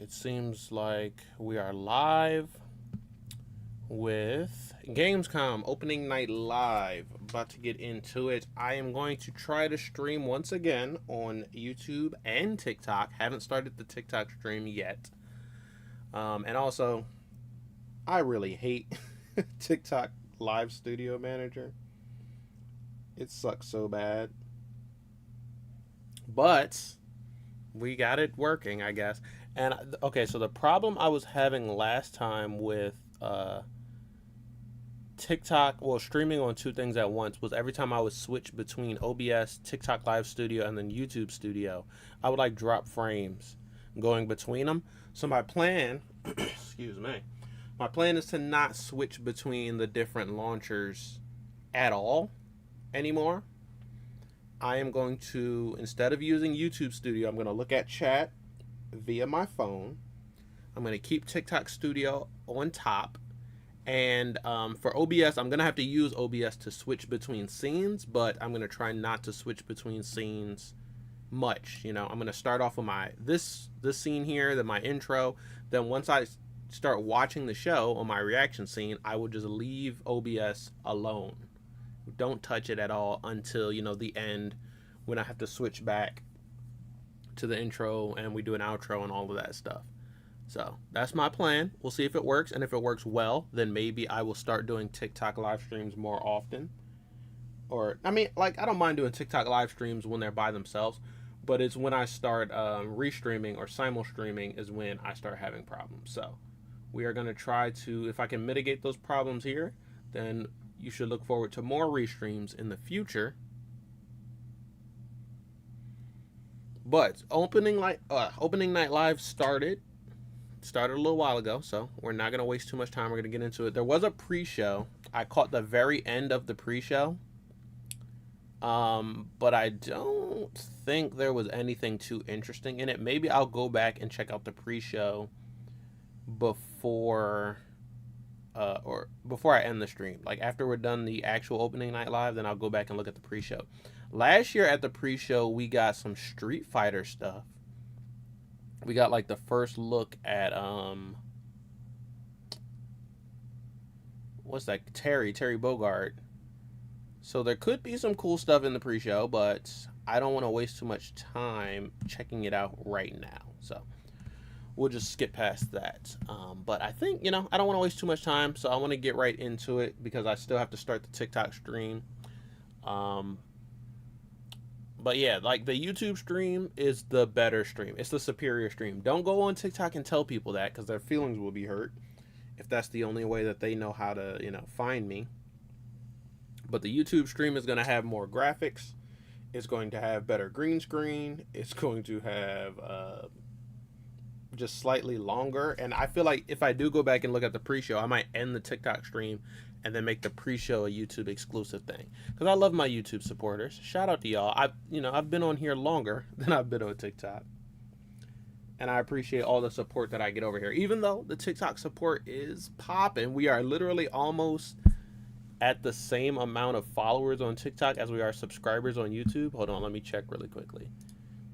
It seems like we are live with Gamescom Opening Night Live. About to get into it. I am going to try to stream once again on YouTube and TikTok. Haven't started the TikTok stream yet. And also, I really hate TikTok Live Studio Manager. It sucks so bad. But we got it working, I guess. And okay, so the problem I was having last time with TikTok, well, streaming on two things at once, was every time I would switch between OBS, TikTok Live Studio, and then YouTube Studio, I would like drop frames going between them. So my plan, excuse me, my plan is to not switch between the different launchers at all anymore. I am going to, instead of using YouTube Studio, I'm going to look at chat via my phone. I'm going to keep TikTok Studio on top. And for OBS, I'm going to have to use OBS to switch between scenes, but I'm going to try not to switch between scenes much. You know, I'm going to start off with my this scene here, then my intro. Then once I start watching the show on my reaction scene, I will just leave OBS alone. Don't touch it at all until, you know, the end, when I have to switch back to the intro and we do an outro and all of that stuff. So that's my plan. We'll see if it works, and if it works well, then maybe I will start doing TikTok live streams more often. Or, I mean, like, I don't mind doing TikTok live streams when they're by themselves, but it's when I start restreaming or simul streaming is when I start having problems. So we are going to try to, if I can mitigate those problems here, then you should look forward to more restreams in the future. But opening night live started a little while ago, so we're not going to waste too much time. We're going to get into it. There was a pre-show. I caught the very end of the pre-show, but I don't think there was anything too interesting in it. Maybe I'll go back and check out the pre-show before I end the stream. Like, after we're done the actual opening night live, then I'll go back and look at the pre-show. Last year at the pre-show, we got some Street Fighter stuff. We got like the first look at what's that? Terry Bogard. So there could be some cool stuff in the pre-show, but I don't want to waste too much time checking it out right now. So we'll just skip past that. But I think, you know, I don't want to waste too much time, so I want to get right into it because I still have to start the TikTok stream. But yeah, like, the YouTube stream is the better stream. It's the superior stream. Don't go on TikTok and tell people that, because their feelings will be hurt if that's the only way that they know how to, you know, find me. But the YouTube stream is going to have more graphics. It's going to have better green screen. It's going to have just slightly longer. And I feel like if I do go back and look at the pre-show, I might end the TikTok stream and then make the pre-show a YouTube exclusive thing, because I love my YouTube supporters. Shout out to y'all. I've been on here longer than I've been on TikTok, and I appreciate all the support that I get over here. Even though the TikTok support is popping, we are literally almost at the same amount of followers on TikTok as we are subscribers on YouTube. Hold on, let me check really quickly.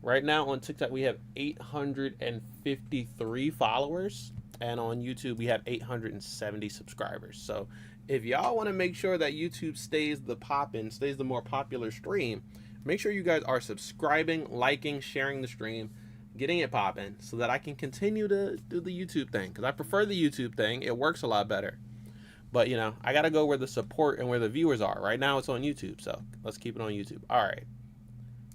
Right now on TikTok we have 853 followers, and on YouTube we have 870 subscribers. So if y'all want to make sure that YouTube stays the more popular stream, make sure you guys are subscribing, liking, sharing the stream, getting it popping, so that I can continue to do the YouTube thing, because I prefer the YouTube thing. It works a lot better. But, you know, I got to go where the support and where the viewers are. Right now it's on YouTube, so let's keep it on YouTube. All right.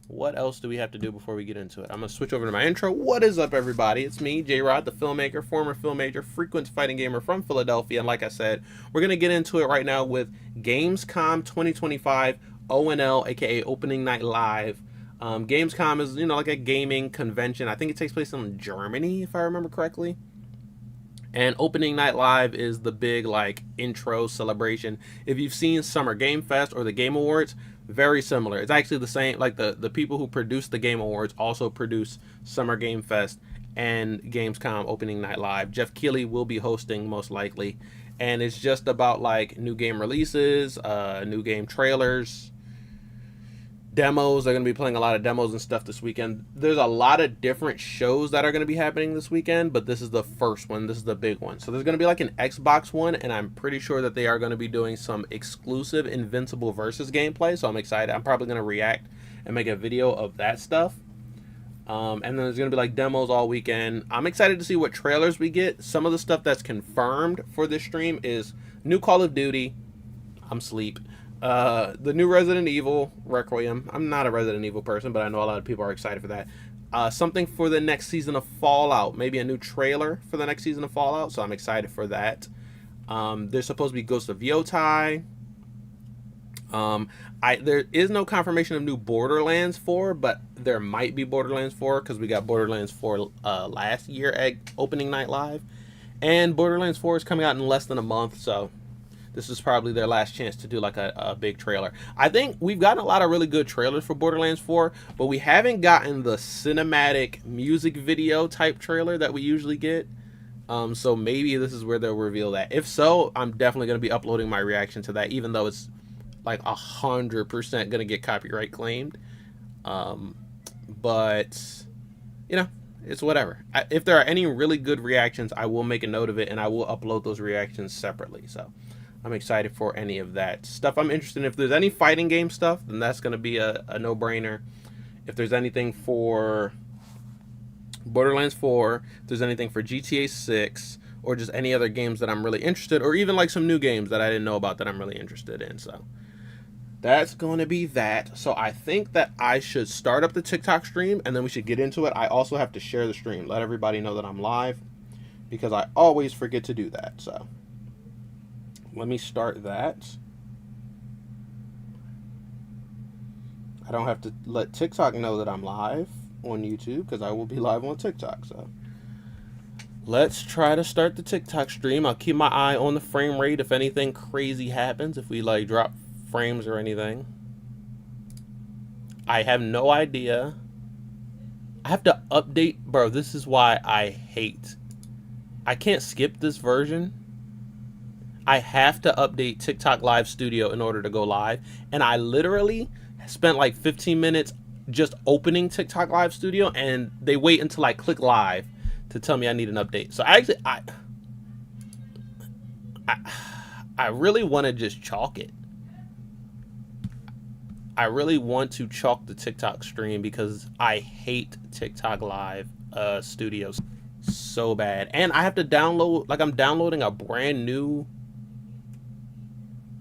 What else do we have to do before we get into it? I'm going to switch over to my intro. What is up, everybody? It's me, J-Rod, the filmmaker, former filmmaker, frequent fighting gamer from Philadelphia. And like I said, we're going to get into it right now with Gamescom 2025 ONL, aka Opening Night Live. Gamescom is, you know, like a gaming convention. I think it takes place in Germany, if I remember correctly. And Opening Night Live is the big, like, intro celebration. If you've seen Summer Game Fest or the Game Awards, very similar. It's actually the same. Like, the people who produce the Game Awards also produce Summer Game Fest and Gamescom Opening Night Live. Jeff Keighley will be hosting, most likely. And it's just about, like, new game releases, new game trailers, demos. They're going to be playing a lot of demos and stuff this weekend. There's a lot of different shows that are going to be happening this weekend, but this is the first one. This is the big one. So there's going to be like an Xbox one, and I'm pretty sure that they are going to be doing some exclusive Invincible Versus gameplay, so I'm excited. I'm probably going to react and make a video of that stuff. And then there's going to be like demos all weekend. I'm excited to see what trailers we get. Some of the stuff that's confirmed for this stream is new Call of Duty. I'm sleep. The new Resident Evil Requiem. I'm not a Resident Evil person, but I know a lot of people are excited for that. Something for the next season of Fallout. Maybe a new trailer for the next season of Fallout, so I'm excited for that. There's supposed to be Ghost of Yotei. There is no confirmation of new Borderlands 4, but there might be Borderlands 4 because we got Borderlands 4 last year at Opening Night Live. And Borderlands 4 is coming out in less than a month, so this is probably their last chance to do like a big trailer. I think we've gotten a lot of really good trailers for Borderlands 4, but we haven't gotten the cinematic music video type trailer that we usually get. So maybe this is where they'll reveal that. If so, I'm definitely going to be uploading my reaction to that, even though it's like 100% going to get copyright claimed. But, you know, it's whatever. If there are any really good reactions, I will make a note of it, and I will upload those reactions separately. So I'm excited for any of that stuff. I'm interested in if there's any fighting game stuff, then that's going to be a no-brainer. If there's anything for Borderlands 4, if there's anything for GTA 6, or just any other games that I'm really interested, or even like some new games that I didn't know about that I'm really interested in. So that's going to be that. So I think that I should start up the TikTok stream, and then we should get into it. I also have to share the stream, let everybody know that I'm live, because I always forget to do that. So let me start that. I don't have to let TikTok know that I'm live on YouTube, because I will be live on TikTok. So let's try to start the TikTok stream. I'll keep my eye on the frame rate if anything crazy happens, if we like drop frames or anything. I have no idea. I have to update, bro. This is why I can't skip this version. I have to update TikTok Live Studio in order to go live. And I literally spent like 15 minutes just opening TikTok Live Studio, and they wait until I click live to tell me I need an update. So actually, I really want to just chalk it. I really want to chalk the TikTok stream because I hate TikTok Live Studios so bad. And I have to download, like I'm downloading a brand new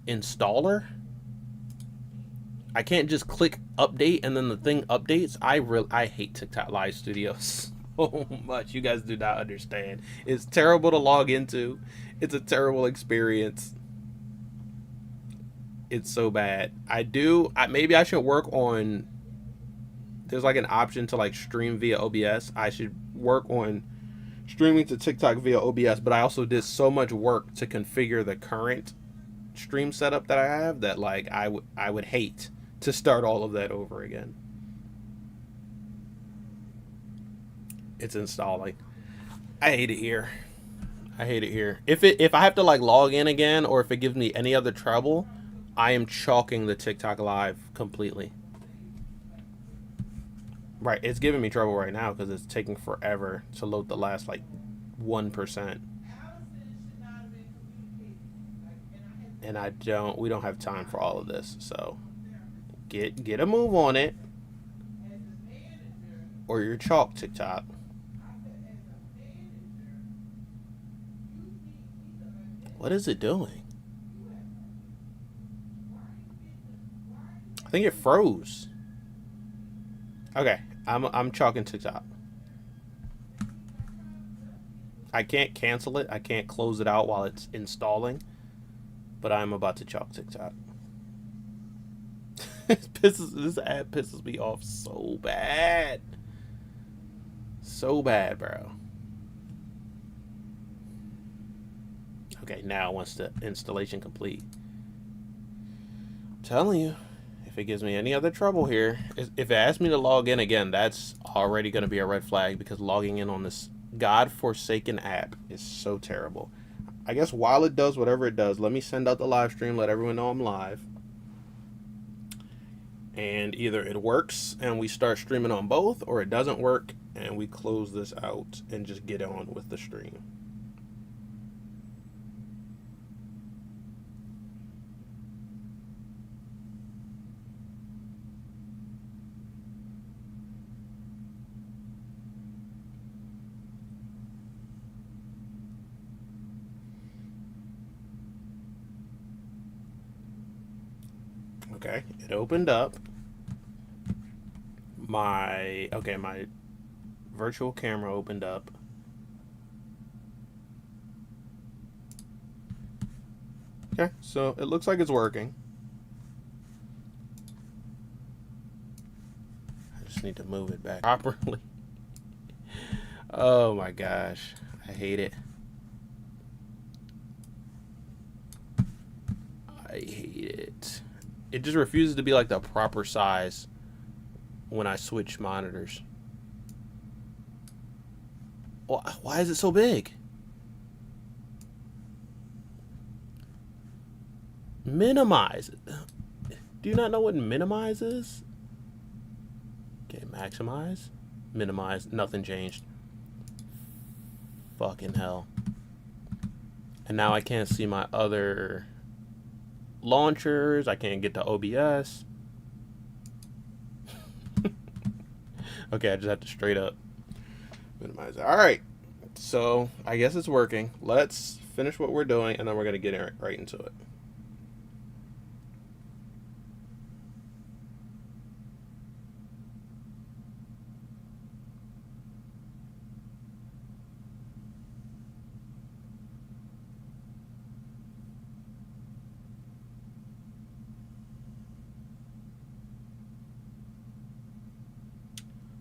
installer. I can't just click update and then the thing updates. I hate TikTok Live Studio so much. You guys do not understand. It's terrible to log into. It's a terrible experience. It's so bad. Maybe I should work on, there's like an option to like stream via OBS. I should work on streaming to TikTok via OBS, but I also did so much work to configure the current stream setup that I have that like I would hate to start all of that over again. It's installing. I hate it here. I hate it here. If I have to like log in again, or if it gives me any other trouble, I am chalking the TikTok Live completely. Right, it's giving me trouble right now because it's taking forever to load the last like 1%. And we don't have time for all of this, so get a move on it, or you're chalked, TikTok. What is it doing? I think it froze. Okay, I'm chalking TikTok. I can't cancel it. I can't close it out while it's installing. But I'm about to chalk TikTok. This ad pisses me off so bad. So bad, bro. Okay, now once the installation complete. I'm telling you, if it gives me any other trouble here, if it asks me to log in again, that's already going to be a red flag, because logging in on this godforsaken app is so terrible. I guess while it does whatever it does, let me send out the live stream, let everyone know I'm live. And either it works and we start streaming on both, or it doesn't work and we close this out and just get on with the stream. Okay, it opened up. My virtual camera opened up. Okay, so it looks like it's working. I just need to move it back properly. Oh my gosh, I hate it. I hate it. It just refuses to be like the proper size when I switch monitors. Why is it so big? Minimize. Do you not know what minimize is? Okay, maximize. Minimize. Nothing changed. Fucking hell. And now I can't see my other launchers. I can't get to OBS. Okay, I just have to straight up minimize it. Alright, so I guess it's working. Let's finish what we're doing and then we're going to get right into it.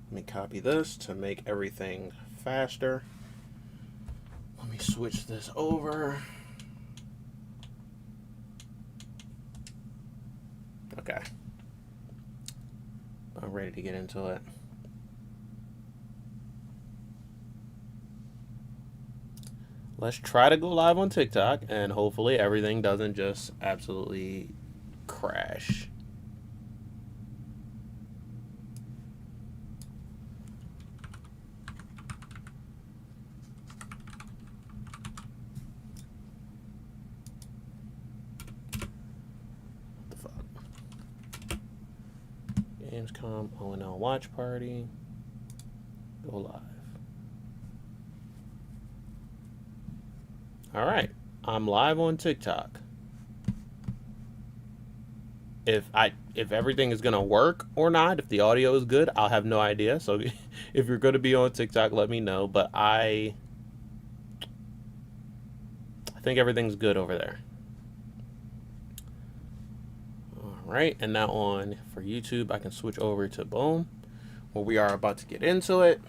Let me copy this to make everything faster. Let me switch this over. Okay. I'm ready to get into it. Let's try to go live on TikTok and hopefully everything doesn't just absolutely crash. Gamescom ONL watch party. Go live. Alright. I'm live on TikTok. If everything is gonna work or not, if the audio is good, I'll have no idea. So if you're gonna be on TikTok, let me know. But I think everything's good over there. Right, and now on for YouTube, I can switch over to boom, where we are about to get into it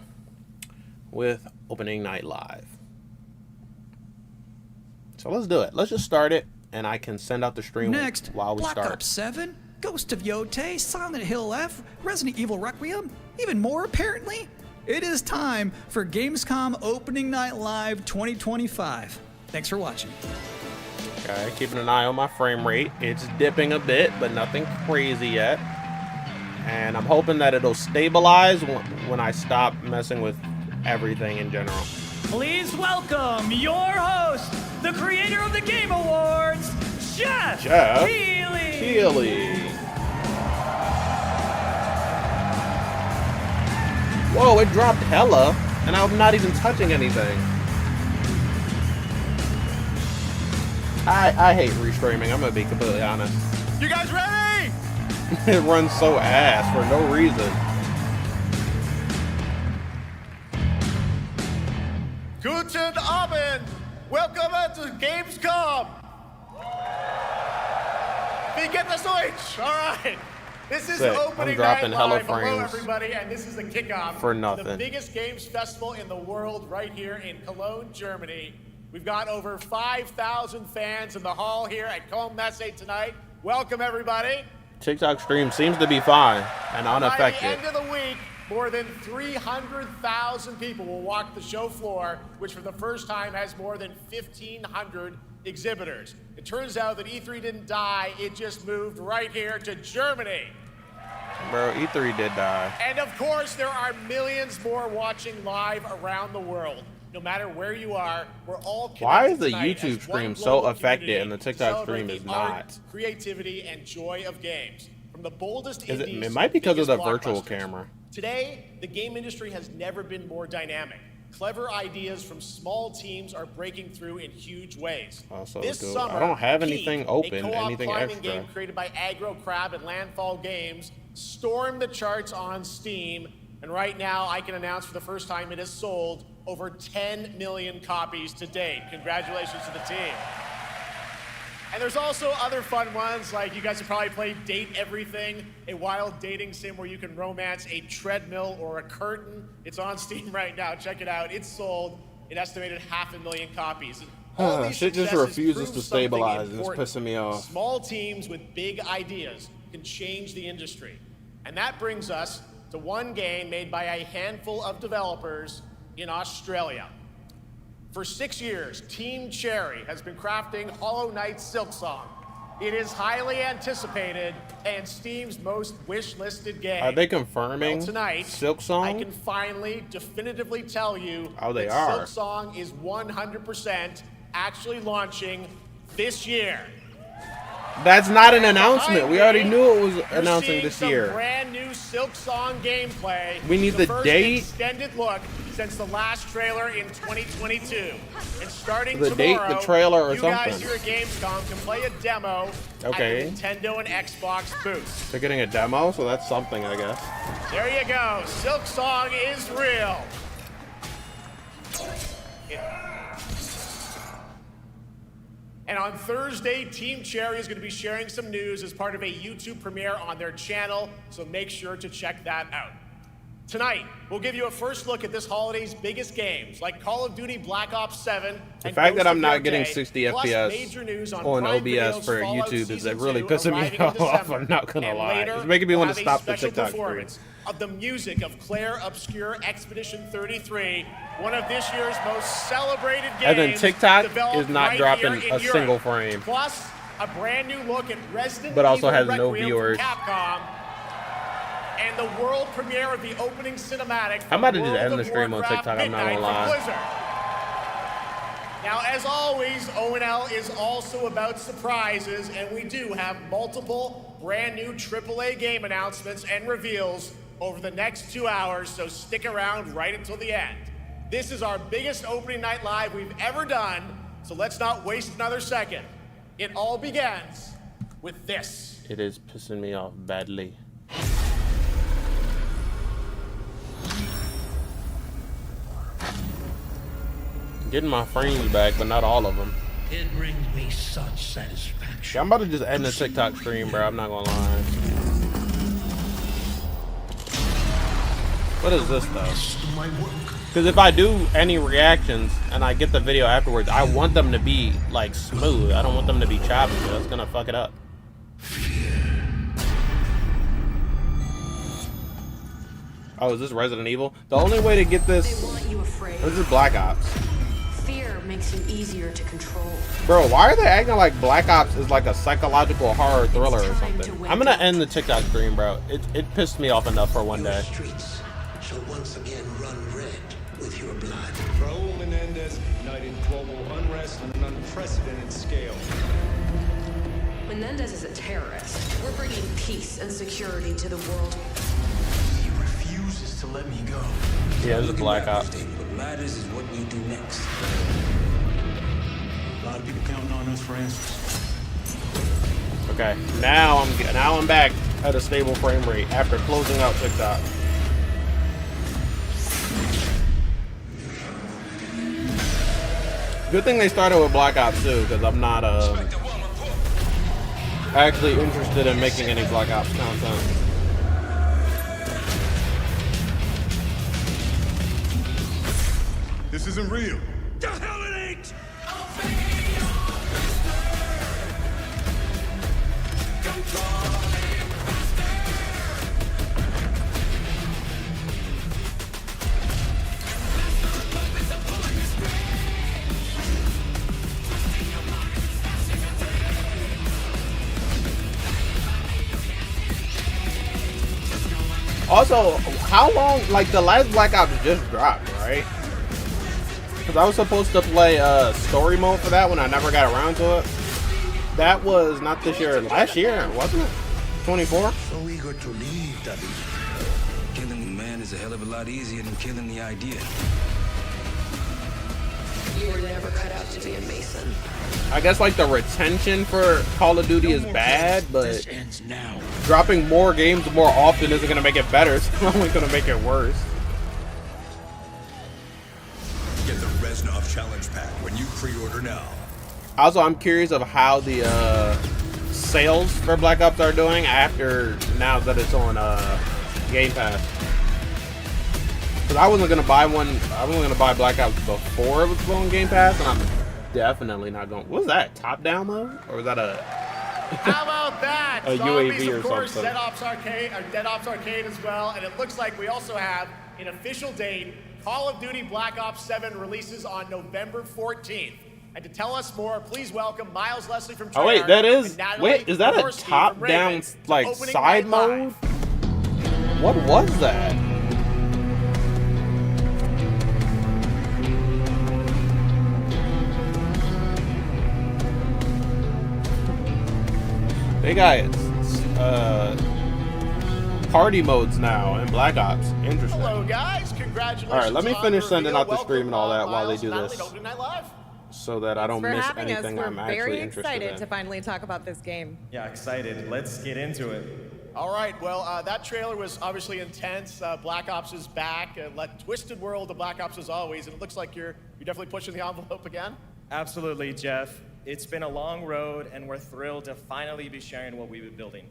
with Opening Night Live. So let's do it. Let's just start it, and I can send out the stream next while we Black start. Ops 7, Ghost of Yotei, Silent Hill F, Resident Evil Requiem, even more apparently. It is time for Gamescom Opening Night Live 2025. Thanks for watching. Okay, keeping an eye on my frame rate. It's dipping a bit, but nothing crazy yet. And I'm hoping that it'll stabilize when I stop messing with everything in general. Please welcome your host, the creator of the Game Awards, Jeff Keighley. Whoa, it dropped hella, and I'm not even touching anything. I hate restreaming, I'm gonna be completely honest. You guys ready? It runs so ass for no reason. Guten Abend. Welcome to Gamescom. Wie geht das Deutsch? All right. This is Sick. Opening I'm dropping Night hella Live. Hello, frames everybody, and this is the kickoff for nothing. to the biggest games festival in the world right here in Cologne, Germany. We've got over 5,000 fans in the hall here at GAMESCOM tonight. Welcome, everybody. TikTok stream seems to be fine and unaffected. By the end of the week, more than 300,000 people will walk the show floor, which for the first time has more than 1,500 exhibitors. It turns out that E3 didn't die, it just moved right here to Germany. Bro, E3 did die. And of course, there are millions more watching live around the world. No matter where you are, we're all connected. Why is the tonight YouTube as one stream so global affected community and the to TikTok celebrate stream is the art, not? creativity, and joy of games. From the boldest Is indies it might be to because of the biggest virtual blockbusters. camera. Today, the game industry has never been more dynamic. Clever ideas from small teams are breaking through in huge ways. Also, This dude, summer, I don't have Peak, anything a open, co-op anything climbing extra. game created by Aggro Crab and Landfall Games, stormed the charts on Steam, and right now I can announce for the first time it has sold over 10 million copies to date. Congratulations to the team. And there's also other fun ones, like you guys have probably played Date Everything, a wild dating sim where you can romance a treadmill or a curtain. It's on Steam right now. Check it out. It's sold an estimated 500,000 copies. All these Shit just successes refuses prove to something stabilize. It's important. pissing me off. Small teams with big ideas can change the industry. And that brings us to one game made by a handful of developers in Australia. For 6 years, Team Cherry has been crafting Hollow Knight's Silksong. It is highly anticipated and Steam's most wish-listed game. Are they confirming Well, tonight, Silksong? I can finally definitively tell you Oh, they that are. Silksong is 100% actually launching this year. That's not an announcement. Behind We already me, knew it was you're announcing seeing this some year. brand new Silksong gameplay. We need the first date. extended look since the last trailer in 2022. And starting The date, tomorrow, the trailer, or you guys something. here at Gamescom can play a demo Okay. at the Nintendo and Xbox booths. They're getting a demo, so that's something, I guess. There you go. Silksong is real. And on Thursday, Team Cherry is going to be sharing some news as part of a YouTube premiere on their channel, so make sure to check that out. Tonight, we'll give you a first look at this holiday's biggest games, like Call of Duty Black Ops 7 The and fact Ghost that I'm of not Yotei, getting 60 plus FPS major news on on Prime OBS Video's for Fallout YouTube is Season really 2 pissing me arriving in off. December. I'm not gonna And lie. later, It's making me we'll want to have a stop the special TikTok stream. performance of the music of Claire Obscure Expedition 33, one of this year's most celebrated games. And then TikTok developed is not right dropping here in a Europe. single frame. Plus, a brand new look at Resident But also Evil has no Requiem viewers. from Capcom, and the world premiere of the opening cinematic. I'm about to from just World end of the stream on Warcraft TikTok, I'm not Midnight gonna from lie. Blizzard. Now, as always, O&L is also about surprises, and we do have multiple brand new AAA game announcements and reveals over the next 2 hours, so stick around right until the end. This is our biggest opening night live we've ever done, so let's not waste another second. It all begins with this. It is pissing me off badly. Getting my frames back, but not all of them. It brings me such satisfaction. Yeah, I'm about to just end the TikTok stream, bro. I'm not gonna lie. What is this though? My work. Because if I do any reactions and I get the video afterwards, I want them to be like smooth. I don't want them to be choppy. That's gonna fuck it up. Oh, is this Resident Evil? The only way to get They this. want you afraid. This is Black Ops. Fear makes you easier to control. Bro, why are they acting like Black Ops is like a psychological horror thriller or It's time to something? wake I'm gonna up. end the TikTok stream, bro. It pissed me off enough for one Your day. streets shall once again run red with your blood. Raul Menendez ignited global unrest on an unprecedented scale. Menendez is a terrorist. We're bringing peace and security to the world. He refuses to let me go. Yeah, this is Black Ops. What matters is what we do next. A lot of people counting on us for answers. Okay, now I'm back at a stable frame rate after closing out TikTok. Good thing they started with Black Ops 2, because I'm not actually interested in making any Black Ops content. This isn't real. The hell it ain't! Also, how long? Like the last Black Ops just dropped, right? Because I was supposed to play story mode for that one. I never got around to it. That was not this year, last year, wasn't it? 24. So eager to leave, Daddy. Killing the man is a hell of a lot easier than killing the idea. You were never cut out to be a Mason. I guess like the retention for Call of Duty is bad, but dropping more games more often isn't gonna make it better. It's only gonna make it worse. Get the Reznov Challenge Pack when you pre-order now. Also, I'm curious of how the sales for Black Ops are doing after now that it's on Game Pass. Because I wasn't gonna buy one. I wasn't gonna buy Black Ops before it was on Game Pass, and I'm definitely not going. What was that? Top-down mode, or was that a? How about that? A Zombies, UAV or of course, something. Dead Ops Arcade as well, and it looks like we also have an official date. Call of Duty Black Ops 7 releases on November 14th. And to tell us more, please welcome Miles Leslie from Treyarch. Oh wait, that is. and Natalie Wait, is that a Dvorsky from top-down Ravens to like Opening side Night mode? Live. What was that? They got party modes now in Black Ops. Interesting. Hello, guys. Congratulations. All right, let me on finish the sending reveal. out the stream and all that Welcome, while they Miles, do Natalie, this, to Opening Night Live. so that I don't for miss having us. anything We're I'm very actually interested excited in. to finally talk about this game. Yeah, excited. Let's get into it. All right, well, that trailer was obviously intense. Black Ops is back. Twisted world of Black Ops as always, and it looks like you're definitely pushing the envelope again. Absolutely, Jeff. It's been a long road, and we're thrilled to finally be sharing what we've been building.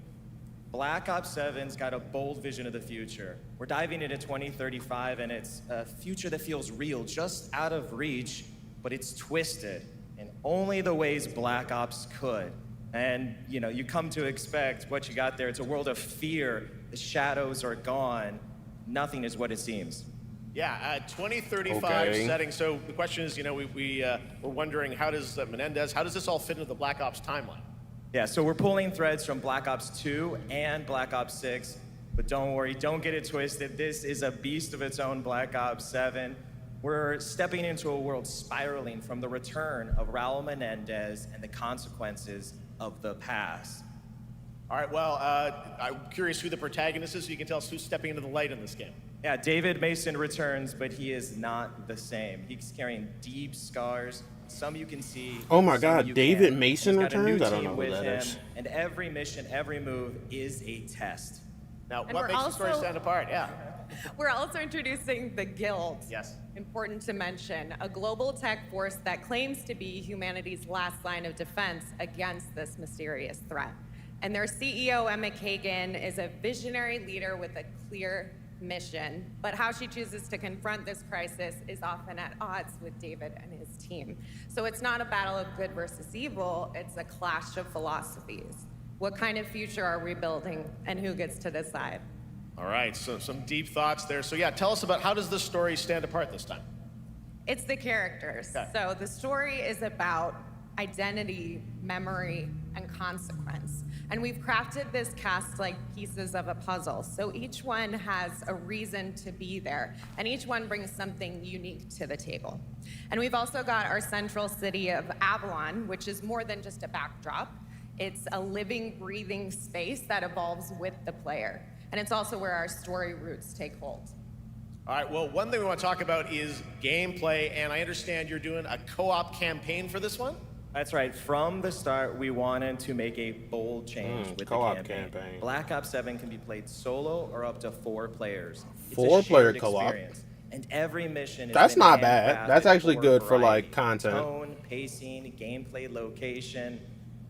Black Ops 7's got a bold vision of the future. We're diving into 2035, and it's a future that feels real, just out of reach, but it's twisted in only the ways Black Ops could. And, you know, you come to expect what you got there. It's a world of fear. The shadows are gone. Nothing is what it seems. Yeah, 2035 Okay. setting. So the question is, you know, we're wondering how does Menendez, how does this all fit into the Black Ops timeline? Yeah, so we're pulling threads from Black Ops 2 and Black Ops 6, but don't worry, don't get it twisted. This is a beast of its own, Black Ops 7. We're stepping into a world spiraling from the return of Raul Menendez and the consequences of the past. All right, well, I'm curious who the protagonist is, so you can tell us who's stepping into the light in this game. Yeah, David Mason returns, but he is not the same. He's carrying deep scars. Some you can see. Oh my some God, you David can't. Mason He's got a new returns? I don't team know who with that him, is. and every mission, every move is a test. Now, And what we're makes the story also- stand apart? Yeah. We're also introducing the Guild. Yes. Important to mention, a global tech force that claims to be humanity's last line of defense against this mysterious threat. And their CEO, Emma Kagan, is a visionary leader with a clear mission, but how she chooses to confront this crisis is often at odds with David and his team. So it's not a battle of good versus evil, it's a clash of philosophies. What kind of future are we building, and who gets to decide? All right, so some deep thoughts there. So yeah, tell us about how does this story stand apart this time? It's the characters. Okay. So the story is about identity, memory, and consequence. And we've crafted this cast like pieces of a puzzle. So each one has a reason to be there, and each one brings something unique to the table. And we've also got our central city of Avalon, which is more than just a backdrop. It's a living, breathing space that evolves with the player. And it's also where our story roots take hold. All right, well, one thing we want to talk about is gameplay, and I understand you're doing a co-op campaign for this one? That's right. From the start, we wanted to make a bold change with the co-op campaign. Black Ops 7 can be played solo or up to 4 players. It's a 4-player shared co-op. experience, and every mission is That's been not bad. handcrafted That's actually good for, like, variety. content. Tone, pacing, gameplay, location.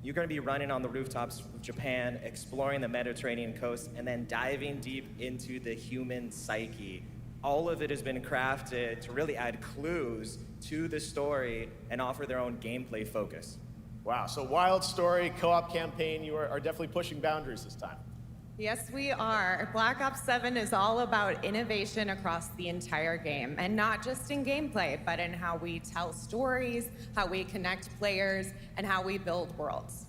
You're going to be running on the rooftops of Japan, exploring the Mediterranean coast, and then diving deep into the human psyche. All of it has been crafted to really add clues to the story and offer their own gameplay focus. Wow, so wild story, co-op campaign, you are definitely pushing boundaries this time. Yes, we are. Black Ops 7 is all about innovation across the entire game, and not just in gameplay, but in how we tell stories, how we connect players, and how we build worlds.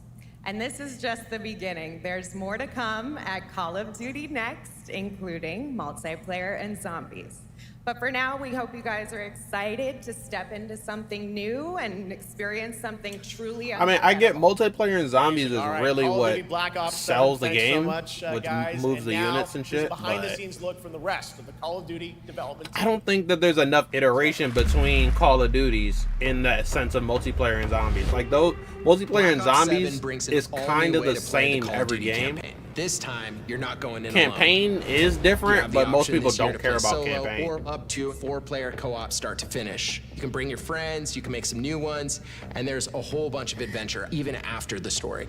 And this is just the beginning. There's more to come at Call of Duty Next, including multiplayer and zombies. But for now, we hope you guys are excited to step into something new and experience something truly I mean, I get multiplayer and zombies is All really Call of what Duty Black Ops 7, sells the thanks game, so much, which guys. moves And the now, units and here's a shit. behind-the-scenes look from the rest of the Call of Duty development team. I don't think that there's enough iteration between Call of Duties in that sense of multiplayer and zombies. Like, though multiplayer and zombies is kind of the same every game. Campaign. This time, you're not going in Campaign alone. is different, but most people don't care about solo campaign. or up to 4-player co-op start to finish. You can bring your friends, you can make some new ones, and there's a whole bunch of adventure even after the story.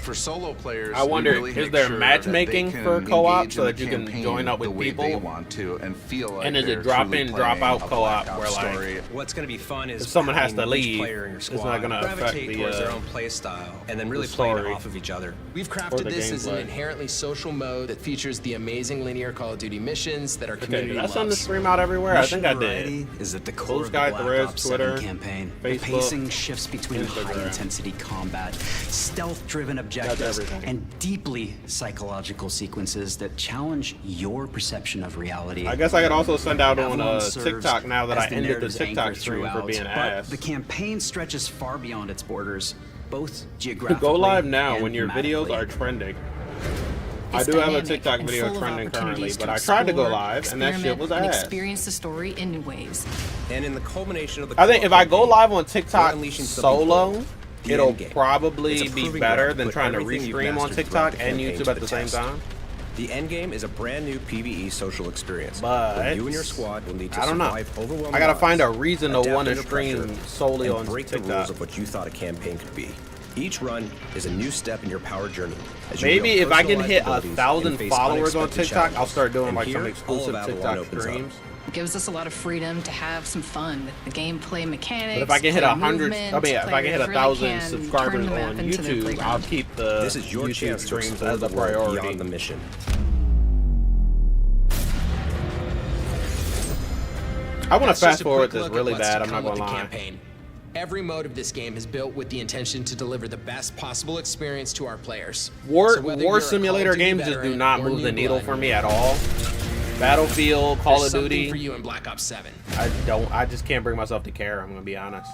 For solo players, I wonder, really is make there sure matchmaking that they for can co-op engage so in that the you can campaign join up the with way people? they want to and feel like And is it they're drop truly in, drop playing out a co-op Black where Ops like story. What's going to be fun is if someone has to having each leave, player in your it's squad not going to affect gravitate the towards their own play style and then really playing off of each other. We've Or crafted the this as an gameplay. inherently social mode that features the amazing linear Call of Duty missions that our Okay, community did I send the loves. stream out everywhere? I Mission think I did. variety is at the core Blue of the Sky Black Threads, Ops 7 Twitter, campaign. Facebook, the pacing shifts between Instagram. high-intensity combat, stealth-driven objectives, everything. and deeply psychological sequences that challenge your perception of reality. I guess I could also send out on Avalon serves TikTok now that as I the ended the narrative's TikTok anchor stream for throughout, being but ass. the campaign stretches far beyond its borders, both geographically Go live now and when your videos thematically. are trending. I It's do have a dynamic TikTok and video full of trending currently, opportunities but to I tried to go explore, live and that shit experiment, was and ass. experience the story in new ways. And in the culmination of the I think if I go campaign, live on we're TikTok unleashing something solo, bold. The it'll endgame. probably It's a be proving better ground to than put trying to everything you've restream on mastered throughout TikTok the and campaign YouTube to at the the same test. time. The endgame is a brand new PvE social experience. But where you and your squad will need to I don't know. survive overwhelming I gotta odds, find a reason to adapt want to under stream pressure, solely and on break the rules TikTok. of what you thought a campaign could be. Each run is a new step in your power journey. as you Maybe build if I can personalized hit abilities 1,000 and face followers on unexpected TikTok, I'll challenges. start doing And like some here, exclusive all of Avalon TikTok opens up. streams. It gives us a lot of freedom to have some fun with the gameplay mechanics. But if I can hit play 100, movement, if I can hit players really 1,000 can subscribers turn the map on into their YouTube, playground. I'll keep the This is your YouTube chance to streams explore as a the world priority. beyond the mission. I want to That's just fast a forward quick this look really at what's bad. to I'm not come with gonna the lie. campaign. Every mode of this game is built with the intention to deliver the best possible experience to our players. War So whether you're War a Call Simulator of Duty games just do veteran not or move the new needle blood, for me at all. Battlefield, Call there's of something Duty. for you in Black Ops 7. I just can't bring myself to care. I'm gonna be honest.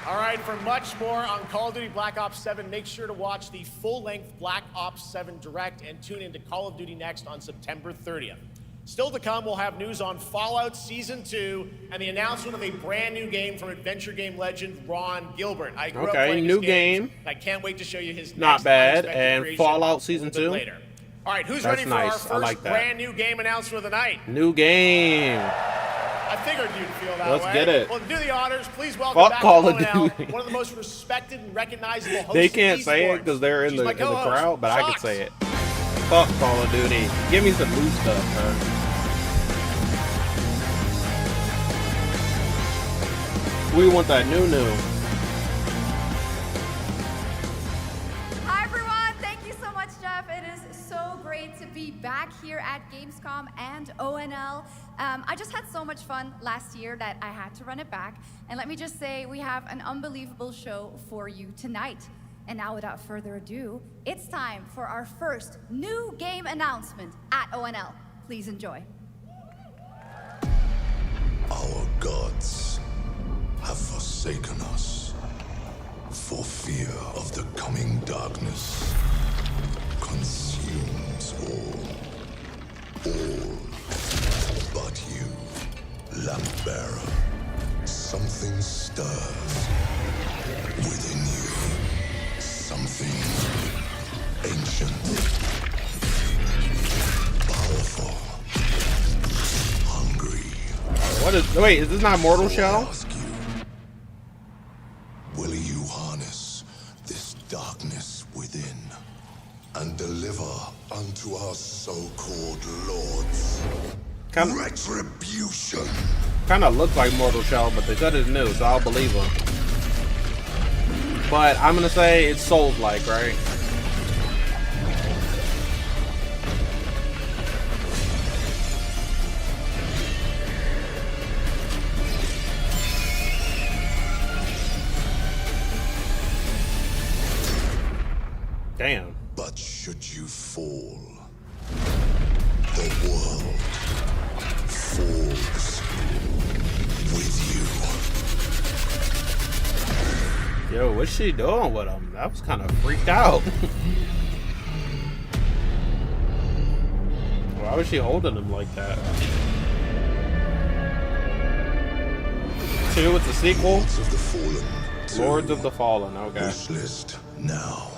All right, for much more on Call of Duty Black Ops 7, make sure to watch the full-length Black Ops 7 Direct and tune into Call of Duty Next on September 30th. Still to come, we'll have news on Fallout Season 2 and the announcement of a brand new game from adventure game legend Ron Gilbert. I grew up playing new his games, game. and I can't wait to show you his Not next bad. unexpected And creation Fallout a Season little bit 2? later. All right, who's That's ready for nice. our I first like that. brand new game announcement of the night? New game. I figured you'd feel that Let's way. get it. Well, to do the honors, please welcome Fuck back Call to of ONL, Duty. one of the most respected and recognizable hosts They of can't say it esports. because they're in She's the my in the co-host, crowd, but I can Fox. say it. Fuck Call of Duty. Give me some new stuff, man. We want that new. Hi everyone, thank you so much, Jeff. It is so great to be back here at Gamescom and ONL. I just had so much fun last year that I had to run it back. And let me just say, we have an unbelievable show for you tonight. And now without further ado, it's time for our first new game announcement at ONL. Please enjoy. Our gods have forsaken us for fear of the coming darkness consumes all but you, lamp bearer. Something stirs within you, something ancient, powerful, hungry. Wait, is this not Mortal Shell? Will you harness this darkness within and deliver unto our so-called lords retribution? Kind of looks like Mortal Shell, but they said it's new, so I'll believe them. But I'm gonna say it's Souls-like, right? Yo, what's she doing with him? That was kind of freaked out. Why was she holding him like that? 2, it's a sequel. Lords of the Fallen. Lords of the Fallen, okay. Wishlist now.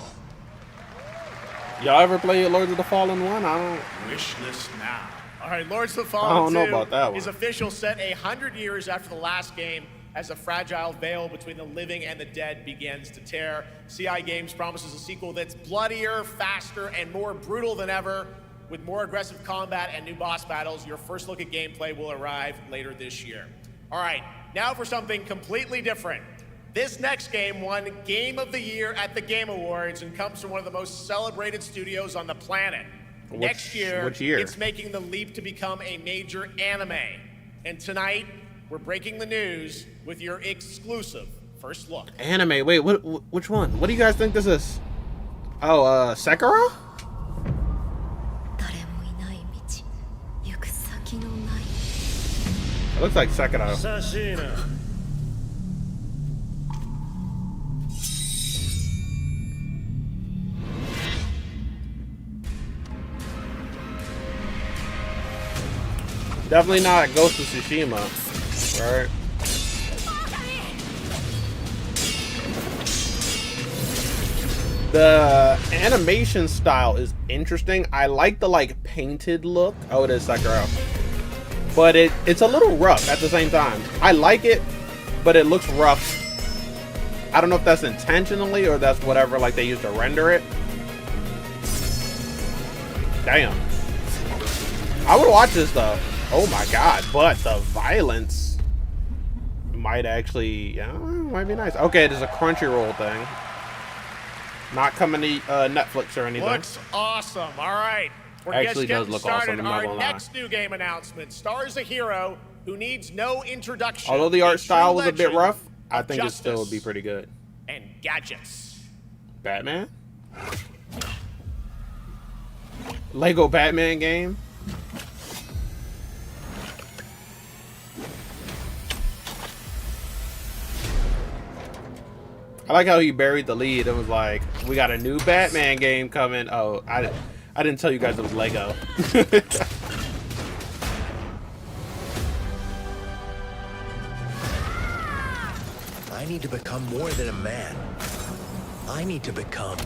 Y'all ever play Lords of the Fallen 1? I don't. Wishlist now. All right, Lords of the Fallen I don't know 2 about that one. is official, set 100 years after the last game, as a fragile veil between the living and the dead begins to tear. CI Games promises a sequel that's bloodier, faster, and more brutal than ever. With more aggressive combat and new boss battles, your first look at gameplay will arrive later this year. All right, now for something completely different. This next game won Game of the Year at the Game Awards and comes from one of the most celebrated studios on the planet. Next year, which year? It's making the leap to become a major anime. And tonight, we're breaking the news with your exclusive first look. Anime. Wait, which one? What do you guys think this is? Oh, Sekiro? It looks like Sekiro. Definitely not Ghost of Tsushima, right? The animation style is interesting. I like the like painted look. Oh, it is Sekiro. But it's a little rough at the same time. I like it, but it looks rough. I don't know if that's intentionally or that's whatever like they used to render it. Damn. I would watch this though. Oh my god, but the violence might actually, yeah, might be nice. Okay, there's a Crunchyroll thing. Not coming to Netflix or anything. Looks awesome. All right. We're Actually just does getting look started. awesome, I'm not Our gonna lie. next new game announcement stars a hero who needs no introduction. Although the a art style true was a bit legend rough, I of think it still would justice be pretty good. and gadgets. Batman? Lego Batman game? I like how he buried the lead and was like, we got a new Batman game coming. Oh, I didn't tell you guys it was Lego. I need to become more than a man. I need to become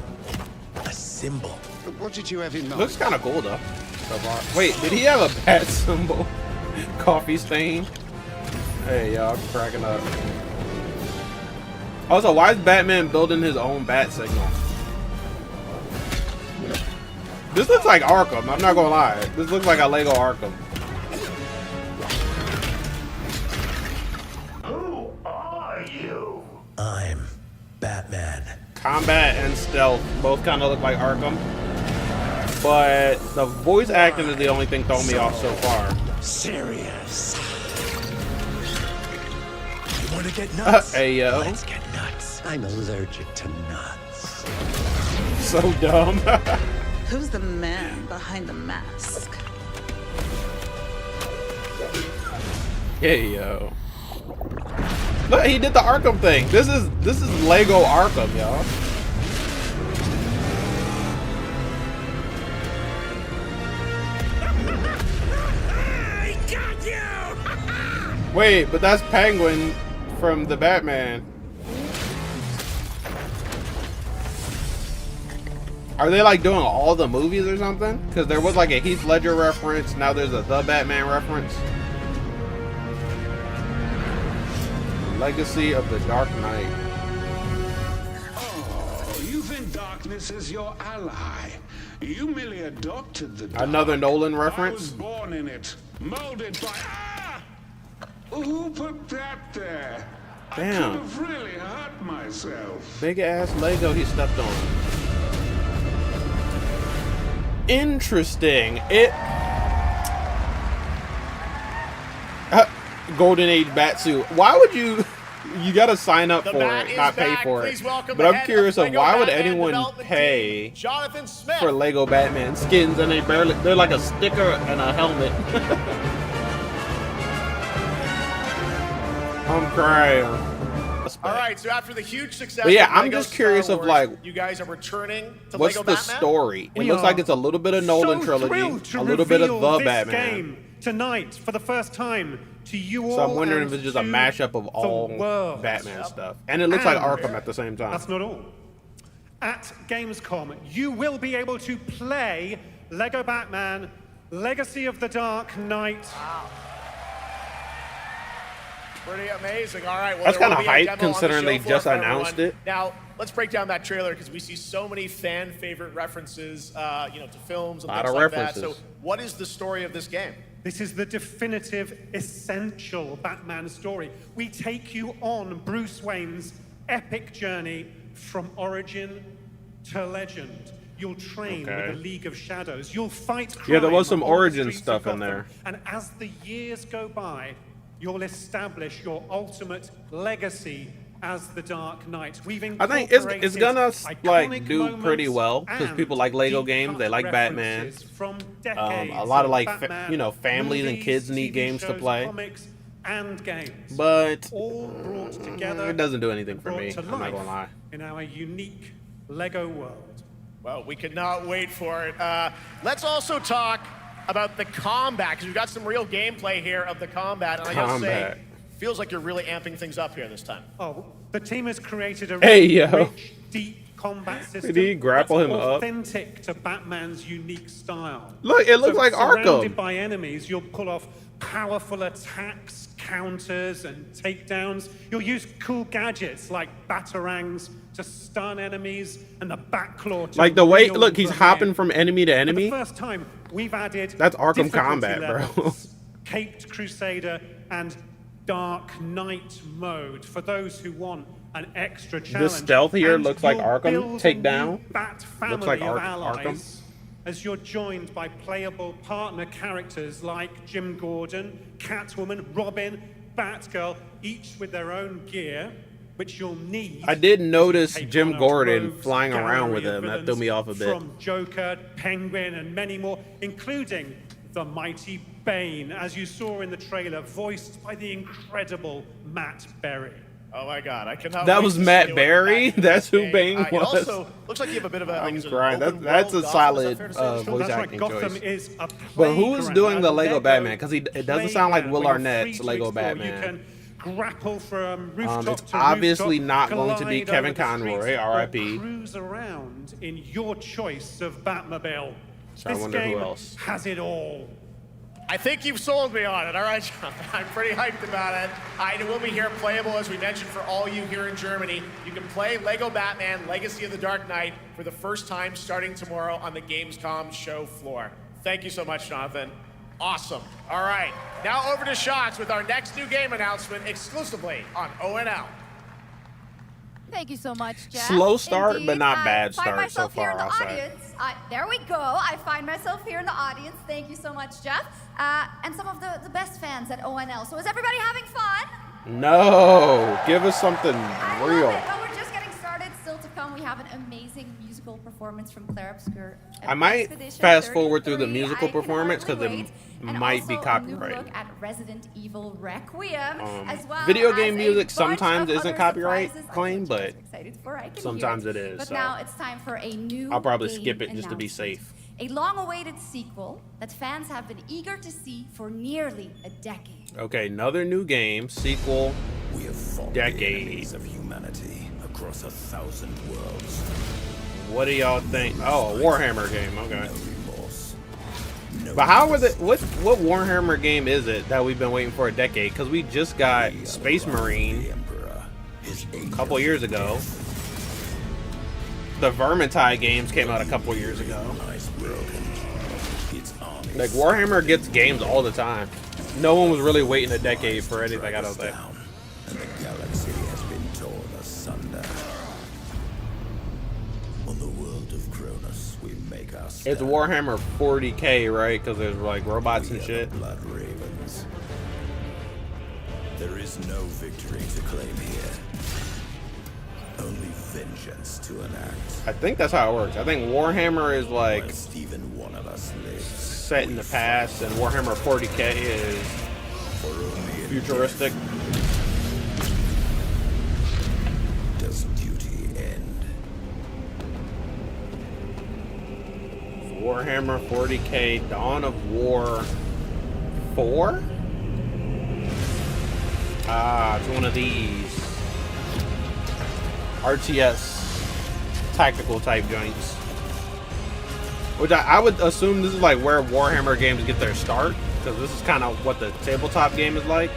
a symbol. What did you have in mind? Looks kind of cool though. So far. Wait, did he have a bat symbol? Coffee stain? Hey, y'all, cracking up. Also, why is Batman building his own bat signal? This looks like Arkham, I'm not gonna lie. This looks like a Lego Arkham. Who are you? I'm Batman. Combat and stealth both kind of look like Arkham. But the voice acting is the only thing throwing me off so far. Serious. You want to get nuts? Hey, yo. Let's get nuts. I'm allergic to nuts. So dumb. Who's the man behind the mask? Hey, yo. Look, he did the Arkham thing. This is Lego Arkham, y'all. I got you! Wait, but that's Penguin from the Batman. Are they like doing all the movies or something? Because there was like a Heath Ledger reference. Now there's a The Batman reference. Legacy of the Dark Knight. Oh, you think darkness is your ally. You merely adopted the dark. Another Nolan I was reference. born in it, molded by... Ah! Who put that there? I could Damn. have really hurt myself. Big ass Lego he stepped on. Interesting. It Golden Age Batsuit. Why would you gotta sign up for it, not pay for it. But I'm curious of why would anyone pay for Lego Batman skins and they're like a sticker and a helmet. I'm crying. All right, so after the huge success, But yeah, of I'm Lego just curious Star of Wars, like, you guys are returning to what's Lego the Batman? story? It We looks are like it's a little bit of Nolan so trilogy, thrilled to a little bit of reveal the this Batman. game tonight for the first time to you all. So I'm wondering if and it's just a to mashup of the all world. Batman stuff, and it looks like And Arkham at the same time. That's not all. At Gamescom, you will be able to play Lego Batman: Legacy of the Dark Knight. Wow. Pretty amazing. All right, well, That's there will kinda be a hype demo on the considering show they floor just for announced everyone. it. Now, let's break down that trailer because we see so many fan favorite references, you know, to films and Lot things of like references. that. So, what is the story of this game? This is the definitive, essential Batman story. We take you on Bruce Wayne's epic journey from origin to legend. You'll train Okay. with the League of Shadows. You'll fight crime Yeah, there was some on the origin streets of stuff in Gotham. there. And as the years go by, you'll establish your ultimate legacy as the Dark Knight. We've I think it's incorporated gonna like iconic do pretty moments well because and people like Lego deep games. They cut like Batman. references from A decades lot of of like Batman you know, families and movies, kids need TV games to shows, play. comics, and games, But all brought together. it doesn't do anything for brought me. to I'm not life gonna lie. in our unique Lego world. Well, we cannot wait for it. Let's also talk about the combat, because we've got some real gameplay here of the combat. And I gotta say, Combat. feels like you're really amping things up here this time. Oh, the team has created a Hey, yo. rich, deep combat system. Did he grapple that's him up? authentic to Batman's unique style. Look, it looks like surrounded Arkham. by enemies, you'll pull off powerful attacks, counters, and takedowns. You'll use cool gadgets like batarangs to stun enemies and the backclaw to Like the way, reel look, he's them hopping in. from enemy to For enemy. the first time, we've added That's Arkham difficulty combat, bro. levels, Caped Crusader and Dark Knight mode for those who want an extra challenge. The stealth here And looks like you'll Arkham. build Take a down. new Bat family Looks like of Arkham. allies as you're joined by playable partner characters like Jim Gordon, Catwoman, Robin, Batgirl, each with their own gear, which you'll need. I did notice Take Jim on our Gordon rogues flying around gallery with of him. That threw villains me off a bit. From Joker, Penguin, and many more, including the mighty Bane, as you saw in the trailer, voiced by the incredible Matt Berry. Oh my God, I cannot. That wait was to see Matt what Berry? Batman That's who game. Bane It was? also looks like you have a bit of a. Like, I'm is it an crying. open That's world a Gotham? solid Is that fair to say? voice That's right, acting Gotham choice. is a But who is playground, doing the a Lego Lego Batman? Because it doesn't sound like Will playground where you're Arnett's free to Lego explore. Batman. You can grapple from rooftop It's to obviously rooftop, not going to be glide Kevin over the Conroy, streets, or R.I.P. Cruise around in your choice of Batmobile. So I This wonder who game else. has it all. I think you've sold me on it. All right, John. I'm pretty hyped about it. It will be here playable, as we mentioned, for all you here in Germany. You can play Lego Batman: Legacy of the Dark Knight for the first time starting tomorrow on the Gamescom show floor. Thank you so much, Jonathan. Awesome. All right, now over to Shots with our next new game announcement exclusively on ONL. Thank you so much, Jeff. Slow start, Indeed, but not I bad find start so myself here far, in the I'll say. audience. There we go. I find myself here in the audience. Thank you so much, Jeff. And some of the best fans at ONL. So is everybody having fun? No, give us something real. Love it. Well, we're just getting started. Still to come, we have an amazing musical performance from Claire Obscure. I might Expedition fast forward through the 33. musical I can performance because hardly it wait. And might be also a new copyrighted. look at Resident Evil Requiem, as well Video as game a music bunch sometimes of isn't other copyright surprises I'm claim, just but excited for. I can sometimes hear it is. But So now it's time for a new I'll probably game skip it just to be announcement. safe. A long-awaited sequel that fans have been eager to see for nearly a decade. Okay, another new game, sequel, We have fought the enemies decade. of humanity across 1,000 worlds. What do y'all think? Oh, a Warhammer game. Okay. No remorse. No But how were the what Warhammer game is it that we've been waiting for a decade? Because we just got Space Marine a couple years ago. The Vermintide games came out a couple years ago. Like Warhammer gets games all the time. No one was really waiting a decade for anything, I don't think. And the galaxy has been torn asunder. On the world of Cronus, we make our stand. It's Warhammer 40K, right? Because there's like robots and shit. Blood Ravens. There is no victory to claim here. Only vengeance to enact. I think that's how it works. I think Warhammer is like Whilst even one of us lives, set in the past, and Warhammer 40K is futuristic. Warhammer 40k Dawn of War 4? Ah, it's one of these RTS tactical type joints. Which I would assume this is like where Warhammer games get their start, because this is kind of what the tabletop game is like.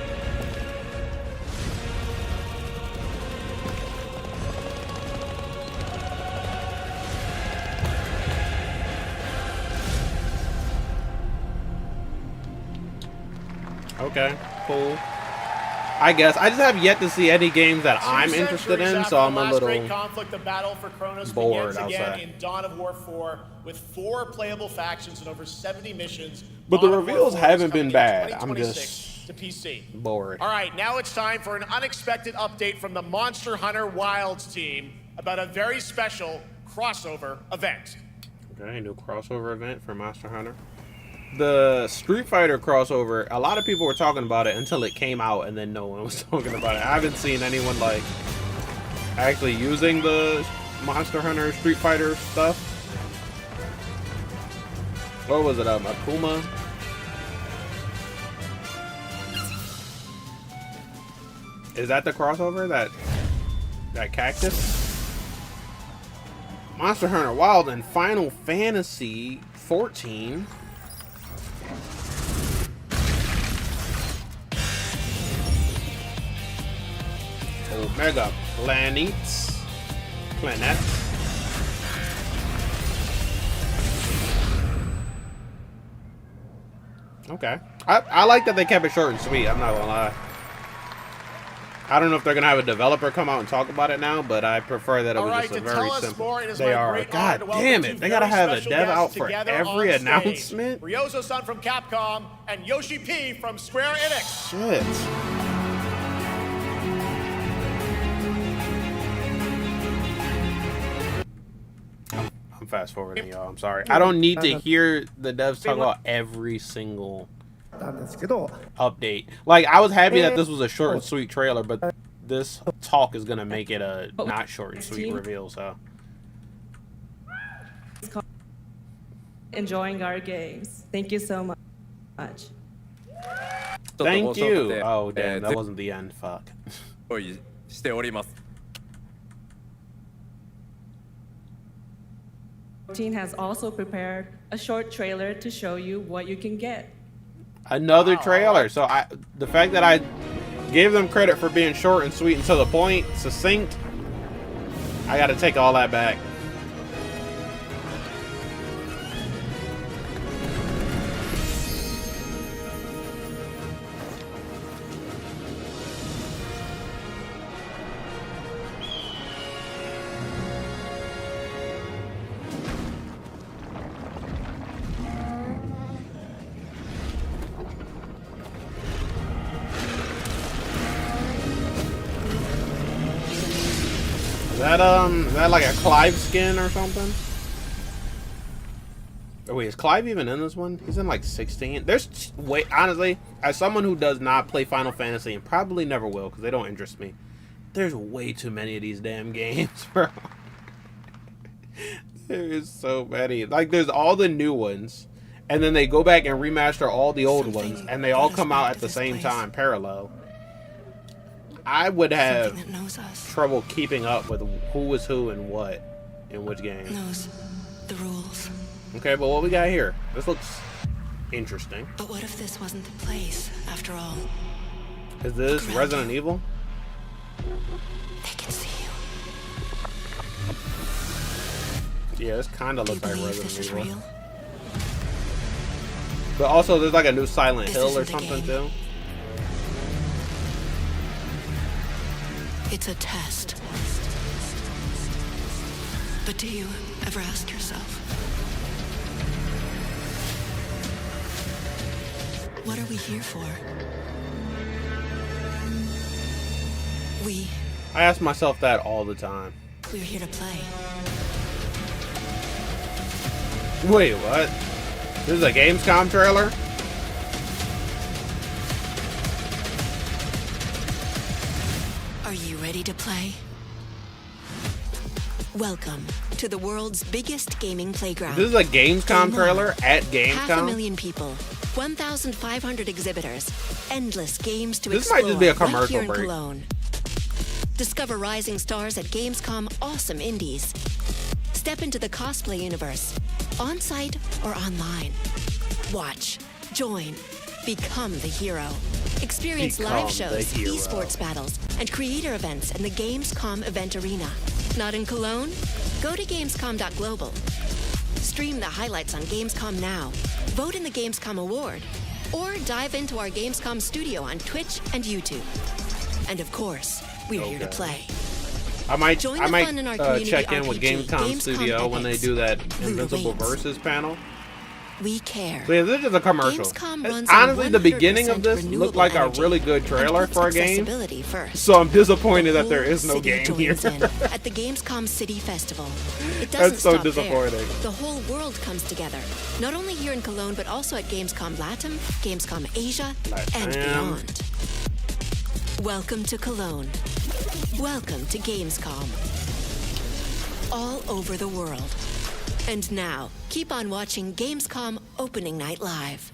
Okay, cool. I guess I just have yet to see any games that I'm interested in, so I'm a little conflict, the battle for Kronos bored, begins I'll again say. in Dawn of War 4 with 4 playable factions and over 70 missions. But the Dawn of War reveals 4 haven't is been coming in bad. I'm 2026 to PC. bored. All right, now it's time for an unexpected update from the Monster Hunter Wilds team about a very special crossover event. Okay, new crossover event for Monster Hunter. The Street Fighter crossover, a lot of people were talking about it until it came out, and then no one was talking about it. I haven't seen anyone like actually using the Monster Hunter Street Fighter stuff. What was it, Akuma? Is that the crossover? That cactus? Monster Hunter Wild and Final Fantasy 14. Omega Planets. Okay. I like that they kept it short and sweet, I'm not gonna lie. I don't know if they're gonna have a developer come out and talk about it now, but I prefer that it was just a very simple. They are. God damn it! They gotta have a dev out for every announcement. Ryozo-san from Capcom and Yoshi P from Square Enix. Shit. I'm fast forwarding, y'all. I'm sorry. I don't need to hear the devs talk about every single update. Like, I was happy that this was a short and sweet trailer, but this talk is gonna make it a not short and sweet reveal. So enjoying our games. Thank you so much. thank you. Oh damn, that wasn't the end. Fuck. Team has also prepared a short trailer to show you what you can get. Another trailer. So the fact that I gave them credit for being short and sweet and to the point, succinct, I gotta take all that back. Is that like a Clive skin or something? Oh wait, is Clive even in this one? He's in like 16. There's honestly, as someone who does not play Final Fantasy and probably never will because they don't interest me, there's way too many of these damn games, bro. There is so many. Like, there's all the new ones, and then they go back and remaster all the old ones, and they all come out at the same time, parallel. I would have trouble keeping up with who is who and what in which game. Knows the rules. Okay, but what we got here? This looks interesting. But what if this wasn't the place, after all? Is this Resident Evil? They can see you. Yeah, this kind of looks like Resident Evil. But also, there's like a new Silent Hill or something too. It's a test. But do you ever ask yourself, what are we here for? I ask myself that all the time. We're here to play. Wait, what? This is a Gamescom trailer? Are you ready to play? Welcome to the world's biggest gaming playground. This is a Gamescom trailer at Gamescom. 500,000 people, 1,500 exhibitors, endless games to This explore. might just be a right commercial here in break. Cologne. Discover rising stars at Gamescom Awesome Indies. Step into the cosplay universe, on-site or online. Watch, join, become the hero. Experience live shows, esports battles, and creator events in the Gamescom event arena. Not in Cologne? Go to Gamescom.global. Stream the highlights on Gamescom Now. Vote in the Gamescom Award. Or dive into our Gamescom studio on Twitch and YouTube. And of course, we're here to play. I might Join the fun in our community check in with RPG, Gamescom Studio Gamescom when they Epics. do that Loot Invincible awaits. Versus panel. We care. So yeah, this is a commercial. Gamescom runs on Honestly, the beginning of 100% this looked like a renewable really good trailer and puts for a game. accessibility first. So I'm disappointed that there The is no whole game city here. joins in at the Gamescom City Festival. It doesn't That's so stop disappointing. there. The whole world comes together, not only here in Cologne, but also at Gamescom Latam, Gamescom Asia, and Latam. beyond. Welcome to Cologne. Welcome to Gamescom. All over the world. And now, keep on watching Gamescom Opening Night Live.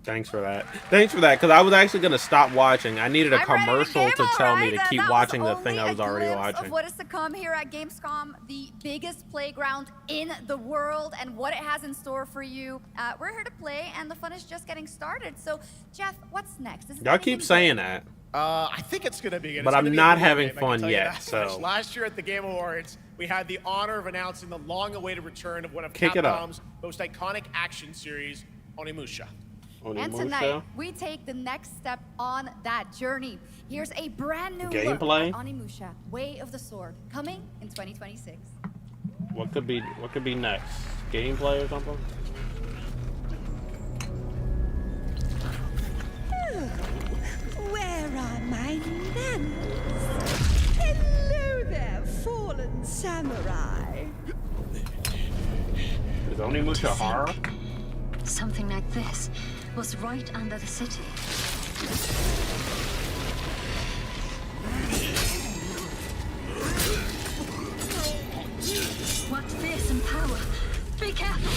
Thanks for that. Thanks for that, because I was actually going to stop watching. I needed a I'm ready to commercial game, to tell me alright, to and keep that watching was the thing I only was a already glimpse watching. Of what is to come here at Gamescom, the biggest playground in the world, and what it has in store for you. We're here to play, and the fun is just getting started. So, Jeff, what's next? Is Y'all keep saying that. I think it's going to be good. But It's gonna I'm be a not video having game, I can fun tell you yet, that much. so- Last year at the Game Awards, we had the honor of announcing the long-awaited return of one of Kick it up. Capcom's most iconic action series, Onimusha. And tonight, we take the next step on that journey. Here's a brand new Gameplay? look at Onimusha, Way of the Sword, coming in 2026. What could be next? Gameplay or something? Where are my manners? Hello there, fallen samurai. Is Onimusha horror? Something like this was right under the city. What fearsome power! Be careful!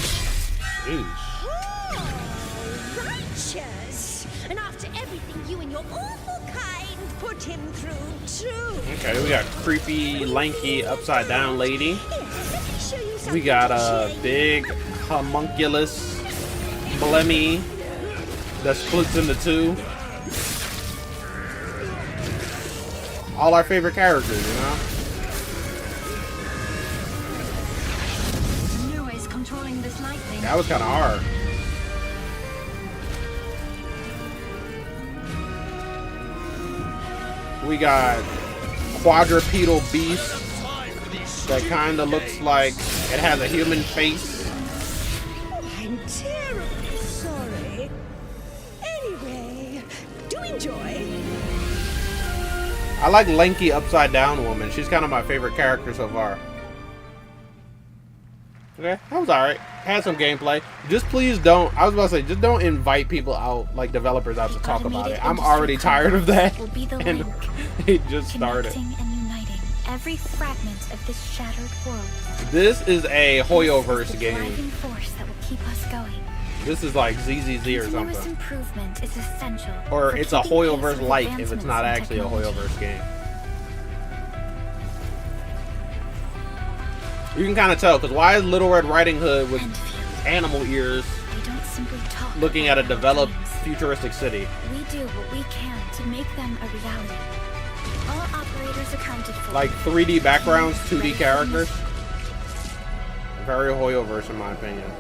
Righteous! And after everything you and your awful kind put him through, too. Okay, we got creepy, lanky, upside down lady. Let me show you something We got to a cheer you. big homunculus blemmy that splits into two. All our favorite characters, you know? New ways controlling this lightning. That was kind of hard. We got quadrupedal beast that kind of looks like it has a human face. I'm terribly sorry. Anyway, do enjoy. I like lanky upside down woman. She's kind of my favorite character so far. Okay, that was alright. Had some gameplay. Just please don't, I was about to say, just don't invite people out, like developers out to talk about it. I'm already tired of that. Will be the And link, it just started. connecting and uniting every fragment of this shattered world. This is a Hoyoverse The game. driving force that will keep us going. This is like ZZZ or Continuous something. improvement is essential. Or for it's a keeping pace Hoyoverse with light if it's advancements not in actually a technology. Hoyoverse game. You can kind of tell, because why is Little Red Riding Hood with animal ears They don't simply talk looking at a about our developed dreams. futuristic city? We do what we can to make them a reality. All operators accounted for. Like 3D backgrounds, 2D characters. Very Hoyoverse in my opinion.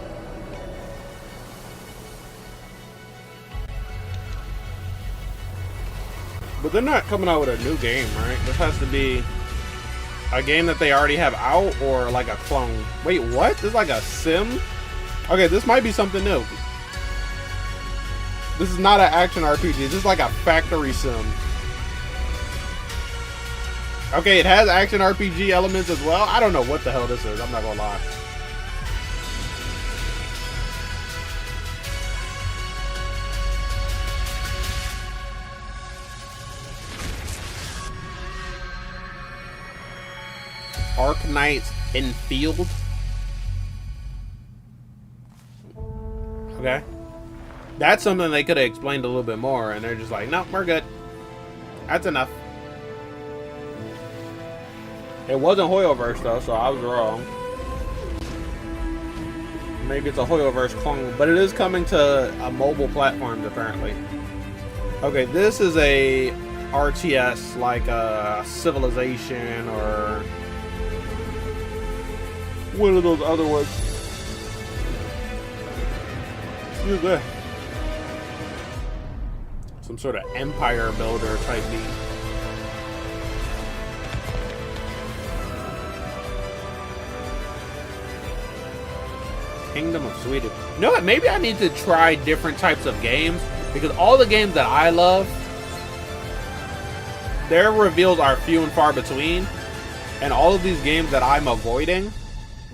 But they're not coming out with a new game, right? This has to be a game that they already have out or like a clone. Wait, what? This is like a sim? Okay, this might be something new. This is not an action RPG. This is like a factory sim. Okay, it has action RPG elements as well. I don't know what the hell this is. I'm not gonna lie. Arknights in field. Okay. That's something they could have explained a little bit more, and they're just like, nope, we're good. That's enough. It wasn't Hoyoverse though, so I was wrong. Maybe it's a Hoyoverse clone, but it is coming to mobile platforms apparently. Okay, this is a RTS like a Civilization or one of those other ones. What is that? Some sort of empire builder type beat. Kingdom of Sweden. You know what? Maybe I need to try different types of games, because all the games that I love, their reveals are few and far between, and all of these games that I'm avoiding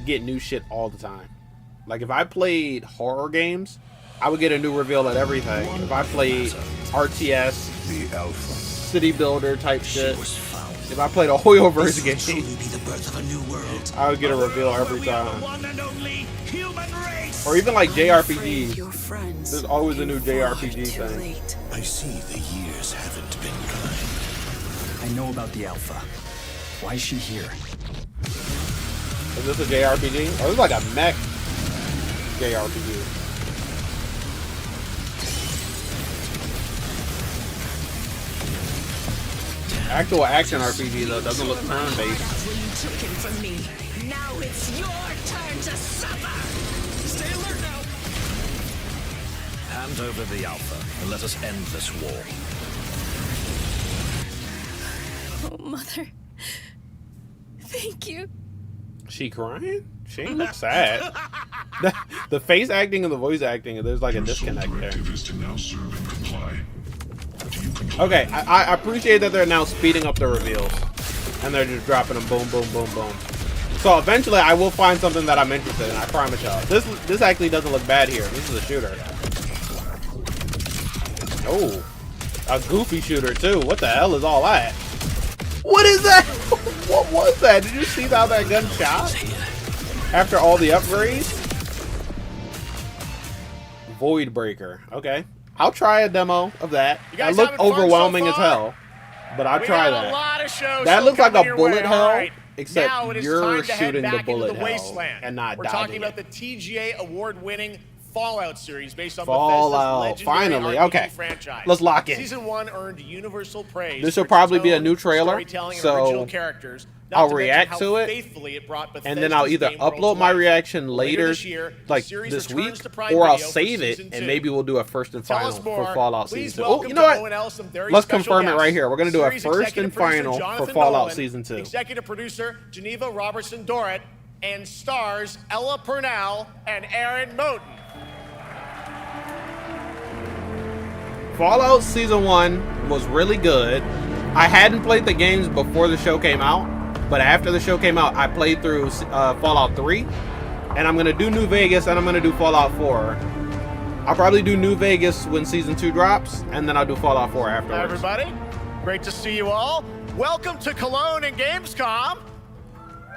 get new shit all the time. Like if I played horror games, I would get a new reveal at everything. If I played RTS, city builder type shit, if I played a Hoyoverse game, I would get a reveal every time. Or even like JRPGs. There's always a new JRPG thing. I see the years haven't been kind. I know about the Alpha. Why is she here? Is this a JRPG? Oh, this is like a mech JRPG. Actual action RPG though doesn't look turn-based. That's when you took him from me. Now it's your turn to suffer. Stay alert now. Hand over the Alpha and let us end this war. Oh, Mother. Thank you. She crying? She ain't look sad. The face acting and the voice acting, there's like a disconnect there. Okay, I appreciate that they're now speeding up the reveals. And they're just dropping them boom, boom, boom, boom. So eventually I will find something that I'm interested in, I promise y'all. This actually doesn't look bad here. This is a shooter. Oh, a goofy shooter too. What the hell is all that? What is that? What was that? Did you see how that gun shot? After all the upgrades? Void Breaker. Okay. I'll try a demo of that. That looked overwhelming as hell. But I'll try that. That looks like a bullet hell, except you're shooting the bullet hell and not We're dodging talking about it. the TGA award-winning Fallout series based on Fallout. Bethesda's Finally. legendary RPG Okay. franchise. Let's lock in. Season 1 earned universal praise. This for will its probably be a tone, new trailer, storytelling, and so original characters, not I'll to mention react how to it, faithfully it brought and then I'll Bethesda's either game world upload to my life. reaction later, this year, like the series this returns week, to Prime or I'll Video for save it, season and 2. maybe we'll do a first and Tell final us more. for Fallout Please Season 2. Oh, welcome you know to what? ONL some very Let's special confirm it guests. right here. We're going to do a Series first executive and producer final for Jonathan Fallout Nolan, Season 2. Executive producer Geneva Robertson-Dorrit, and stars Ella Purnell and Aaron Moten. Fallout Season 1 was really good. I hadn't played the games before the show came out, but after the show came out, I played through Fallout 3, and I'm going to do New Vegas, and I'm going to do Fallout 4. I'll probably do New Vegas when Season 2 drops, and then I'll do Fallout 4 Hi, afterwards. everybody. Great to see you all. Welcome to Cologne and Gamescom.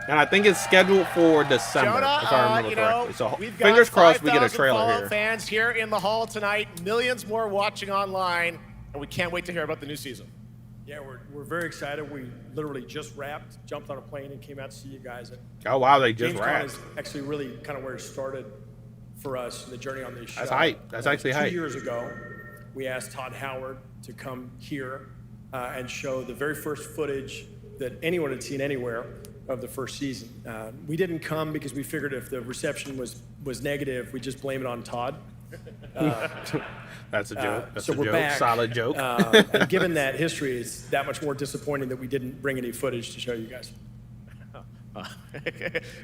And I think it's scheduled for December, Jonah, if I remember correctly. So we've got fingers crossed we get a 5,000 trailer Fallout here. fans here in the hall tonight, millions more watching online, and we can't wait to hear about the new season. Yeah, we're very excited. We literally just wrapped, jumped on a plane, and came out to see you guys. Oh, wow, they just GamesCom wrapped. is actually really kind of where it started for us, the journey on this show. That's hype. That's actually hype. 2 years ago, we asked Todd Howard to come here and show the very first footage that anyone had seen anywhere of the first season. We didn't come because we figured if the reception was negative, we'd just blame it on Todd. That's a joke. That's so a we're joke. back. Solid joke. And given that history, it's that much more disappointing that we didn't bring any footage to show you guys.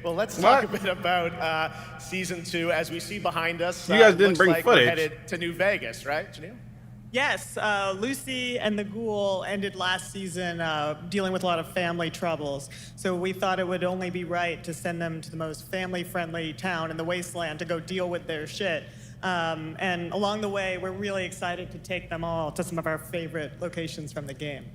Well, let's talk a bit about Season 2. As we see behind us, You guys didn't looks bring like footage. We're headed to New Vegas, right, Janelle? Yes, Lucy and the Ghoul ended last season dealing with a lot of family troubles. So we thought it would only be right to send them to the most family-friendly town in the wasteland to go deal with their shit. And along the way, we're really excited to take them all to some of our favorite locations from the game.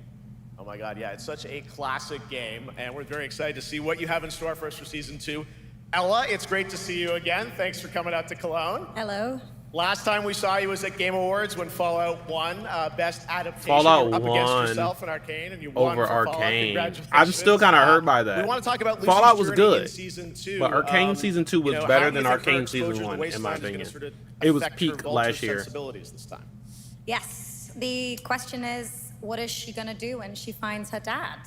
Oh my God, yeah, it's such a classic game, and we're very excited to see what you have in store for us for Season 2. Ella, it's great to see you again. Thanks for coming out to Cologne. Hello. Last time we saw you was at Game Awards when Fallout won Best Adaptation. Fallout You were up won against yourself in Arcane, and you won over for Fallout. Arcane. Congratulations. I'm still kind of hurt by that. We want to talk about Lucy's Fallout was journey good, in Season 2. but Arcane Season 2 was how better do you than think her Arcane exposure Season to 1, in Wasteland my is gonna opinion. sort of It was affect her peak vulture last year. sensibilities this time? Yes. The question is, what is she gonna do when she finds her dad?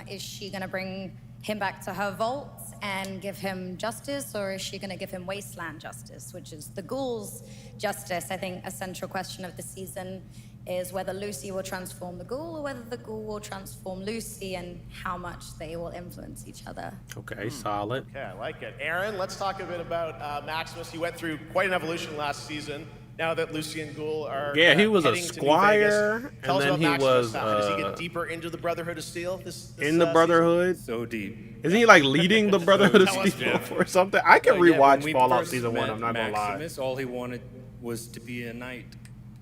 Is she gonna bring him back to her vault and give him justice, or is she gonna give him Wasteland justice, which is the ghouls' justice? I think a central question of the season is whether Lucy will transform the ghoul or whether the ghoul will transform Lucy, and how much they will influence each other. Okay, solid. Okay, I like it. Aaron, let's talk a bit about Maximus. He went through quite an evolution last season. Now that Lucy and Ghoul are he was a heading to New squire, Vegas. and Tell us then about he Maximus was now. Does he get deeper into the Brotherhood of Steel? This in the Brotherhood. So deep. Isn't he like leading the Brotherhood of Tell us Steel more. or something? I can When rewatch we Fallout first Season 1. met I'm not gonna lie. Maximus, all he wanted was to be a knight.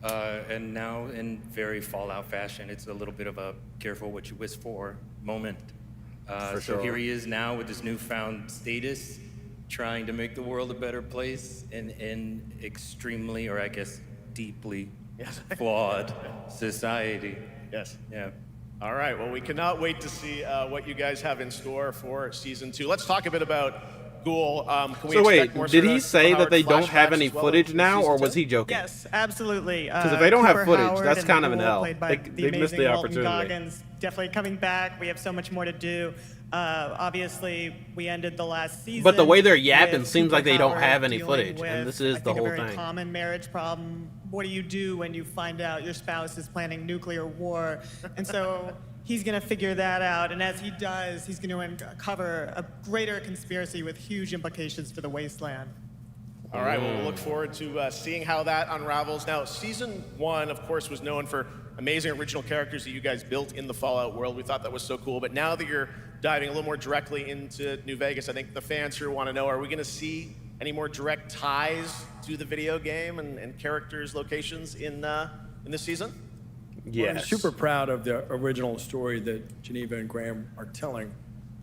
And now, in very Fallout fashion, it's a little bit of a careful what you wish for moment. For So sure. here he is now with this newfound status, trying to make the world a better place in extremely, or I guess deeply flawed society. Yes. Yeah. All right. Well, we cannot wait to see what you guys have in store for Season 2. Let's talk a bit about Ghoul. Can we So wait, expect more did sort he of say that Howard they don't have flashbacks any as well footage in now, Season or was 2? he joking? Yes, absolutely. Because if they don't have Cooper footage, Howard that's and kind of an Ghoul, L. played by They missed the amazing Walton opportunity. Goggins, definitely coming back. We have so much more to do. Obviously, we ended the last season. But the way they're yapping with seems like Cooper they don't Howard have any dealing footage, with, and this is I the think, whole a very thing. common marriage problem. What do you do when you find out your spouse is planning nuclear war? And so he's going to figure that out, and as he does, he's going to uncover a greater conspiracy with huge implications for the Wasteland. All right, well, we'll look forward to seeing how that unravels. Now, Season 1, of course, was known for amazing original characters that you guys built in the Fallout world. We thought that was so cool. But now that you're diving a little more directly into New Vegas, I think the fans here want to know, are we going to see any more direct ties to the video game and characters, locations in this season? Well, I'm super proud of the original story that Geneva and Graham are telling,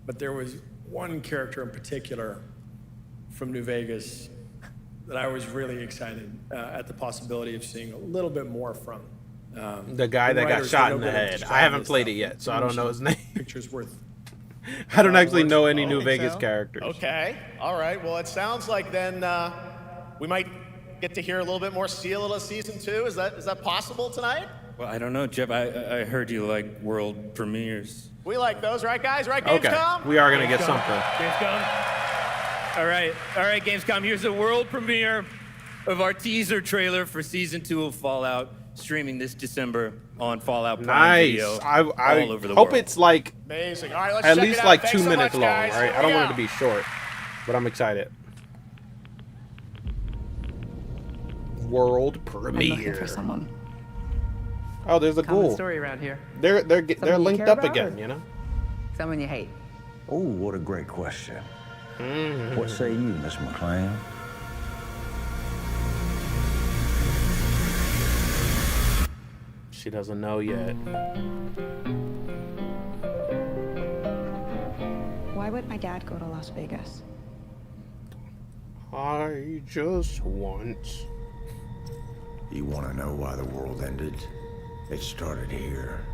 but there was one character in particular from New Vegas that I was really excited at the possibility of seeing a little bit more from. The guy that got writers shot are in no the good at head. I describing haven't this played it stuff. yet, so I don't know his name. Pictures worth. I don't actually know any I New think Vegas so. characters. Okay, all right. Well, it sounds like then we might get to hear a little bit more Seal of Season 2. Is that possible tonight? Well, I don't know, Jeff. I heard you like world premieres. We like those, right, guys? Right, Okay, Gamescom? we are going to get something. Gamescom. All right, Gamescom. Here's the world premiere of our teaser trailer for Season 2 of Fallout, streaming this December on Fallout Prime Nice. Video I all over the hope world. it's like Amazing. All right, let's at check least it out. like Thanks 2 so minutes much, long, guys. right? Here I don't we want it go. to be short, but I'm excited. World premiere. someone. Oh, there's a Common ghoul. story around here. They're Someone you linked care up about, again, or you know. Someone you hate. Oh, what a great question. Mm. What say you, Miss McLean? She doesn't know yet. Why would my dad go to Las Vegas? I just want. You want to know why the world ended? It started here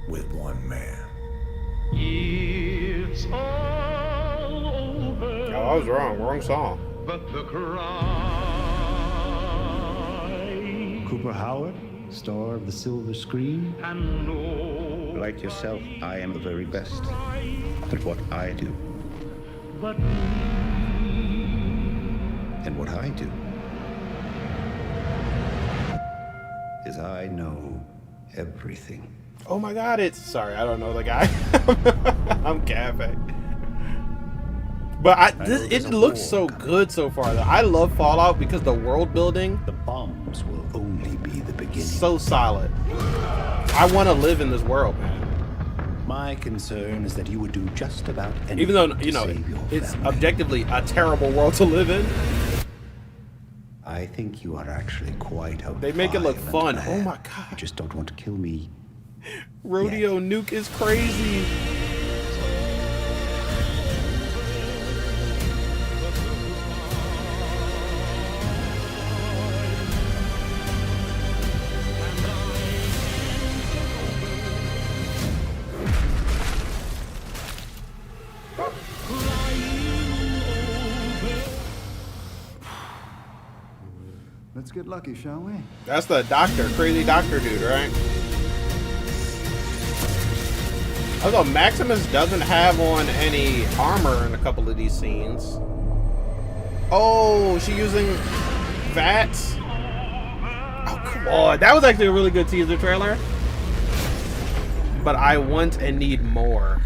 with one man. It's all over. Oh, I was wrong. Wrong song. But the cry. Cooper Howard, star of the silver screen. And no. Like yourself, I am the very best at what I do. But And what I do is I know everything. Oh my God! It's sorry, I don't know the guy. I'm capping. But it looks so good so far. Though. I love Fallout because the world building. The bombs will only be the beginning. So solid. I want to live in this world, man. My concern is that you would do just about anything. Even though to you know save your it's family. objectively a terrible world to live in. I think you are actually quite a They make it look violent fun. man. Oh my God! You just don't want to kill me Rodeo Nuke is crazy. Let's get lucky, shall we? That's the doctor, crazy doctor dude, right? Although Maximus doesn't have on any armor in a couple of these scenes. Oh, she using VATS? Oh, come on. That was actually a really good teaser trailer. But I want and need more.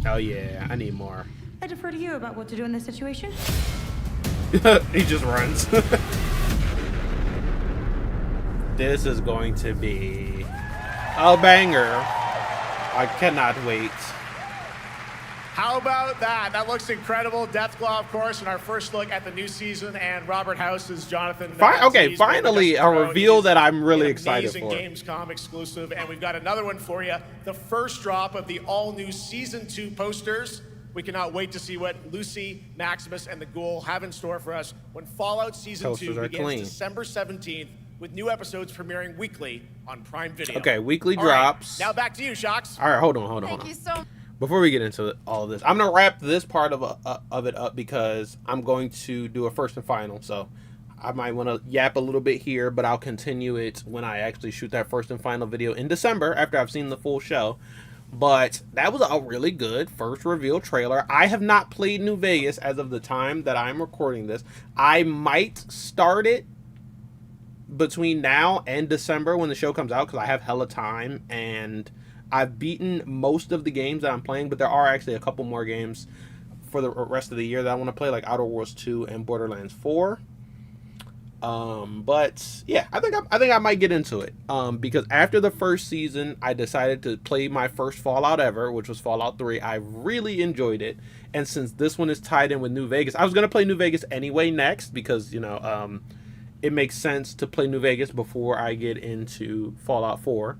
Oh yeah, I need more. I defer to you about what to do in this situation. He just runs. This is going to be a banger. I cannot wait. How about that? That looks incredible. Deathclaw, of course, and our first look at the new season, and Robert House's Jonathan. Okay, finally a reveal that I'm really excited for. Amazing Gamescom exclusive, and we've got another one for you. The first drop of the all-new Season 2 posters. We cannot wait to see what Lucy, Maximus, and the Ghoul have in store for us when Fallout Season 2 begins December 17th, with new episodes premiering weekly on Prime Video. Okay, weekly All drops. Right, now back to you, Shocks. All right, hold on. Thank you so much. Before we get into all of this, I'm gonna wrap this part of it up because I'm going to do a first and final. So I might want to yap a little bit here, but I'll continue it when I actually shoot that first and final video in December after I've seen the full show. But that was a really good first reveal trailer. I have not played New Vegas as of the time that I'm recording this. I might start it between now and December when the show comes out because I have hella time and I've beaten most of the games that I'm playing, but there are actually a couple more games for the rest of the year that I want to play, like Outer Worlds 2 and Borderlands 4. But yeah, I think I might get into it. Because after the first season, I decided to play my first Fallout ever, which was Fallout 3. I really enjoyed it. And since this one is tied in with New Vegas, I was going to play New Vegas anyway next because, you know, it makes sense to play New Vegas before I get into Fallout 4.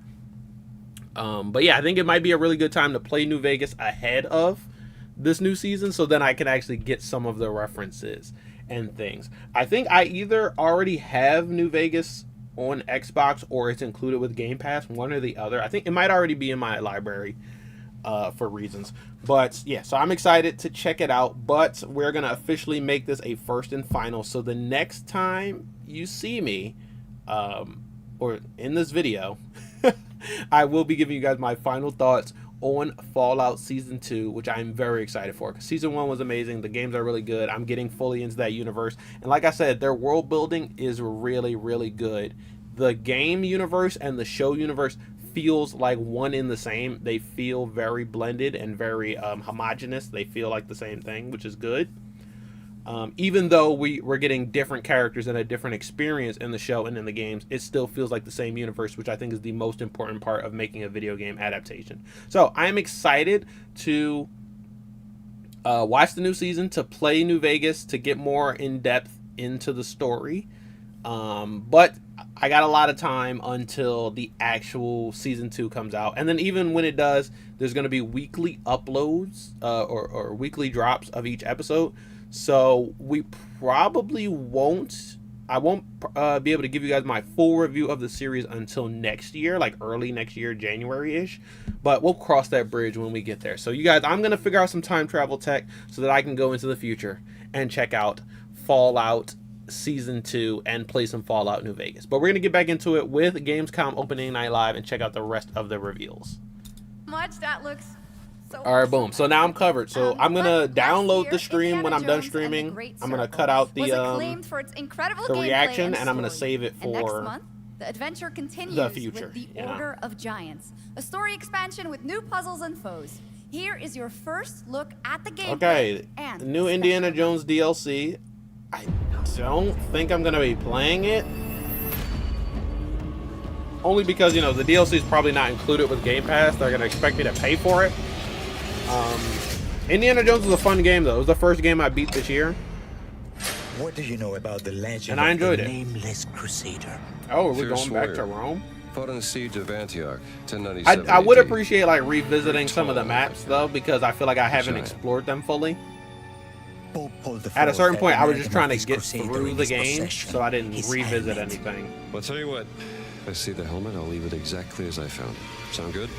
But yeah, I think it might be a really good time to play New Vegas ahead of this new season so then I can actually get some of the references and things. I think I either already have New Vegas on Xbox or it's included with Game Pass, one or the other. I think it might already be in my library for reasons. But yeah, so I'm excited to check it out, but we're going to officially make this a first and final. So the next time you see me or in this video, I will be giving you guys my final thoughts on Fallout Season 2, which I'm very excited for because Season 1 was amazing. The games are really good. I'm getting fully into that universe. And like I said, their world building is really, really good. The game universe and the show universe feels like one in the same. They feel very blended and very homogenous. They feel like the same thing, which is good. Even though we're getting different characters and a different experience in the show and in the games, it still feels like the same universe, which I think is the most important part of making a video game adaptation. So I'm excited to watch the new season, to play New Vegas, to get more in depth into the story. But I got a lot of time until the actual Season 2 comes out. And then even when it does, there's going to be weekly uploads or weekly drops of each episode. So we probably won't, I won't be able to give you guys my full review of the series until next year, like early next year, January-ish. But we'll cross that bridge when we get there. So you guys, I'm going to figure out some time travel tech so that I can go into the future and check out Fallout Season 2 and play some Fallout New Vegas. But we're going to get back into it with Gamescom Opening Night Live and check out the rest of the reveals. That looks so all right, boom. So now I'm covered. So I'm gonna download the stream when I'm done streaming. I'm gonna cut out the reaction and I'm gonna save it for next month. The adventure continues the future. With the Order of Giants, a story expansion with new puzzles and foes. Here is your first look at the gameplay. Okay, and the new Indiana Jones DLC. I don't think I'm gonna be playing it. Only because, you know, the DLC is probably not included with Game Pass. They're gonna expect me to pay for it. Indiana Jones was a fun game though. It was the first game I beat this year. What do you know about the legend and I enjoyed of the it. Nameless Crusader? Oh, are we Fierce going back to warrior. Rome? Fought on the siege of Antioch, 1097 I would AD. appreciate like revisiting some of the maps though, because I feel like I haven't Giant. explored them fully. At a certain point, I was just trying to get through the game, so I didn't revisit anything. Well, I'll tell you what. If I see the helmet, I'll leave it exactly as I found it. Sound good?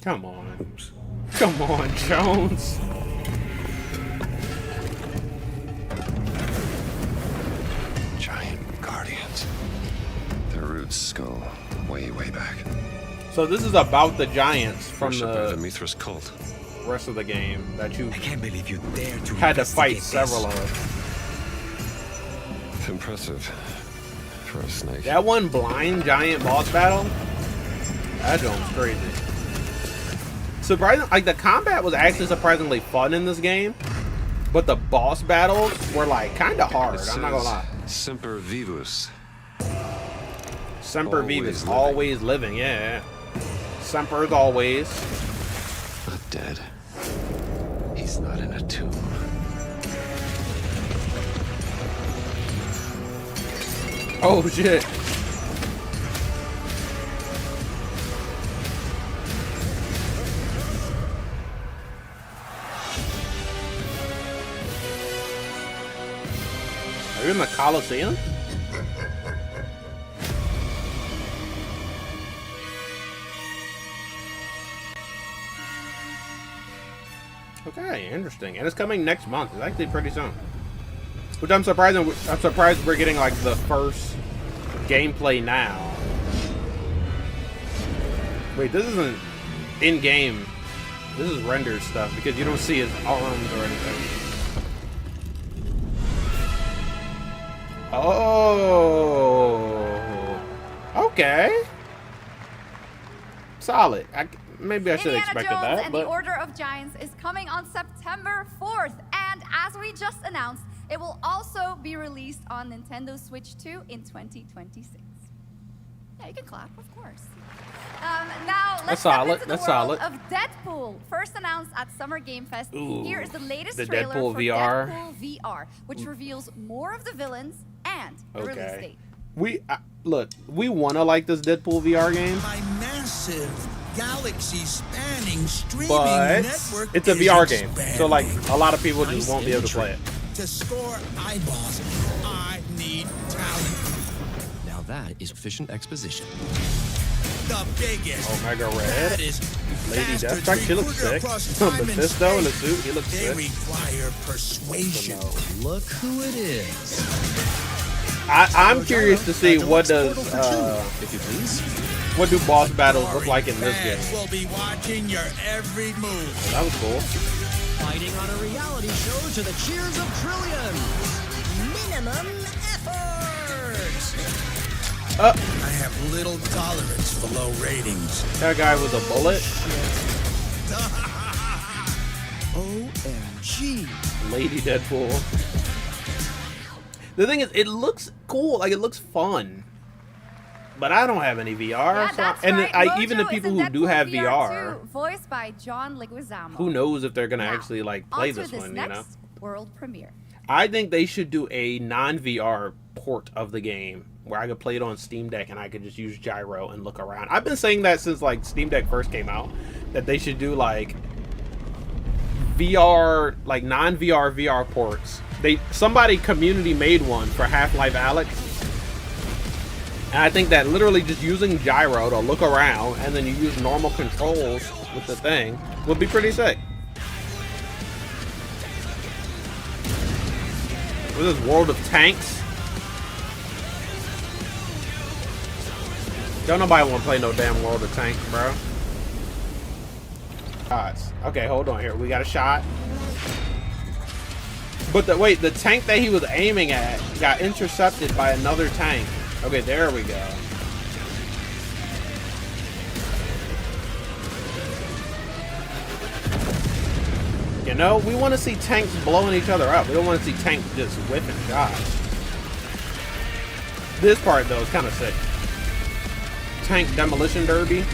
Come on. Come on, Jones. Giant guardians. Their roots go way, way back. So this is about the giants from Worship by the Mithras cult. rest of the game that you I can't believe you dare to had to fight investigate several this. of. Impressive for a snake. That one blind giant boss battle, that joint's crazy. Surprising, like the combat was actually surprisingly fun in this game, but the boss battles were like kind of hard. It I'm not gonna says, lie. Semper Vivus. Semper Always Vivus, living. always living. Yeah. Semper is always. Not dead. He's not in a tomb. Oh shit. Are you in the Colosseum? Okay, interesting. And it's coming next month. It's actually pretty soon. Which I'm surprised we're getting like the first gameplay now. Wait, this isn't in-game. This is rendered stuff because you don't see his arms or anything. Oh, okay. Solid. Maybe I should have Indiana expected Jones that, and but the Order of Giants is coming on September 4th, and as we just announced, it will also be released on Nintendo Switch 2 in 2026. Yeah, you can clap, of course. Now let's step into the world of Deadpool, first announced at Summer Game Fest. Ooh, Here is the latest the trailer Deadpool for VR. Deadpool VR, which reveals more of the villains and the release date. We look, we want to like this Deadpool VR game, My massive galaxy-spanning streaming but network it's a is VR game, so like expanding. a lot of people just won't be able to play it. To score eyeballs, I need talent. Now that is efficient exposition. The biggest. Omega Red, baddest Lady bastards Deathstrike, she looks recruiter sick. across time and Mephisto in the space. suit, he looks They sick. require persuasion. Look who it is. I'm curious to see what does If you please. what do boss battles look like in this Fans game. will be watching your every move. That was cool. Fighting on a reality show to the cheers of trillions. Minimum effort. I have little tolerance for low ratings. That guy with a bullet. OMG. Lady Deadpool. The thing is, it looks cool. Like, it looks fun. But I don't have any VR. Yeah, so that's and right. even the Mojo people is in who do Deadpool have VR VR, 2, voiced by John Leguizamo. who knows if they're going to Now, actually, like, play onto this one, you next know? world premiere. I think they should do a non-VR port of the game where I could play it on Steam Deck and I could just use gyro and look around. I've been saying that since like Steam Deck first came out, that they should do like VR, like non-VR VR ports. Somebody community made one for Half-Life Alyx. And I think that literally just using gyro to look around and then you use normal controls with the thing would be pretty sick. What is this, World of Tanks? Don't nobody want to play no damn World of Tanks, bro. Shots. Okay, hold on here. We got a shot. But wait, the tank that he was aiming at got intercepted by another tank. Okay, there we go. You know, we want to see tanks blowing each other up. We don't want to see tanks just whipping shots. This part, though, is kind of sick. Tank demolition derby.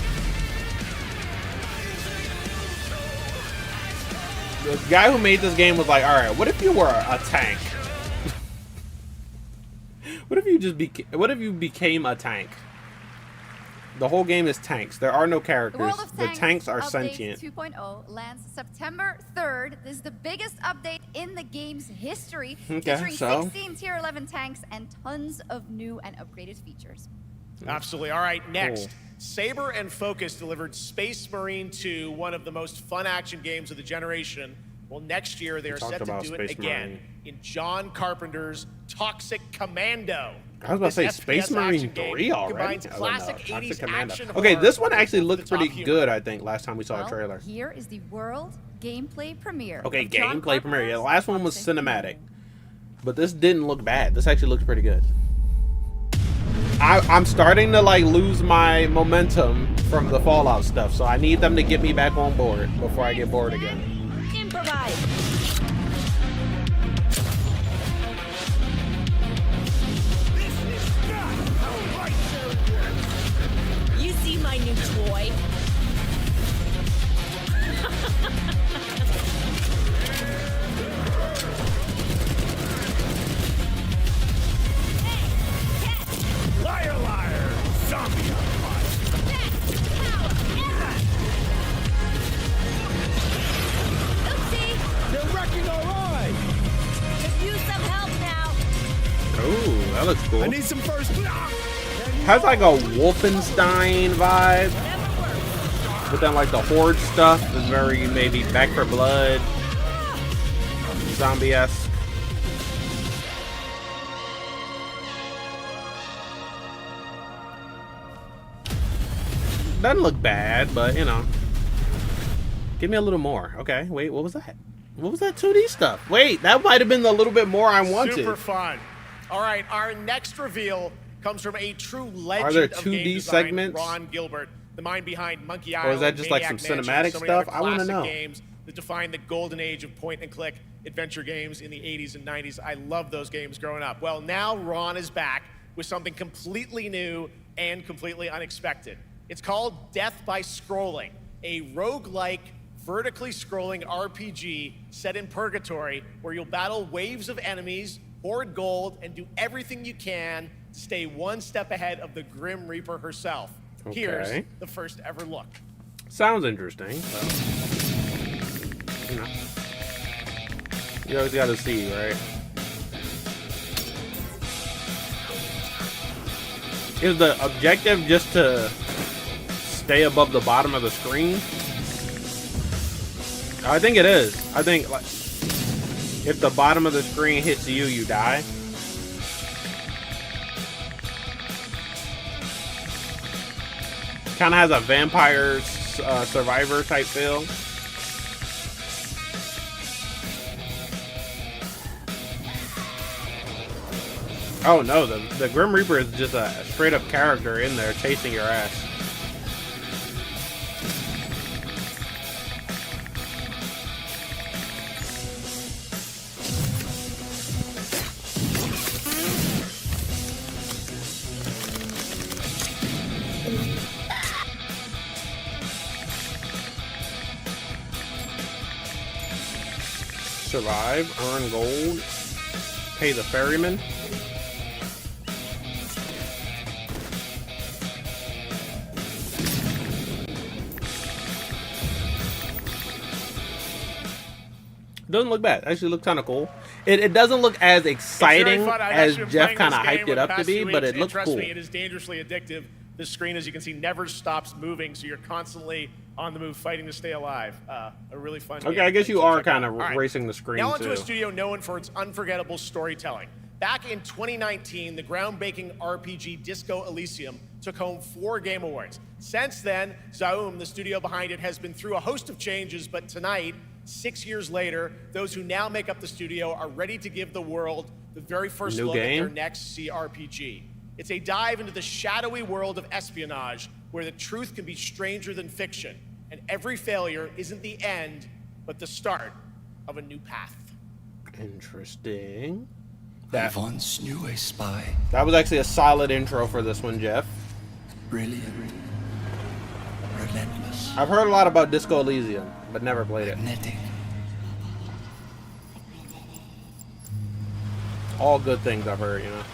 The guy who made this game was like, alright, what if you were a tank? What if you just what if you became a tank? The whole game is tanks. There are no characters. The tanks are sentient. 2.0 lands September 3rd. This is the biggest update in the game's history, Okay, featuring so 16 tier 11 tanks and tons of new and upgraded features. Absolutely. All right, next. Saber and Focus delivered Space Marine 2, one of the most fun action games of the generation. Well, next year they are set to do it again in John Carpenter's Toxic Commando. I was about to say This Space FPS Marine action game 3 already. combines classic 80s action Okay, horror this one actually with looked the top pretty humor. good, I think, last time we saw Well, a trailer. here is the world gameplay premiere. Okay, of John gameplay premiere. Yeah, the last one was Toxic cinematic. But this didn't look bad. This actually looks pretty good. I'm starting to like lose my momentum from the Fallout stuff, so I need them to get me back on board before I get bored again. Improvise. You see my new toy? Liar, liar! Zombie They're wrecking our ride! Could use some help now. Ooh, that looks cool. I need some first. Has like a Wolfenstein vibe. But then like the Horde stuff is very maybe Back 4 Blood, zombie-esque. Doesn't look bad, but you know. Give me a little more. Okay, wait, what was that? What was that 2D stuff? Wait, that might have been a little bit more I wanted. Super fun. All right, our next reveal comes from a true legend Are there of 2D game design, segments? Ron Gilbert, the mind behind Monkey Or Island, is that just like some Maniac Mansion, cinematic so many other stuff? I wanna classic know. games that defined the golden age of point-and-click adventure games in the 80s and 90s. I loved those games growing up. Well, now Ron is back with something completely new and completely unexpected. It's called Death by Scrolling, a roguelike, vertically scrolling RPG set in purgatory where you'll battle waves of enemies, hoard gold, and do everything you can to stay one step ahead of the Grim Reaper herself. Here's Okay. the first ever look. Sounds interesting. But, you know, you always gotta see, right? Is the objective just to stay above the bottom of the screen? I think it is. I think like if the bottom of the screen hits you, you die. Kind of has a vampire survivor type feel. Oh no, the Grim Reaper is just a straight up character in there chasing your ass. Survive, earn gold, pay the ferryman. Doesn't look bad. Actually look kind of cool. It doesn't look as exciting as Jeff kind of hyped it up to be, but it looks trust cool. me, it is dangerously addictive. This screen, as you can see, never stops moving, so you're constantly on the move fighting to stay alive. A really fun game. Okay, I guess you So are check it kind out. of All right. racing the screen Now onto too. a studio known for its unforgettable storytelling. Back in 2019, the groundbreaking RPG Disco Elysium took home 4 Game Awards. Since then, Zaum, the studio behind it, has been through a host of changes, but tonight, 6 years later, those who now make up the studio are ready to give the world the very first New look at game? their next CRPG. It's a dive into the shadowy world of espionage, where the truth can be stranger than fiction, and every failure isn't the end, but the start of a new path. Interesting. I once knew a spy. That was actually a solid intro for this one, Jeff. Brilliant. Relentless. I've heard a lot about Disco Elysium, but never played it. Magnetic. All good things I've heard, you know.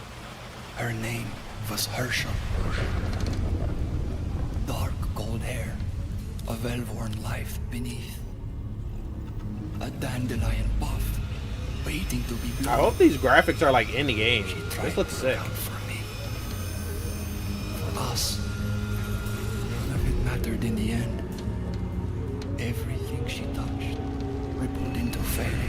Her name was Herschel. Dark gold hair, a well-worn life beneath. A dandelion puff, waiting to be blown. I hope these graphics are like in the game. This looks sick. For us, none of it mattered in the end. Everything she touched rippled into failure.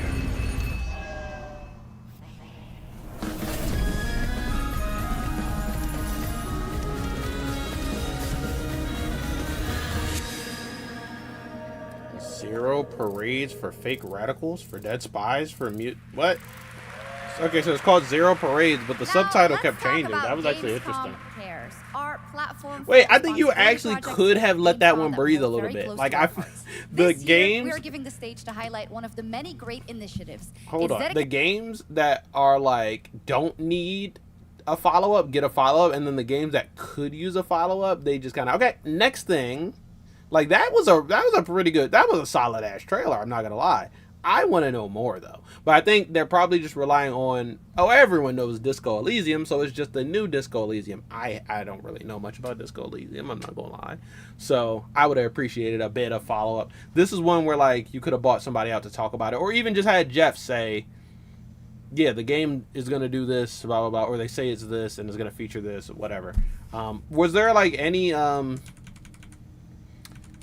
Zero parades for fake radicals, for dead spies, for mute. What? Okay, so it's called Zero Parades, but the subtitle kept changing. That was actually interesting. Wait, I think you actually could have let that one breathe a little bit. Like the games. We are giving the stage to highlight one of the many great initiatives. Hold on. The games that are like don't need a follow-up get a follow-up, and then the games that could use a follow-up, they just kind of okay. Next thing. Like that was a pretty good, that was a solid ass trailer, I'm not gonna lie. I want to know more though, but I think they're probably just relying on, oh, everyone knows Disco Elysium, so it's just the new Disco Elysium. I don't really know much about Disco Elysium, I'm not gonna lie, so I would have appreciated a bit of follow-up. This is one where like you could have bought somebody out to talk about it, or even just had Jeff say, yeah, the game is gonna do this, blah blah blah, or they say it's this and it's gonna feature this, whatever. Was there like any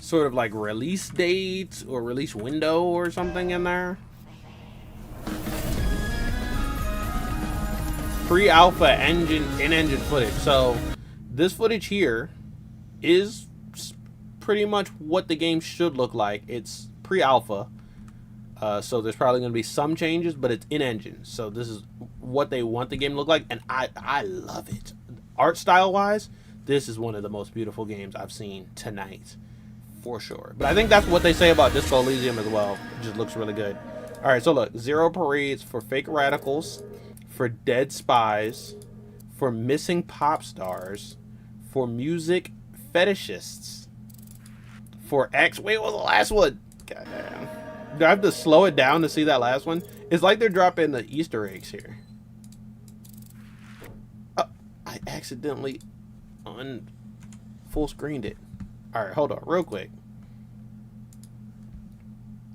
sort of like release date or release window or something in there? Pre-alpha in-engine footage. So this footage here is pretty much what the game should look like. It's pre-alpha, so there's probably going to be some changes, but it's in-engine. So this is what they want the game to look like, and I love it. Art style-wise, this is one of the most beautiful games I've seen tonight. For sure. But I think that's what they say about Disco Elysium as well. It just looks really good. Alright, so look. Zero parades for fake radicals, for dead spies, for missing pop stars, for music fetishists, for X. Wait, what was the last one? Goddamn. Do I have to slow it down to see that last one? It's like they're dropping the Easter eggs here. Oh, I accidentally full screened it. Alright, hold on real quick.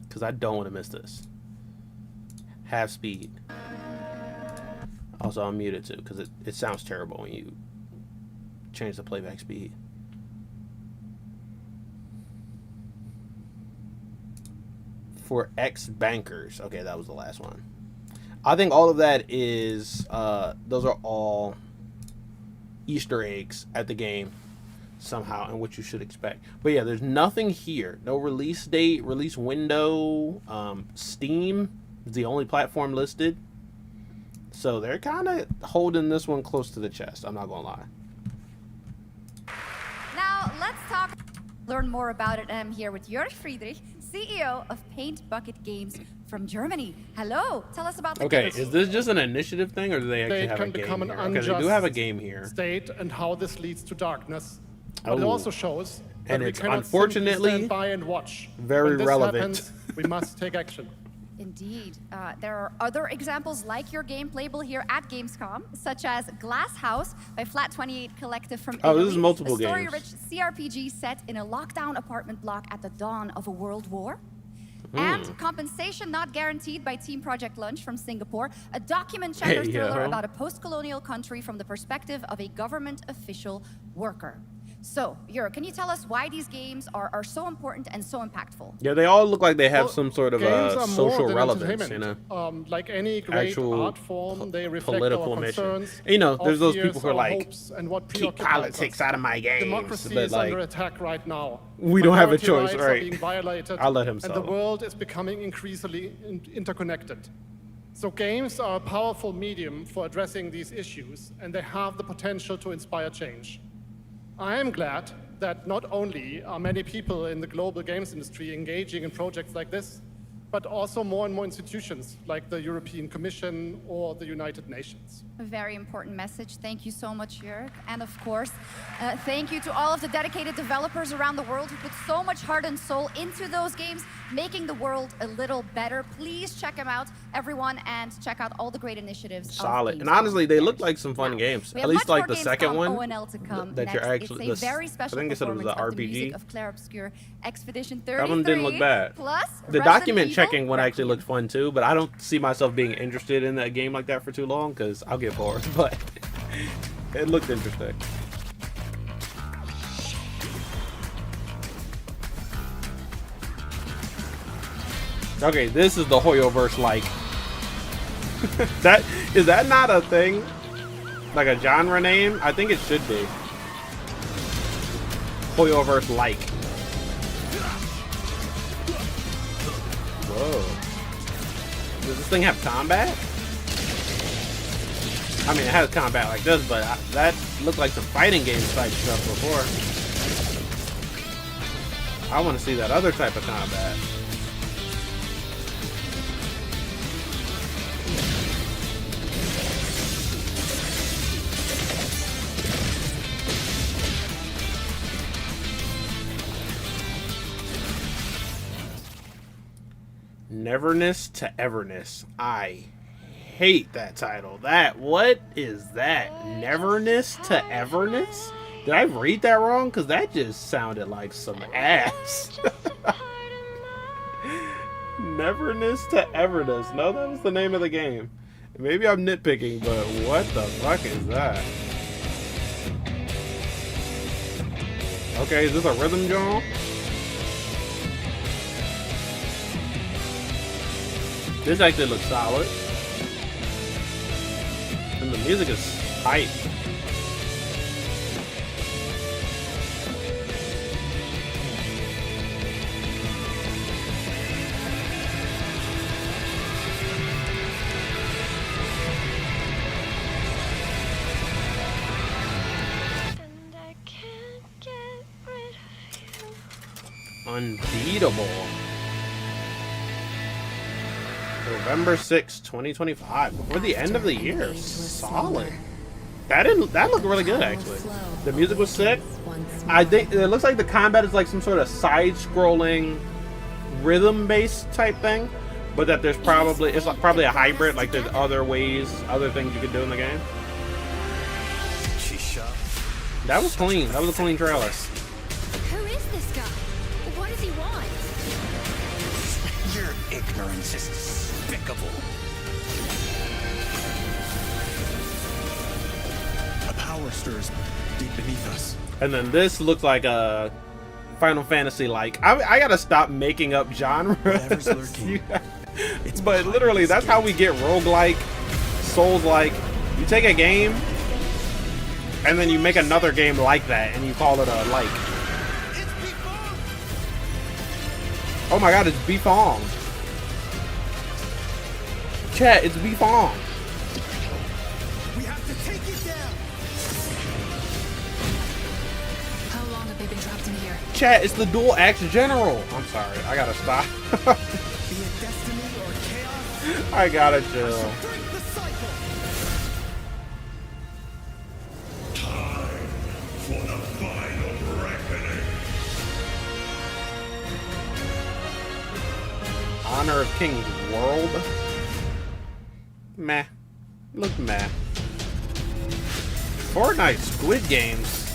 Because I don't want to miss this. Half speed. Also, I'll mute it too, because it sounds terrible when you change the playback speed. For ex-bankers. Okay, that was the last one. I think all of that is, those are all Easter eggs at the game. Somehow, and what you should expect. But yeah, there's nothing here. No release date, release window. Steam is the only platform listed. So they're kind of holding this one close to the chest. I'm not going to lie. Now, let's learn more about it. I'm here with Jörg Friedrich, CEO of Paint Bucket Games from Germany. Hello, tell us about the game. Okay, is this just an initiative thing, or do they actually have a game here? Okay, they do have a game here. State and how this leads to darkness. But Oh. it also shows that And we it's cannot unfortunately simply stand by and watch. very When this relevant. happens, we must take action. Indeed. There are other examples like your game playable here at Gamescom, such as Glass House by Flat 28 Collective from Oh, Italy, this is multiple a games. story-rich CRPG set in a lockdown apartment block at the dawn of a world war. And Compensation Not Guaranteed by Team Project Lunch from Singapore, a document Hey, thriller yo. about a post-colonial country from the perspective of a government official worker. So, Jörg, can you tell us why these games are so important and so impactful? Yeah, they all look like they have Well, some sort of games are more social than relevance, you know. entertainment. Like any great Actual art form, they reflect political our mission. concerns, You know, there's our those people fears, who are our like, hopes, and what keep preoccupies politics us. out of my games. Democracy But is like, under attack right now. we don't have a Minority choice, rights are right? being violated, I'll let him and sell the it. world is becoming increasingly interconnected. So games are a powerful medium for addressing these issues, and they have the potential to inspire change. I am glad that not only are many people in the global games industry engaging in projects like this, but also more and more institutions like the European Commission or the United Nations. A very important message. Thank you so much, Jörg. And of course, thank you to all of the dedicated developers around the world who put so much heart and soul into those games, making the world a little better. Please check them out, everyone, and check out all the great initiatives. Solid. And honestly, they look like some fun games. We At have least much like more the second Gamescom one ONL to come that you're next. actually. It's a very special I think it said it was an performance of the music RPG. of Claire Obscure Expedition 33. That one didn't look bad. Plus The Resident document Evil checking one actually looked fun too, but I don't see myself being interested in that game like that for too long because I'll get bored. But it looked interesting. Okay, this is the Hoyoverse like. That is that not a thing? Like a genre name? I think it should be. Hoyoverse like. Whoa. Does this thing have combat? I mean, it has combat like this, but that looked like some fighting game type stuff before. I want to see that other type of combat. Neverness to Everness. I hate that title. What is that? Neverness to Everness? Did I read that wrong? Because that just sounded like some ass. Neverness to Everness. No, that was the name of the game. Maybe I'm nitpicking, but what the fuck is that? Okay, is this a rhythm genre? This actually looks solid. And the music is hype. Unbeatable. November 6, 2025. Before the end of the year. Solid. That looked really good actually. The music was sick. I think it looks like the combat is like some sort of side-scrolling rhythm-based type thing, but that there's probably probably a hybrid. Like there's other things you could do in the game. That was clean. That was a clean trailer. Who is this guy? What does he want? Your ignorance is despicable. A power stirs deep beneath us. And then this looks like a Final Fantasy like. I gotta stop making up genres. But literally, that's how we get roguelike, Souls-like. You take a game, and then you make another game like that, and you call it a like. Oh my god, it's Bifong. Chat, it's Bifong. We have to take it down. How long have they been trapped in here? Chat, it's the Dual Axe General. I'm sorry, I gotta stop. I gotta chill. For the final reckoning. Honor of Kings World. Meh. Look meh. Fortnite Squid Games.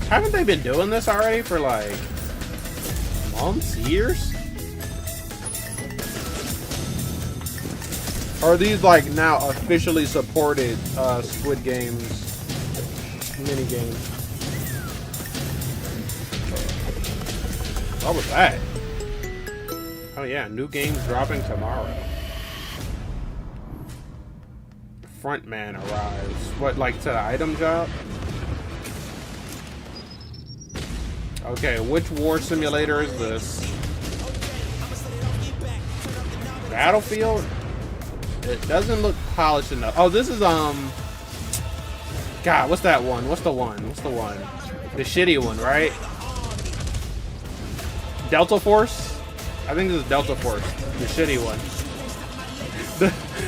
Haven't they been doing this already for like months, years? Or are these like now officially supported Squid Games mini games? What was that? Oh yeah, new games dropping tomorrow. Frontman arrives. What, like to the item drop? Okay, which war simulator is this? Battlefield? It doesn't look polished enough. Oh, this is God, what's that one? What's the one? The shitty one, right? Delta Force? I think this is Delta Force, the shitty one.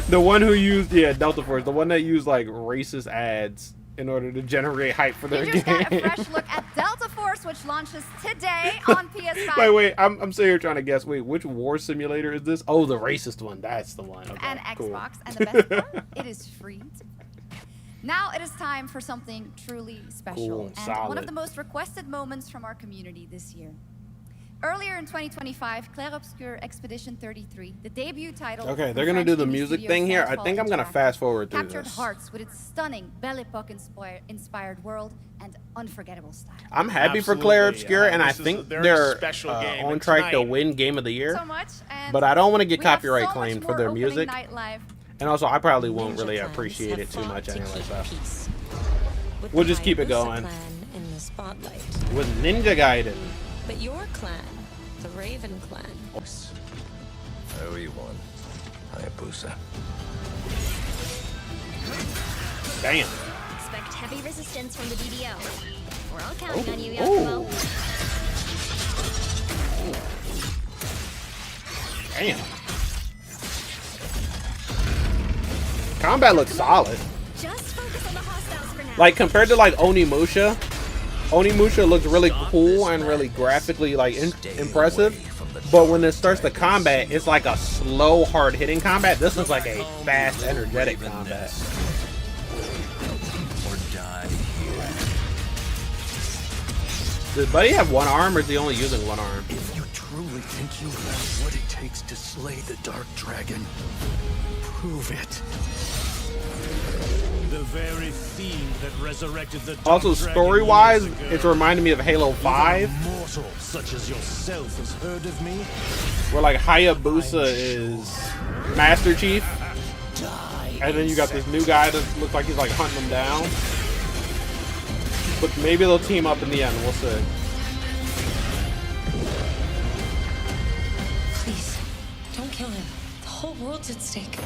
The one who used, yeah, Delta Force, the one that used like racist ads in order to generate hype for their You just game. got a fresh look at Delta Force, which launches today on PS5 Wait, I'm sitting here trying to guess. Wait, which war simulator is this? Oh, the racist one. That's the one. Okay, and cool. Xbox. And the best part, it is free to play. Now it is time for something truly special Cool, and solid. one of the most requested moments from our community this year. Earlier in 2025, Clair Obscur Expedition 33, the debut title. Okay, they're from gonna do French the indie music studio thing here. I Sandfall think I'm gonna Interactive, fast forward through captured this. hearts with its stunning Belle Epoque inspired world and unforgettable style. I'm happy for Clair Obscur, and I This is a think very they're special game, on and track to tonight- win Game of the Year. So much, and But I don't want to get we have copyright so much claimed for more their opening music. night live. And also, I probably won't Ninja really clans appreciate have it too fought much to anyway. keep So peace. With we'll the just keep it Hayabusa going clan in the spotlight. with Ninja Gaiden. But your clan, the Raven clan, Oh, you won. Hayabusa. Damn. Expect heavy resistance from the DDO. We're all counting on you, Oh. Yakumo. Damn. Combat looks solid. Just focus on the hostiles for now. Like compared to like Onimusha. Onimusha looks really cool and really graphically like impressive. But when it starts to combat, it's like a slow, hard-hitting combat. This looks like a fast, energetic combat. Or die here. Does Buddy have one arm, or is he only using one arm? If you truly think you have what it takes to slay the Dark Dragon, prove it. The very fiend that resurrected the Dark Also, Dragon story-wise, years ago. it's reminding me of Halo 5, Even a mortal such as yourself has heard of me. where like Hayabusa is Master Chief, and then you got this new guy that looks like he's like hunting them down. But maybe they'll team up in the end. We'll see. please, don't kill him. The whole world's at stake.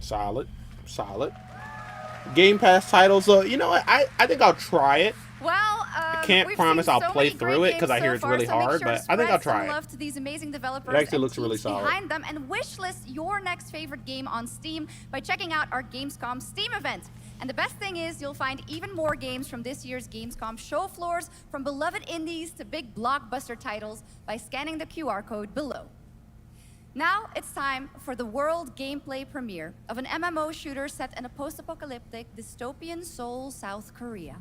Solid. Game Pass title, so you know what? I think I'll try it. Well, I can't we've promise seen I'll so play many through great it because I games hear so it's far, really so make hard, sure to but I think I'll spread some try it. love to these amazing developers It actually and looks really teams solid. behind them, and wishlist your next favorite game on Steam by checking out our Gamescom Steam event. And the best thing is you'll find even more games from this year's Gamescom show floors, from beloved indies to big blockbuster titles, by scanning the QR code below. Now it's time for the world gameplay premiere of an MMO shooter set in a post-apocalyptic dystopian Seoul, South Korea.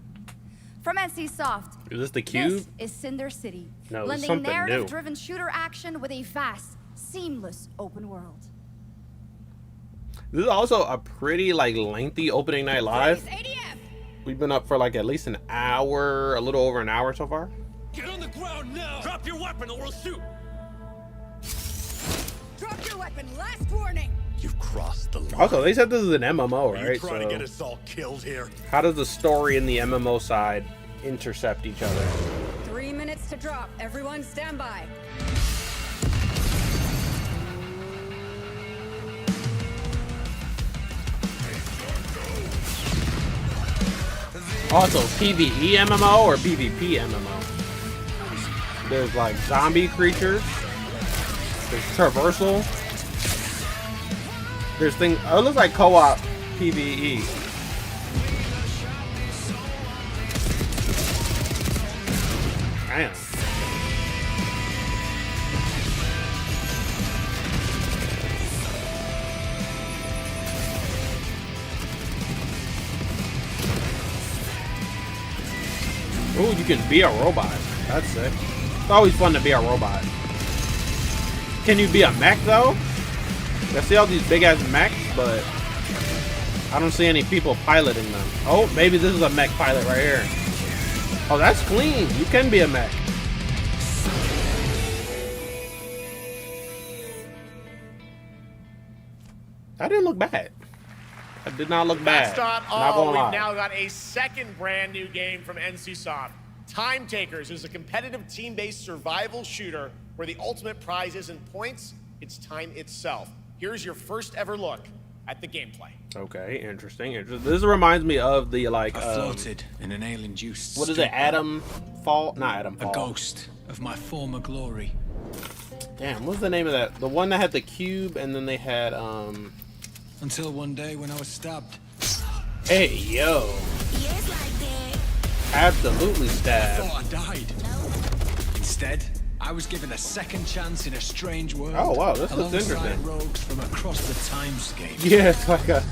From NCSoft, Is this the Cube? this is Cinder City, No, it's blending something new. narrative-driven shooter action with a vast, seamless open world. This is also a pretty like lengthy opening night live. We've been up for like at least an hour, a little over an hour so far. Get on the ground now! Drop your weapon or we'll shoot! Drop your weapon, last warning! You've crossed the line. Also, they said this is an MMO, Are you right? trying to get So us all killed here? how does the story and the MMO side intercept each other? 3 minutes to drop. Everyone stand by. Also, PvE MMO or PvP MMO? There's like zombie creatures. There's traversal. There's things. Oh, it looks like co-op PvE. Damn. Ooh, you can be a robot. That's sick. It's always fun to be a robot. Can you be a mech though? I see all these big ass mechs, but I don't see any people piloting them. Oh, maybe this is a mech pilot right here. Oh, that's clean. You can be a mech. That didn't look bad. That did not look bad. That's not Not all. gonna We've lie. now got a second brand new game from NCSoft. Time Takers is a competitive team-based survival shooter where the ultimate prize isn't points, it's time itself. Here's your first ever look at the gameplay. Okay, interesting. This reminds me of the like. I floated in an alien-juiced What is it? stupor. Atom Fall? Not Atom Fall. A ghost of my former glory. Damn, what's the name of that? The one that had the cube, and then they had Until one day when I was stabbed. Hey yo. Absolutely I stabbed. thought I died. Instead, I was given a second chance in a strange world. Oh wow, this looks alongside interesting. rogues from across the timescape. Yeah, it's like a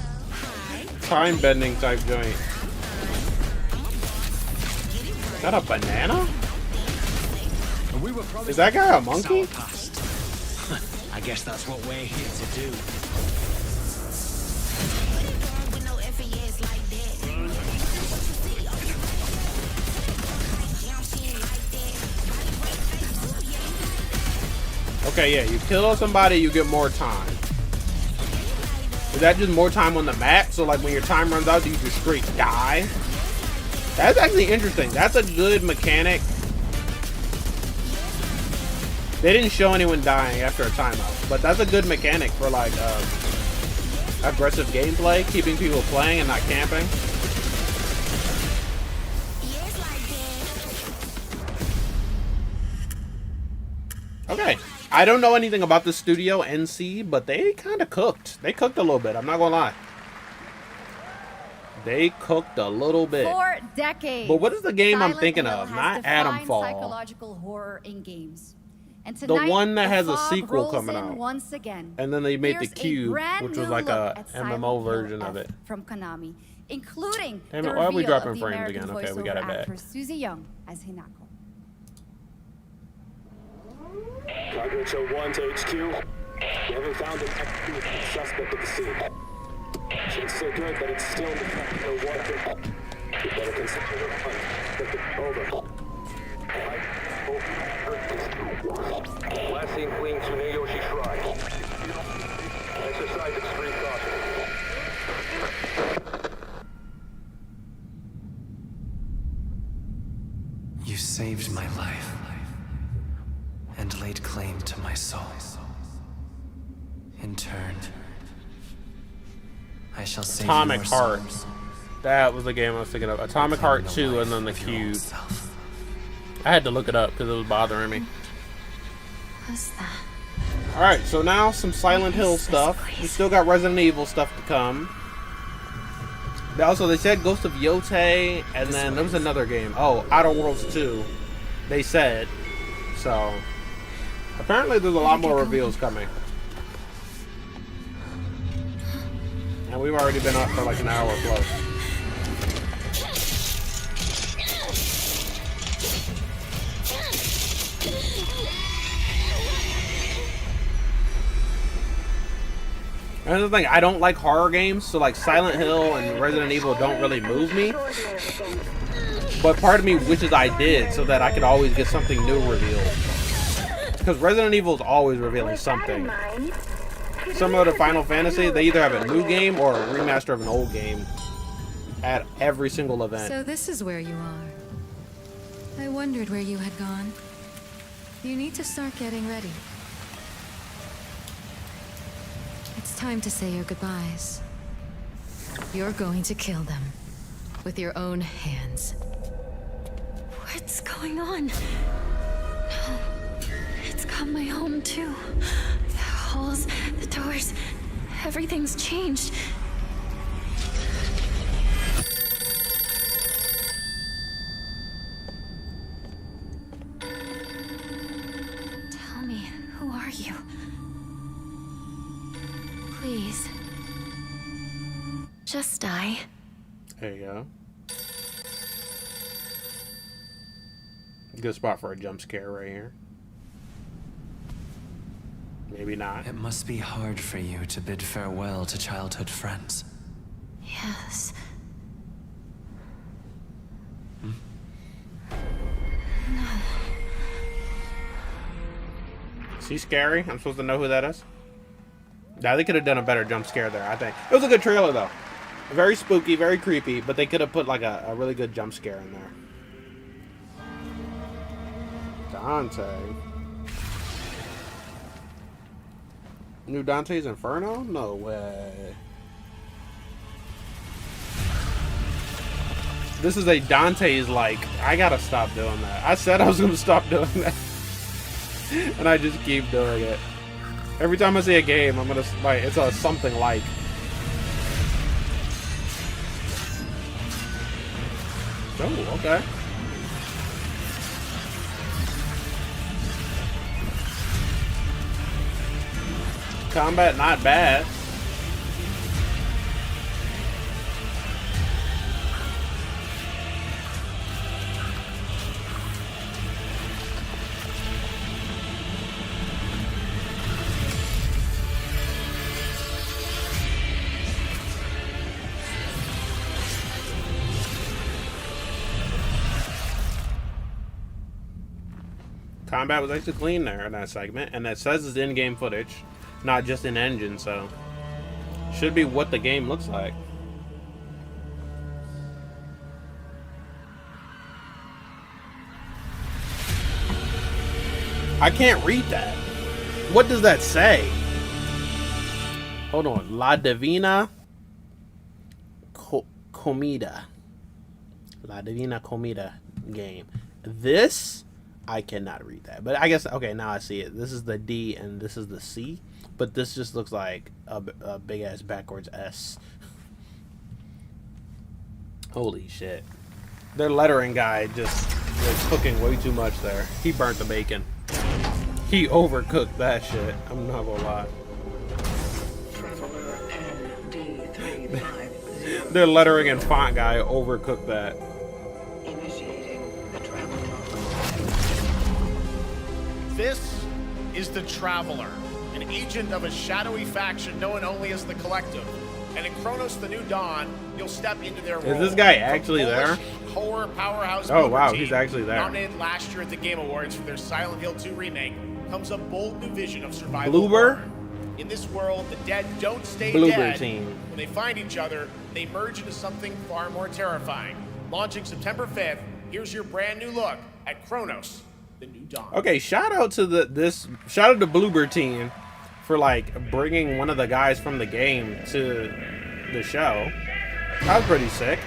time bending type joint. Is that a banana? And we were Is that guy a monkey? I guess that's what we're here to do. Okay, yeah, you kill somebody, you get more time. Is that just more time on the map? So like when your time runs out, you just straight die? That's actually interesting. That's a good mechanic. They didn't show anyone dying after a timeout, but that's a good mechanic for like aggressive gameplay, keeping people playing and not camping. Okay, I don't know anything about the studio NC, but they kind of cooked. They cooked a little bit, I'm not gonna lie. They cooked a little bit. For decades. But what is the game I'm Silent thinking Hill of? has Not defined Adamfall. Psychological horror in games. And The tonight, one that the has a fog sequel rolls coming in out. once again. And then they made the Here's a Cube, brand which was new like look a at Silent MMO Hill version of F it. from Konami, including Damn the it, why are we reveal dropping of the frames American again? Okay, we got voiceover it back. actress Susie Young as Hinako. Targets 01 to HQ. We haven't found an active suspect at the scene. Chances are good, but it's still in the fact no one. You better consider the hunt. Over. Last seen fleeing Tsuneyoshi Shrine. Exercise extreme caution. You saved my life and laid claim to my soul. In turn, I shall save Atomic your Heart. souls. That was the game I was thinking of. Atomic Heart 2 and then the Cube. I had to look it up because it was bothering me. What's that? Alright, so now some Silent Hill stuff. We still got Resident Evil stuff to come. They said Ghost of Yotei, and then there was another game. Oh, Outer Worlds 2. They said. So, apparently there's a lot more reveals coming. And we've already been up for like an hour plus. Another thing, I don't like horror games, so like Silent Hill and Resident Evil don't really move me. But part of me wishes I did, so that I could always get something new revealed. Because Resident Evil is always revealing something. Similar to Final Fantasy, they either have a new game or a remaster of an old game at every single event. So this is where you are. I wondered where you had gone. You need to start getting ready. It's time to say your goodbyes. You're going to kill them with your own hands. What's going on? No. It's got my home too. The halls, the doors, everything's changed. Tell me, who are you? Please. Just die. There you go. Good spot for a jump scare right here. Maybe not. It must be hard for you to bid farewell to childhood friends. Yes. Is he scary? I'm supposed to know who that is? Nah, they could have done a better jump scare there, I think. It was a good trailer, though. Very spooky, very creepy, but they could have put, like, a really good jump scare in there. Dante. New Dante's Inferno? No way. This is a Dante's, like, I gotta stop doing that. I said I was gonna stop doing that. And I just keep doing it. Every time I see a game, I'm gonna like it's a something like. Oh, okay. Combat not bad. Combat was actually clean there in that segment, and that says it's in-game footage, not just in engine, so should be what the game looks like. I can't read that. What does that say? Hold on. La Divina Comida. La Divina Comida game. This, I cannot read that. But I guess, okay, now I see it. This is the D and this is the C. But this just looks like a big-ass backwards S. Holy shit. Their lettering guy just was cooking way too much there. He burnt the bacon. He overcooked that shit. I'm not gonna lie. Their lettering and font guy overcooked that. This is the Traveler, an agent of a shadowy faction known only as the Collective. And in Chronos: The New Dawn, you'll step into their role. Is this guy actually there? Horror powerhouse. Oh wow, he's actually there. Nominated last year at the Game Awards for their Silent Hill 2 remake, comes a bold new vision of survival. Bloober? In this world, the dead don't stay Bloober dead. team. When they find each other, they merge into something far more terrifying. Launching September 5th, here's your brand new look at Chronos: The New Dawn. Okay, shout out to shout out to Bloober team for like bringing one of the guys from the game to the show. That was pretty sick.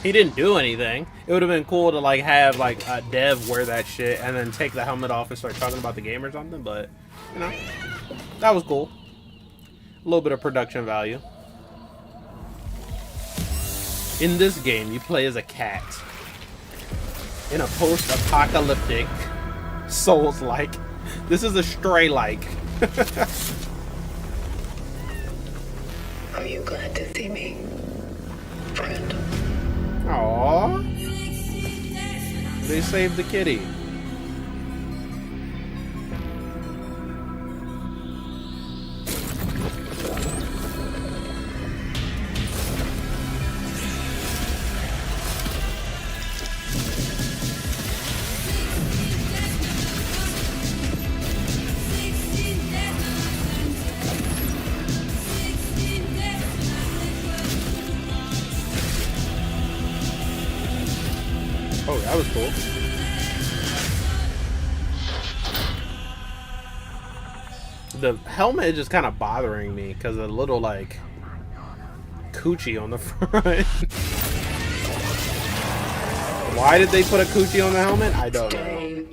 He didn't do anything. It would have been cool to like have like a dev wear that shit and then take the helmet off and start talking about the game or something, but you know, that was cool. A little bit of production value. In this game, you play as a cat in a post-apocalyptic Souls-like. This is a Stray-like. Are you glad to see me, friend? Aww. They saved the kitty. Oh, that was cool. The helmet is just kind of bothering me because of the little, like, coochie on the front. Why did they put a coochie on the helmet? I don't know.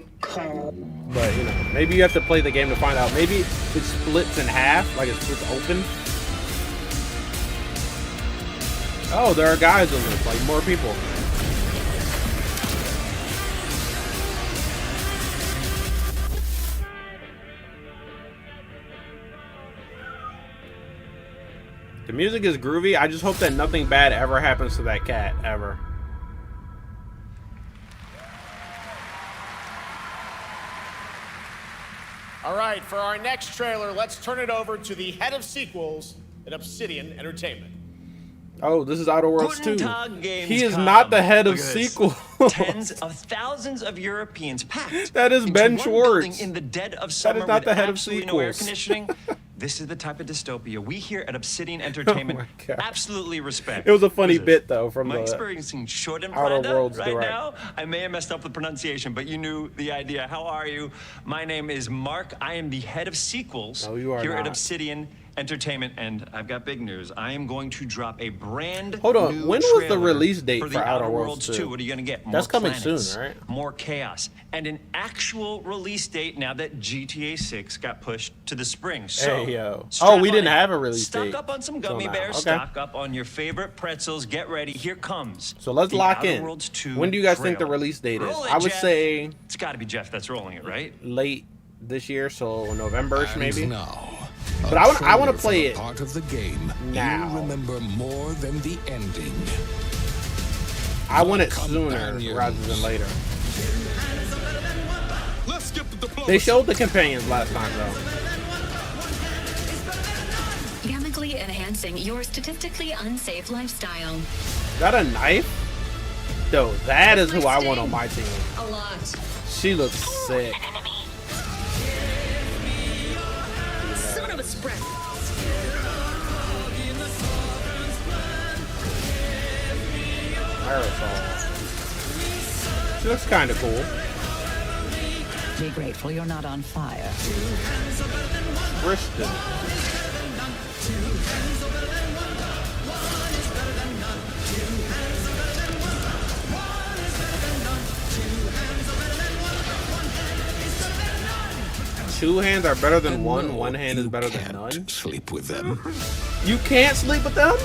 But, you know, maybe you have to play the game to find out. Maybe it splits in half, like it splits open. Oh, there are guys on this, like more people. The music is groovy. I just hope that nothing bad ever happens to that cat, ever. All right, for our next trailer, let's turn it over to the head of sequels at Obsidian Entertainment. Oh, this is Outer Worlds 2. Tag, He is not the head of sequel. Tens of thousands of Europeans packed. That is Ben into one Schwartz. building in the dead of summer That is not with the head of absolutely no air sequels. conditioning. This is the type of dystopia we here at Obsidian Entertainment absolutely respect. It was a funny bit though from Am I the experiencing short and Outer Prada Worlds right direct. now? I may have messed up the pronunciation, but you knew the idea. How are you? My name is Mark. I am the head of sequels No, you are here at not. Obsidian entertainment, and I've got big news. I am going to drop a brand Hold on, new when was the trailer release date for for the Outer Worlds 2? What are you going to get? More That's coming planets, soon, right? more chaos, and an actual release date now that GTA 6 got pushed to the spring. So, Hey, yo. strap Oh, we on didn't in. have a release date. Stock up on some till gummy now. bears. Okay. Stock up on your favorite pretzels. Get ready. Here comes. So let's the lock Outer in. Worlds 2 When do you guys think the trailer. release date is? Roll it, I would Jeff. say It's got to be Jeff that's rolling it, right? late this year, so November-ish maybe. Now, But I want to play it part of the game now. you remember more than the ending. I want it sooner rather than later. Let's skip the diplomacy. They showed the companions last time though. Chemically enhancing your statistically unsafe lifestyle. Is that a knife? Yo, that is who I want on my team. A lot. She looks sick. Son of a spread. Aerosol. She looks kind of cool. Be grateful you're not on fire. Bristol. Two hands are better than one. One hand is better than none. Sleep with them. You can't sleep with them?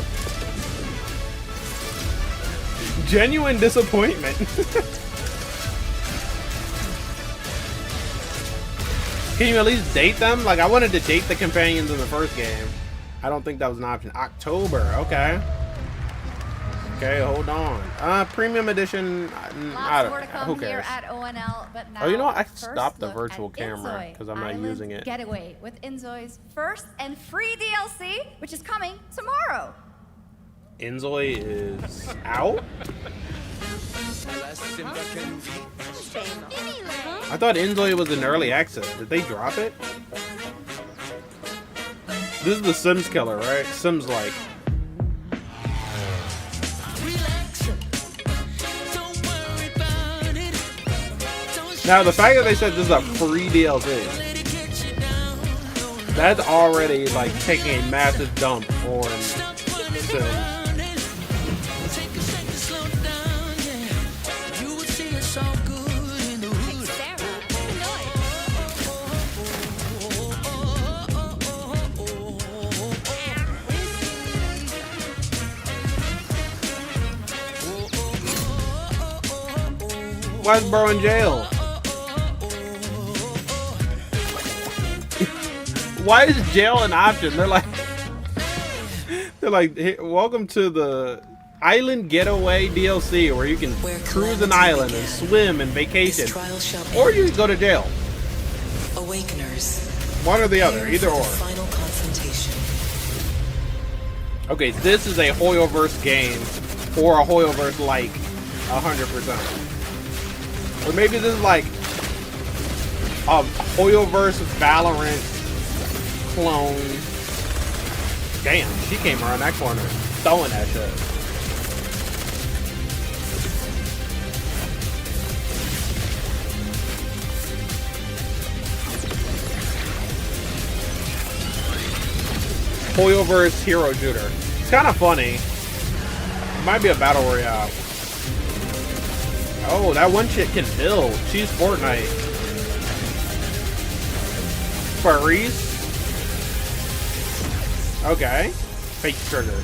Genuine disappointment. Can you at least date them? Like, I wanted to date the companions in the first game. I don't think that was an option. October, okay. Okay, hold on. Premium edition. Lots more to come who here cares? at ONL, but now Oh, you know what? I first stopped the look virtual at camera Inzoi because I'm not Island using it. Getaway with Inzoi's first and free DLC, which is coming tomorrow. Inzoi is out? I thought Inzoi was in early access. Did they drop it? This is the Sims killer, right? Sims like. Now the fact that they said this is a free DLC, that's already like taking a massive dump on Sims. Why is bro in jail? Why is jail an option? They're like, hey, welcome to the Island Getaway DLC, where you can cruise an island and swim and vacation, or you can go to jail. Awakeners. One or the other, either or. Final confrontation. Okay, this is a Hoyoverse game, or a Hoyoverse like 100%. Or maybe this is like a Hoyoverse Valorant clone. Damn, she came around that corner throwing that shit. Hoyoverse hero shooter. It's kind of funny. It might be a battle royale. Oh, that one chick can build. She's Fortnite. Furries. Okay. Fake trigger.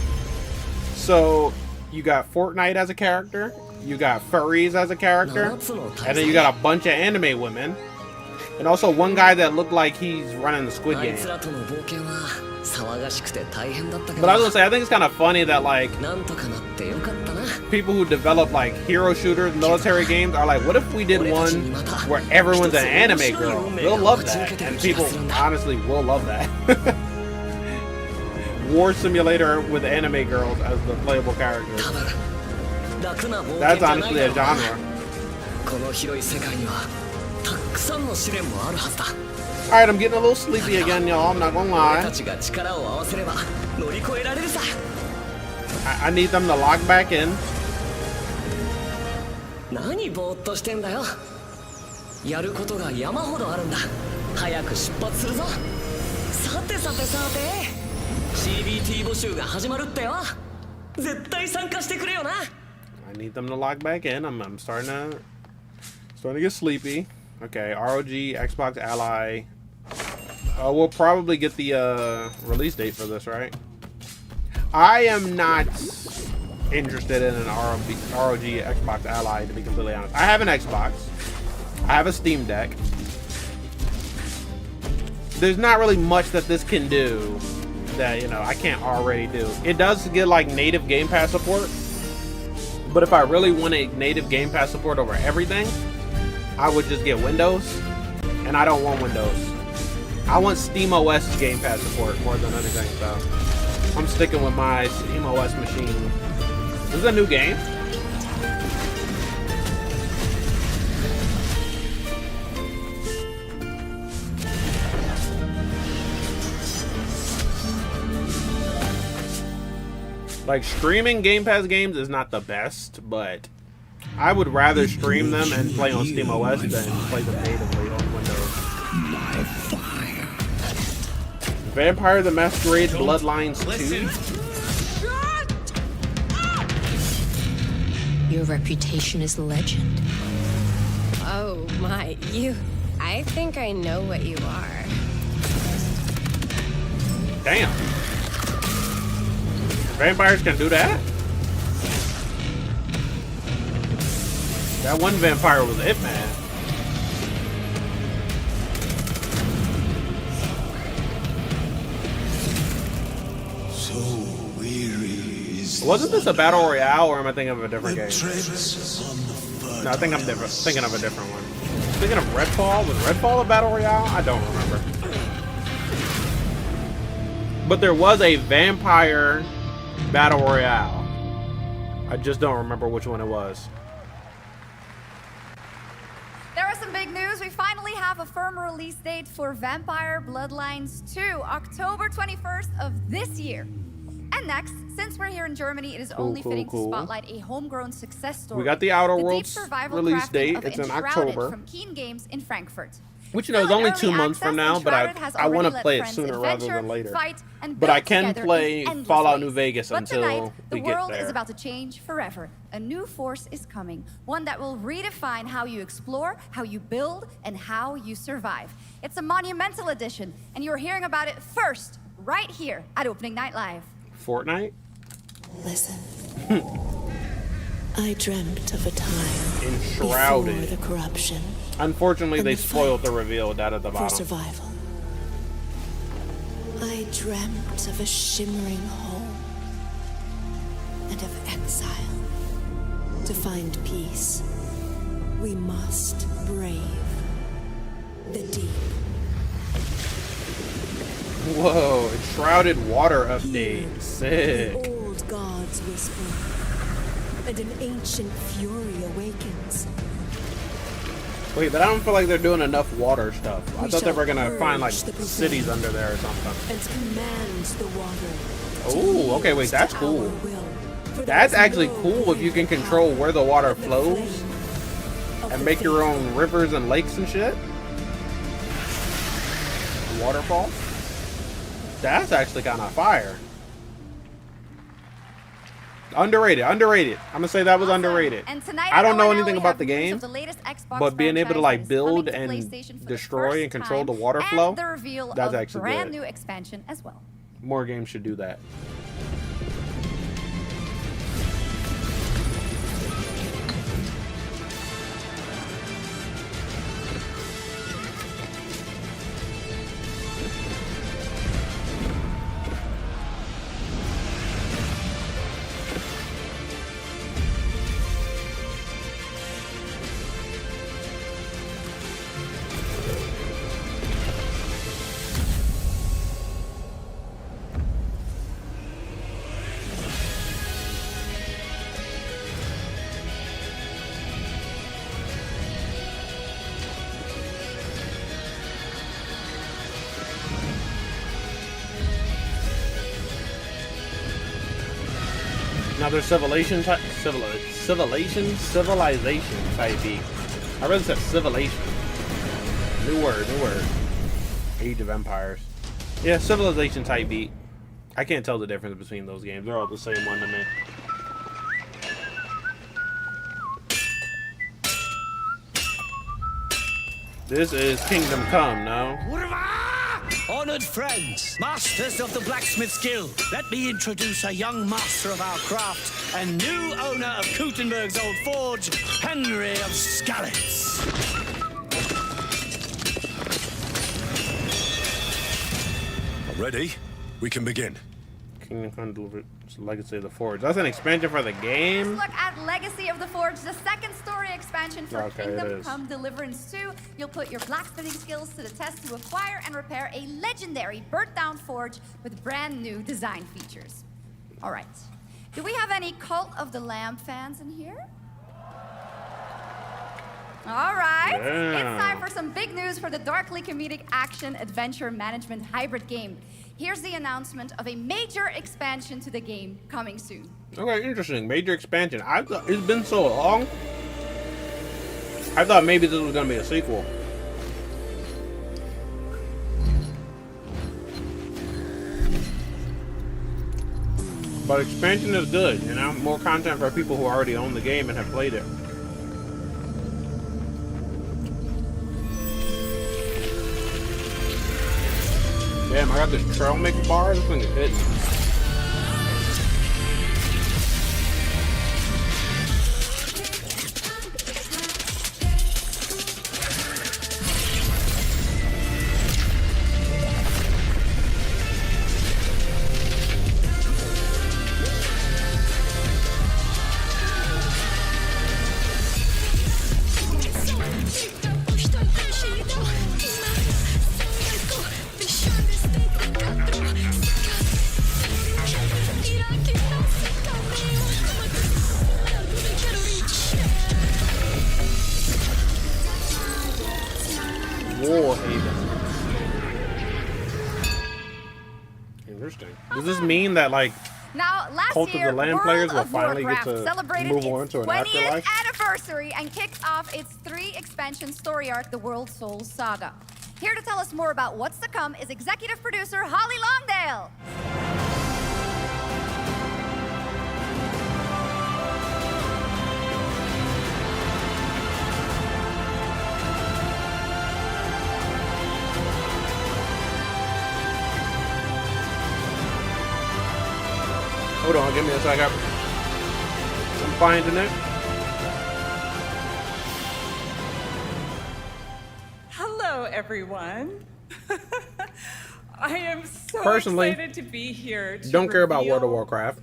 So, you got Fortnite as a character. You got furries as a character. And then you got a bunch of anime women. And also one guy that looked like he's running the Squid Game. But I was gonna say, I think it's kind of funny that like people who develop like hero shooters, military games are like, what if we did one where everyone's an anime girl? They'll love that, and people honestly will love that. War simulator with anime girls as the playable characters. That's honestly a genre. Alright, I'm getting a little sleepy again, y'all. I'm not gonna lie. I need them to lock back in. CBT 募集が始まるってよ。絶対参加してくれよな。I need them to log back in. I'm starting to get sleepy. Okay, ROG, Xbox Ally. We'll probably get the release date for this, right? I am not interested in an ROG Xbox Ally, to be completely honest. I have an Xbox. I have a Steam Deck. There's not really much that this can do that, you know, I can't already do. It does get like native Game Pass support, but if I really wanted native Game Pass support over everything, I would just get Windows, and I don't want Windows. I want SteamOS Game Pass support more than anything, so I'm sticking with my SteamOS machine. This is a new game. Like, streaming Game Pass games is not the best, but I would rather stream them and play on SteamOS than play them natively on Windows. Vampire the Masquerade Bloodlines 2. Your reputation is legend. Oh my, I think I know what you are. Damn. Vampires can do that? That one vampire was it, man. So weary. Wasn't this a battle royale, or am I thinking of a different game? No, I think I'm thinking of a different one. Thinking of Redfall? Was Redfall a battle royale? I don't remember. But there was a vampire battle royale. I just don't remember which one it was. There was some big news. We finally have a firm release date for Vampire Bloodlines 2, October 21st of this year. And next, since we're here in Germany, it is only fitting to spotlight a homegrown success story. We got the Outer Worlds survival release crafting date. of It's in Enshrouded October. from Keen Games in Frankfurt. Which, you know, is only 2 months from now, but I want to play it friends sooner rather adventure, than later. fight, and But I build can together play in endless Fallout ways. New Vegas But until tonight, we the get world there. is about to change forever. A new force is coming, one that will redefine how you explore, how you build, and how you survive. It's a monumental edition, and you're hearing about it first, right here at Opening Night Live. Fortnite? Listen. I dreamt of a time Enshrouded. before the corruption. Unfortunately, and they the spoiled fight the reveal down at the for bottom. survival. I dreamt of a shimmering home and of exile. To find peace, we must brave the deep. Whoa, Enshrouded Water update. Sick. The old gods whisper, and an ancient fury awakens. Wait, but I don't feel like they're doing enough water stuff. I We thought they shall were gonna find like purge the cities profane under there or something. and command the water. Oh, okay, wait, that's cool. For That's there is actually no cool if you can control where the water flows and make your own rivers and lakes and shit. Waterfall. That's actually kind of fire. Underrated. I'm gonna say that was underrated. And tonight I don't know at anything ONL, about we the have news game, of the latest Xbox but being able to like franchise that is coming build to and PlayStation for the destroy first and control the time, water flow, and the reveal that's of actually brand good. new expansion as well. More games should do that. Another civilization type beat. I read it said civilization. New word. Age of Empires. Yeah, civilization type beat. I can't tell the difference between those games. They're all the same one to me. This is Kingdom Come, no? Honored friends, masters of the blacksmith's guild, let me introduce a young master of our craft and new owner of Kutenberg's old forge, Henry of Skalitz. Ready? We can begin. Kingdom Come delivered Legacy of the Forge. That's an expansion for the game? Let's look at Legacy of the Forge, the second story expansion for Kingdom it is. Come Deliverance 2. You'll put your blacksmithing skills to the test to acquire and repair a legendary burnt-down forge with brand new design features. All right. Do we have any Cult of the Lamb fans in here? All right. Yeah. It's time for some big news for the darkly comedic action adventure management hybrid game. Here's the announcement of a major expansion to the game coming soon. Okay, interesting. Major expansion. I thought it's been so long. I thought maybe this was gonna be a sequel. But expansion is good, you know? More content for people who already own the game and have played it. Damn, I got this trail mix bar. This thing is hitting. Interesting. Does this mean that, like, now, last Cult of year, the Lamb World players will of finally get Warcraft to celebrated move on its to an 20th afterlife? anniversary and kicked off its 3-expansion story arc, the World Souls Saga. Here to tell us more about what's to come is executive producer Holly Longdale. Hold on, give me a second. I'm finding it. Hello, everyone. I am so Personally, excited to be here. To don't care about World of reveal Warcraft.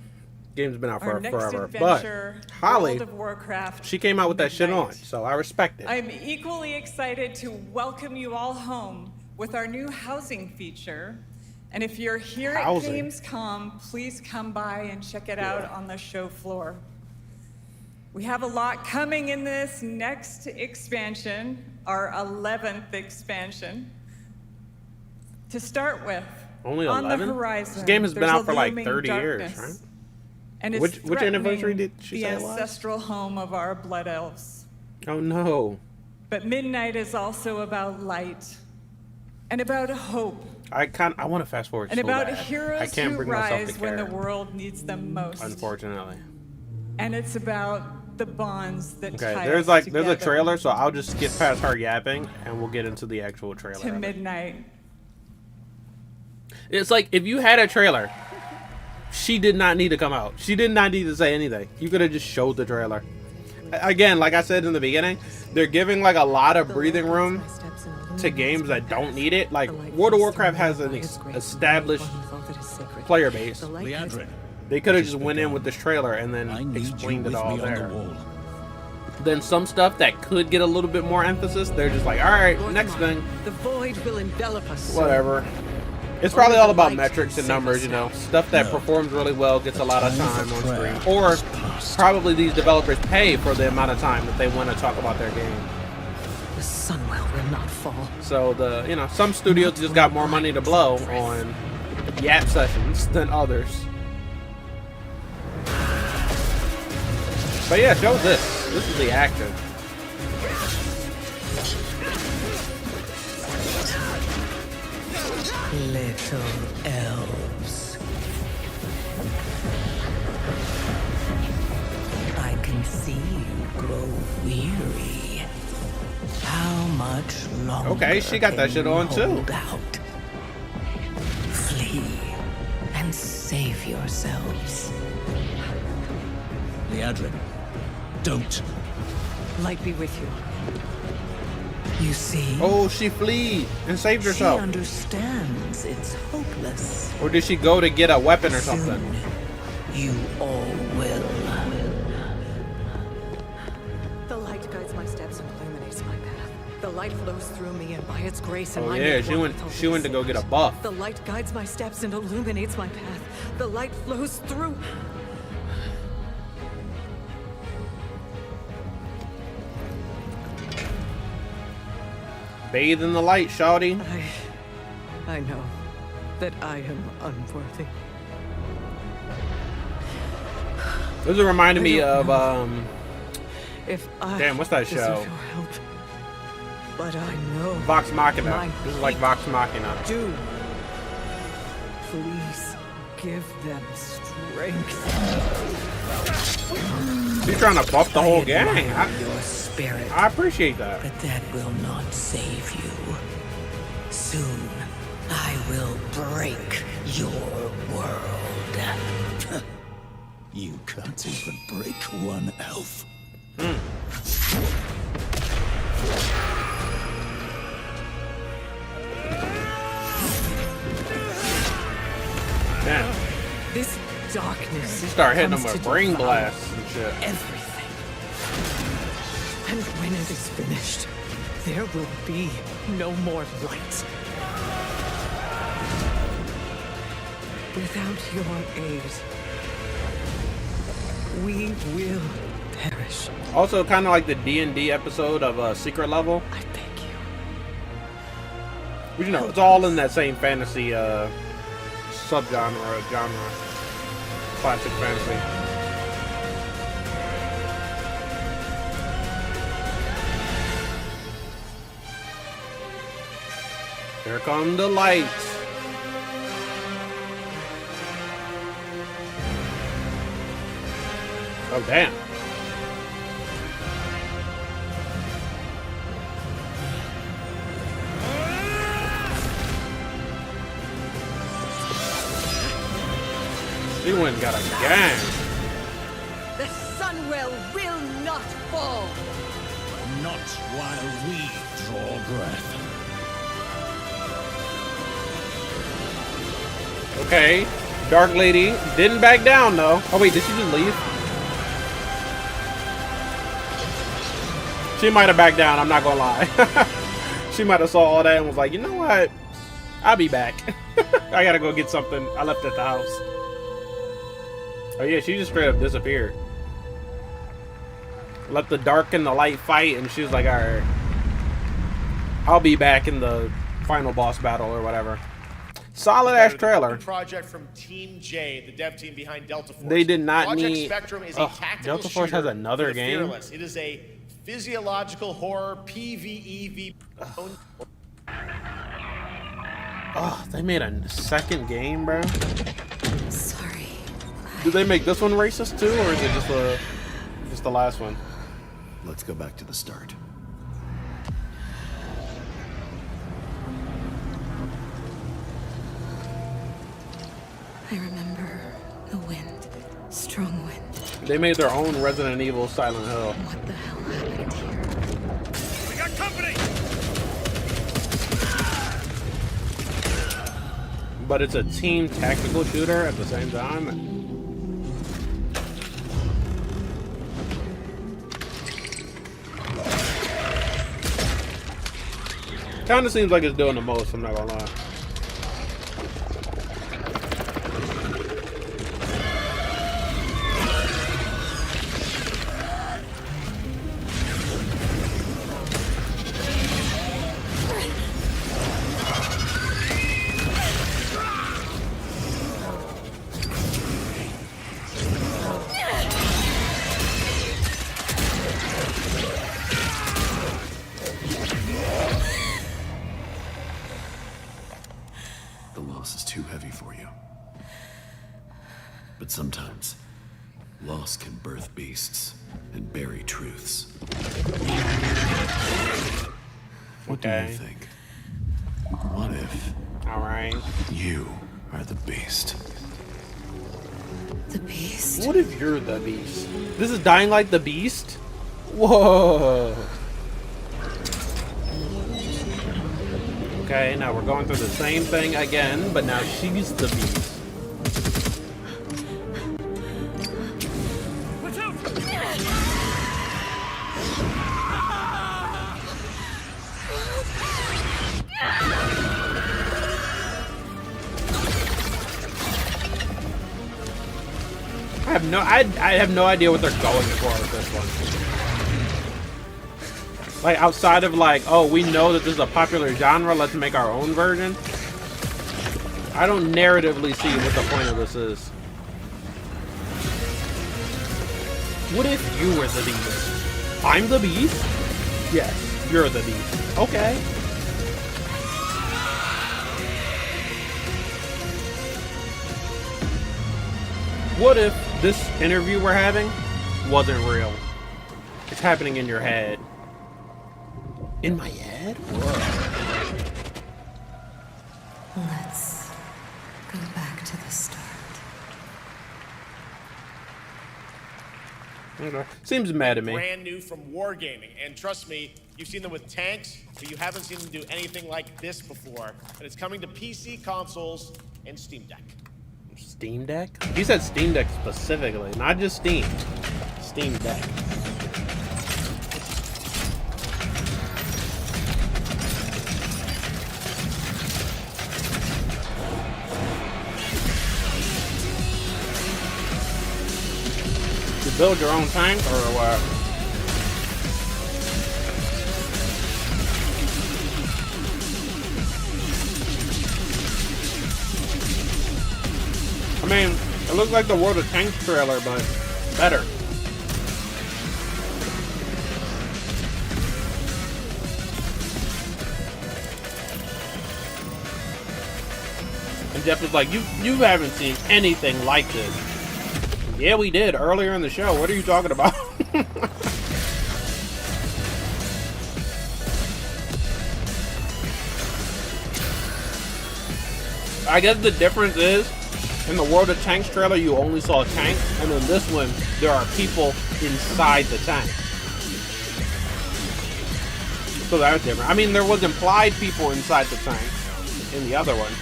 Game's been out our for next forever. adventure, But Holly, World of Warcraft she came out with that shit Midnight. on, so I respect it. I'm equally excited to welcome you all home with our new housing feature. And if you're here Housing? at Gamescom, please come by and check it out on the show floor. We have a lot coming in this next expansion, our 11th expansion. To start with, Only on 11? the horizon, This game has been there's out a for like looming 30 years, darkness, right? And it's Which anniversary threatening did she say the it was? ancestral home of our blood elves. Oh no. But Midnight is also about light and about hope I want to fast forward and so about bad. heroes I can't who bring myself rise to when the care, world needs them most. unfortunately. And it's about the bonds that Okay, tie there's us there's a together trailer, so I'll just skip past her yapping and we'll get into the actual trailer. to of it. Midnight. It's like if you had a trailer, she did not need to come out. She did not need to say anything. You could have just showed the trailer. Again, like I said in the beginning, they're giving like a lot of breathing room to games that don't need it. Like World of Warcraft has an established player base. They could have just went in with this trailer and then explained it all there. Then some stuff that could get a little bit more emphasis, they're just like, all right, next thing. The void will envelop us. Whatever. It's probably all about metrics and numbers, you know. Stuff that performs really well gets a lot of time on screen. Or probably these developers pay for the amount of time that they want to talk about their game. The sunwell will not fall. So some studios just got more money to blow on yap sessions than others. But yeah, show this. This is the action. Little elves. I can see you grow weary. How much longer? Okay, she got that shit on too. Out. Flee and save yourselves. Liadrin, don't. Light be with you. You see? Oh, she fled and saved herself. She understands it's hopeless. Or did she go to get a weapon or something? You all will. The light guides my steps and illuminates my path. The light flows through me, and by its grace and Oh my yeah, she went to go get a buff. The light guides my steps and illuminates my path. The light flows through. Bathe in the light, shawty. I know that I am unworthy. This is reminding me of If I damn, what's that show? deserve your help, but I know Vox Machina. my This is like Vox Machina. do. Please give them strength. She's trying to buff the whole gang. Your spirit, I appreciate that. but that will not save you. Soon, I will break your world. You can't even break one elf. Damn. This darkness. She started hitting them comes with to brain devour blasts and shit. Everything. And when it is finished, there will be no more light. Without your aid, we will perish. Also, kind of like the D&D episode of Secret Level. I beg you. But you know, it's all in that same fantasy subgenre, genre. Classic fantasy. Here come the lights. Oh, damn. She went and got a gang. The Sunwell will not fall. Not while we draw breath. Okay. Dark Lady didn't back down, though. Oh, wait, did she just leave? She might have backed down, I'm not gonna lie. She might have saw all that and was like, you know what? I'll be back. I gotta go get something I left at the house. Oh yeah, she just straight up disappeared. Let the dark and the light fight, and she was like, alright. I'll be back in the final boss battle or whatever. Solid ass trailer. Project from Team J, the dev team behind Delta Force. They did not Project need. Spectrum is a tactical Delta Force has shooter another for the game. fearless. It is a physiological horror PvEV. Oh, they made a second game, bro. Sorry. Did they make this one racist too, or is it just the last one? Let's go back to the start. I remember the wind. Strong wind. They made their own Resident Evil Silent Hill. What the hell happened here? We got company! But it's a team tactical shooter at the same time. Kinda seems like it's doing the most, I'm not gonna lie. heavy for you. But sometimes, loss can birth beasts and bury truths. What do you think? What if... Alright. You are the beast? The beast? What if you're the beast? This is Dying Light the Beast? Whoa. Okay, now we're going through the same thing again, but now she's the beast. I have no idea what they're going for with this one. Like, outside of like, oh, we know that this is a popular genre, let's make our own version. I don't narratively see what the point of this is. What if you were the beast? I'm the beast? Yes, you're the beast. Okay. What if this interview we're having wasn't real? It's happening in your head. In my head? Whoa. Let's go back to the start. Okay. Seems mad to me. Brand new from Wargaming, and trust me, you've seen them with tanks, but you haven't seen them do anything like this before. And it's coming to PC, consoles, and Steam Deck. Steam Deck? He said Steam Deck specifically, not just Steam. Steam Deck. You build your own tank or what? I mean, it looks like the World of Tanks trailer, but better. And Jeff was like, you haven't seen anything like this. Yeah, we did earlier in the show. What are you talking about? I guess the difference is, in the World of Tanks trailer, you only saw tanks, and in this one, there are people inside the tank. So that's different. I mean, there was implied people inside the tank in the other one,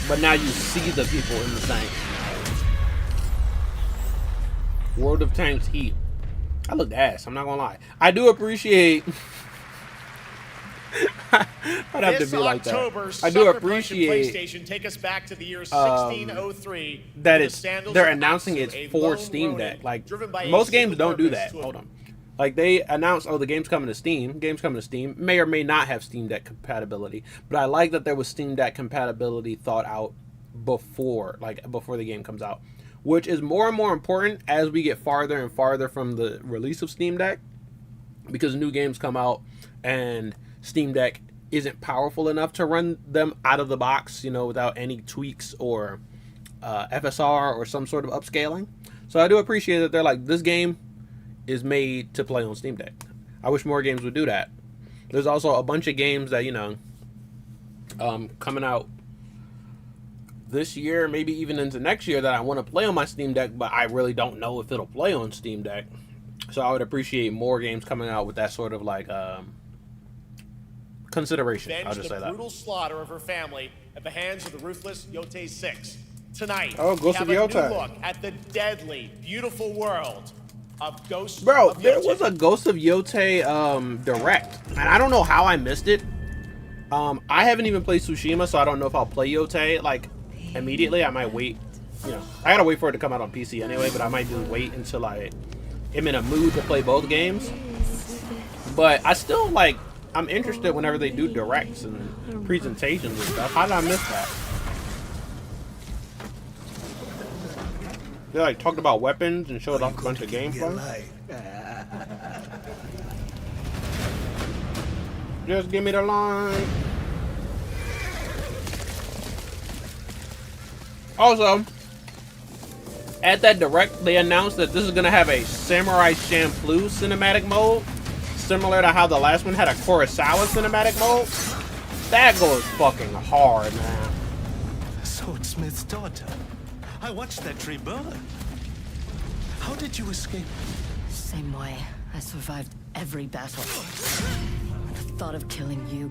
but now you see the people in the tank. World of Tanks Heat. I looked ass, I'm not gonna lie. I do appreciate... I'd have to be like that. I do appreciate PlayStation take us back to the year 1603 that they're announcing it's for Steam Deck. Like, most games don't do that. Hold on. Like, they announce, oh, the game's coming to Steam. Game's coming to Steam. May or may not have Steam Deck compatibility. But I like that there was Steam Deck compatibility thought out before the game comes out. Which is more and more important as we get farther and farther from the release of Steam Deck. Because new games come out and Steam Deck isn't powerful enough to run them out of the box, you know, without any tweaks or FSR or some sort of upscaling. So I do appreciate that they're like, this game is made to play on Steam Deck. I wish more games would do that. There's also a bunch of games that, you know, coming out this year, maybe even into next year, that I want to play on my Steam Deck, but I really don't know if it'll play on Steam Deck. So I would appreciate more games coming out with that sort of like consideration. I'll just say that. The brutal slaughter of her family at the hands of the ruthless Yotei 6. Tonight, Ghost of we have Yotei. a new look at the deadly, beautiful world of Ghost Bro, of there Yotei. was a Ghost of Yotei direct, and I don't know how I missed it. I haven't even played Tsushima, so I don't know if I'll play Yotei like immediately. I might wait. You know, I gotta wait for it to come out on PC anyway, but I might just wait until I am in a mood to play both games. But I still like. I'm interested whenever they do directs and presentations and stuff. How did I miss that? They like talked about weapons and showed off a bunch of gameplay. Just give me the line. Also, at that direct, they announced that this is gonna have a Samurai Champloo cinematic mode, similar to how the last one had a Kurosawa cinematic mode. That goes fucking hard, man. Swordsmith's daughter. I watched that tree burn. How did you escape? Same way. I survived every battle. The thought of killing you.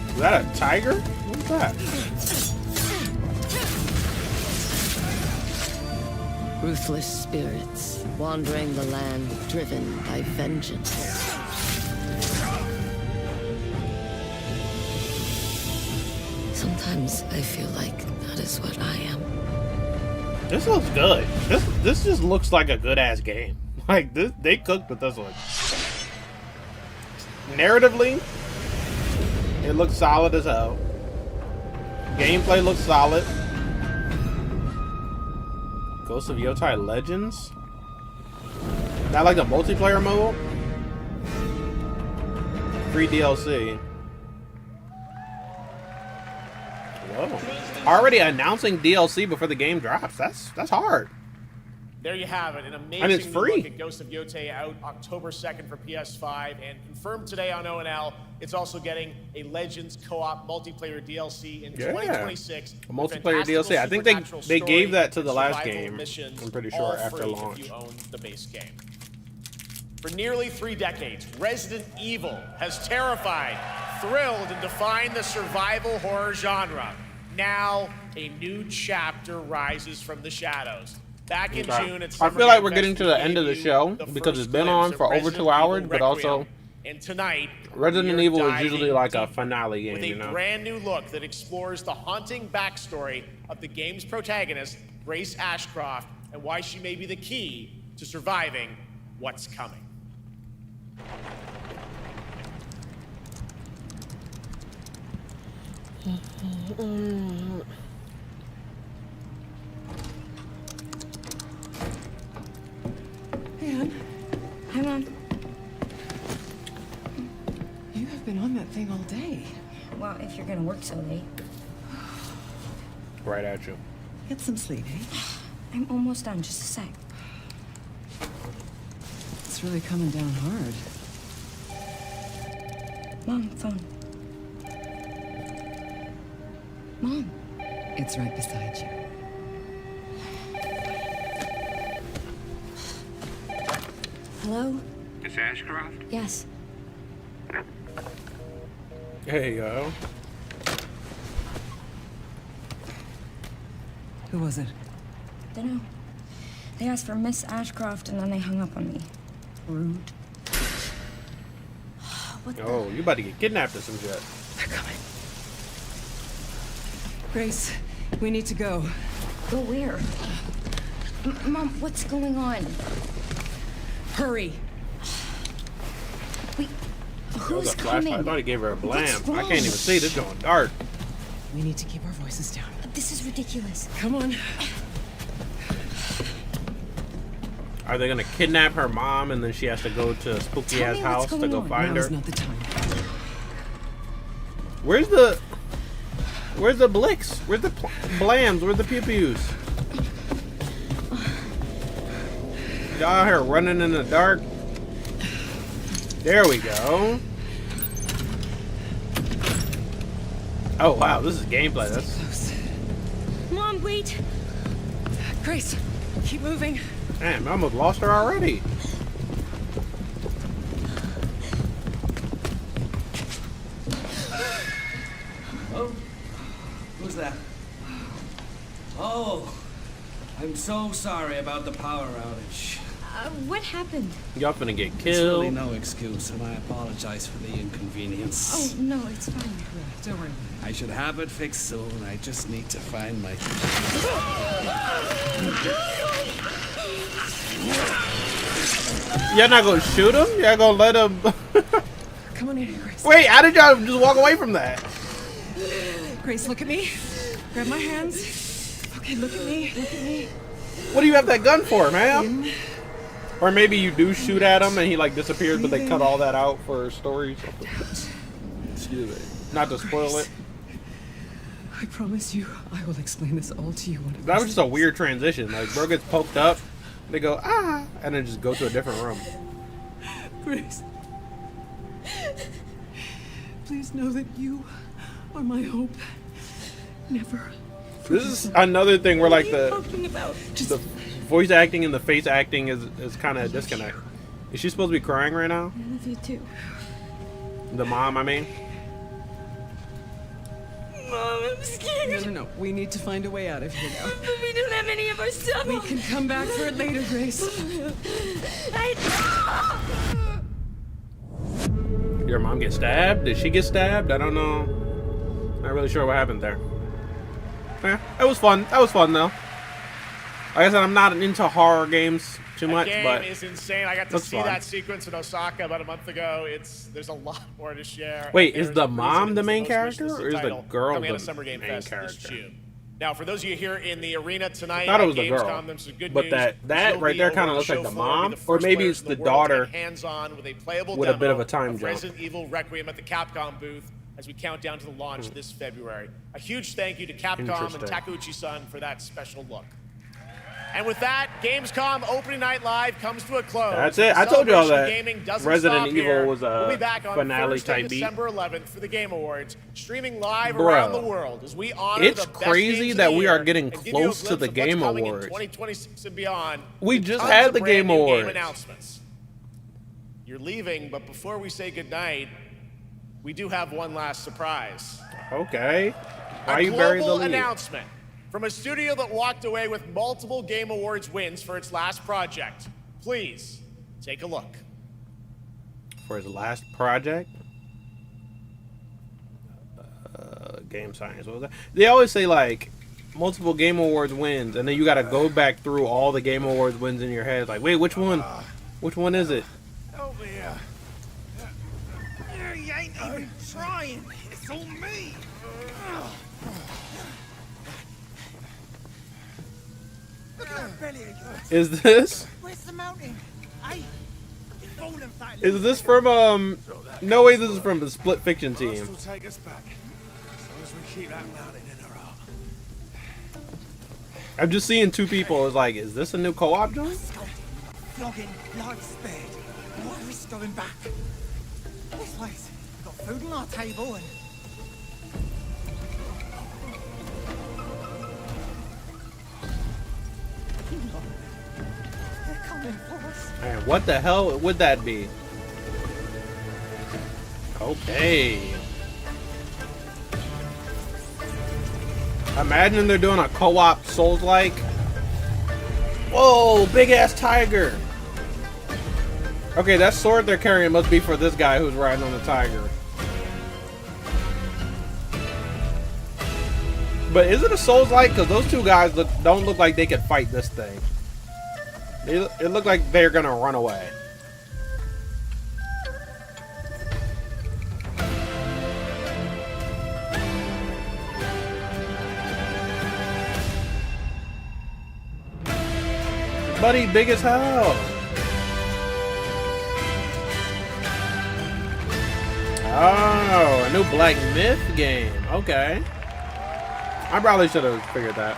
Is that a tiger? What's that? Ruthless spirits wandering the land, driven by vengeance. Sometimes I feel like that is what I am. This looks good. This just looks like a good ass game. Like this, they cooked with this one. Narratively, it looks solid as hell. Gameplay looks solid. Ghost of Yotei Legends. That like the multiplayer mode. Free DLC. Whoa! Already announcing DLC before the game drops. That's hard. There you have it, an amazing And it's free. look at Ghost of Yotei out October 2nd for PS5 and confirmed today on ONL. It's also getting a Legends co-op multiplayer DLC in 2026. A multiplayer DLC. I think they gave that to the last game. I'm pretty sure after launch. If you own the base game. For nearly 3 decades, Resident Evil has terrified, thrilled, and defined the survival horror genre. Now, a new chapter rises from the shadows. Back in June, it's I feel like we're getting to the end of the show because it's been on for over 2 hours, but also and tonight, Resident Evil is usually like a finale game, with a you know. brand new look that explores the haunting backstory of the game's protagonist, Grace Ashcroft, and why she may be the key to surviving what's coming. Anne. Hi, Mom. You have been on that thing all day. Well, if you're gonna work so late. Right at you. Get some sleep, eh? I'm almost done, just a sec. It's really coming down hard. Mom, phone. Mom. It's right beside you. Hello? Miss Ashcroft? Yes. Hey, yo. Who was it? Dunno. They asked for Miss Ashcroft and then they hung up on me. Rude. Oh, you about to get kidnapped or some shit. They're coming. Grace, we need to go. Go where? Mom, what's going on? Hurry. Wait, That was who's a flashlight. coming? I thought he gave her a blam. What's I wrong? can't even see. This is going dark. We need to keep our voices down. This is ridiculous. Come on. Are they gonna kidnap her mom and then she has to go to a spooky ass house to go find her? Now's not the time. Where's the blicks? Where's the blams? Where's the pew pews? Y'all out here running in the dark. There we go. Oh wow, this is gameplay. That's close. Mom, wait. Grace, keep moving. damn. I almost lost her already. Oh, who's that? Oh, I'm so sorry about the power outage. What happened? Y'all finna get It's killed. really no excuse, and I apologize for the inconvenience. Oh, no, it's fine. Don't worry. I should have it fixed soon. I just need to find my... Y'all not gonna shoot him? Y'all gonna let him? Come on in, Grace. Wait, how did y'all just walk away from that? Grace, look at me. Grab my hands. Okay, look at me. Look at me. What do you have that gun for, ma'am? Or maybe you do shoot at him and he like disappears, but they cut all that out for stories. Excuse me. Not to spoil it. I promise you, I will explain this all to you. That was just a weird transition. Like, bro gets poked up, they go, ah, and then just go to a different room. Grace, please know that you are my hope. Never. This is another thing where like the voice acting and the face acting is kind of a disconnect. Is she supposed to be crying right now? I love you too. The mom, I mean. Mom, I'm scared. No. We need to find a way out of here now. But we don't have any of our stuff. We can come back for it later, Grace. Your mom get stabbed? Did she get stabbed? I don't know. Not really sure what happened there. Yeah, it was fun. That was fun though. Like I said, I'm not into horror games too much, game but is insane. I got to see fun. that sequence in Osaka about a month ago. There's a lot more to share. Wait, is the mom the main character, or is the girl the coming out of Summer Game main Fest character? This June. Now, for those of you here in the arena tonight, I thought it was at the girl, Gamescom, there's some good but news. that right there kind of looks like the mom, or maybe it's the daughter hands-on with a playable with a bit of demo a time jump. Resident Evil Requiem at the Capcom booth as we count down to the launch this February. A huge thank you to Capcom and Takeuchi-san for that special look. And with that, Gamescom Opening Night Live comes to a close. That's it. I told you all that Gaming doesn't Resident stop Evil here. was a we'll be back on finale Thursday, type beat. December 11th for the Game Awards, streaming live Bro, around the world as we honor it's the best crazy games that of the we are year getting and give you a close to glimpse the of what's Game coming in Awards. 2026 and beyond. We with just tons had of the brand Game new Awards. Game announcements. You're leaving, but before we say goodnight, we do have one last surprise. Okay. Why A you bury the global lead? announcement from a studio that walked away with multiple Game Awards wins for its last project. Please take a look. For his last project? Game Science, what was that? They always say like multiple Game Awards wins, and then you gotta go back through all the Game Awards wins in your head. Like, wait, which one? Which one is it? Over here. You ain't even trying. It's all me. Look at that belly of yours. Is this? Where's the mountain? Hey, you've fallen fat. Is this from no way this is from the Split Fiction team. Will take us back. As long as we keep that mountain in our heart. I'm just seeing two people. It's like, is this a new co-op joint? Flogging, life spared. What risk going back? This place. We've got food on our table and... They're coming for us. Man, what the hell would that be? Okay. Imagine they're doing a co-op Souls-like. Whoa, big ass tiger. Okay, that sword they're carrying must be for this guy who's riding on the tiger. But is it a Souls-like? Because those two guys don't look like they could fight this thing. It looked like they're gonna run away. Buddy, big as hell. Oh, a new Black Myth game. Okay. I probably should have figured that.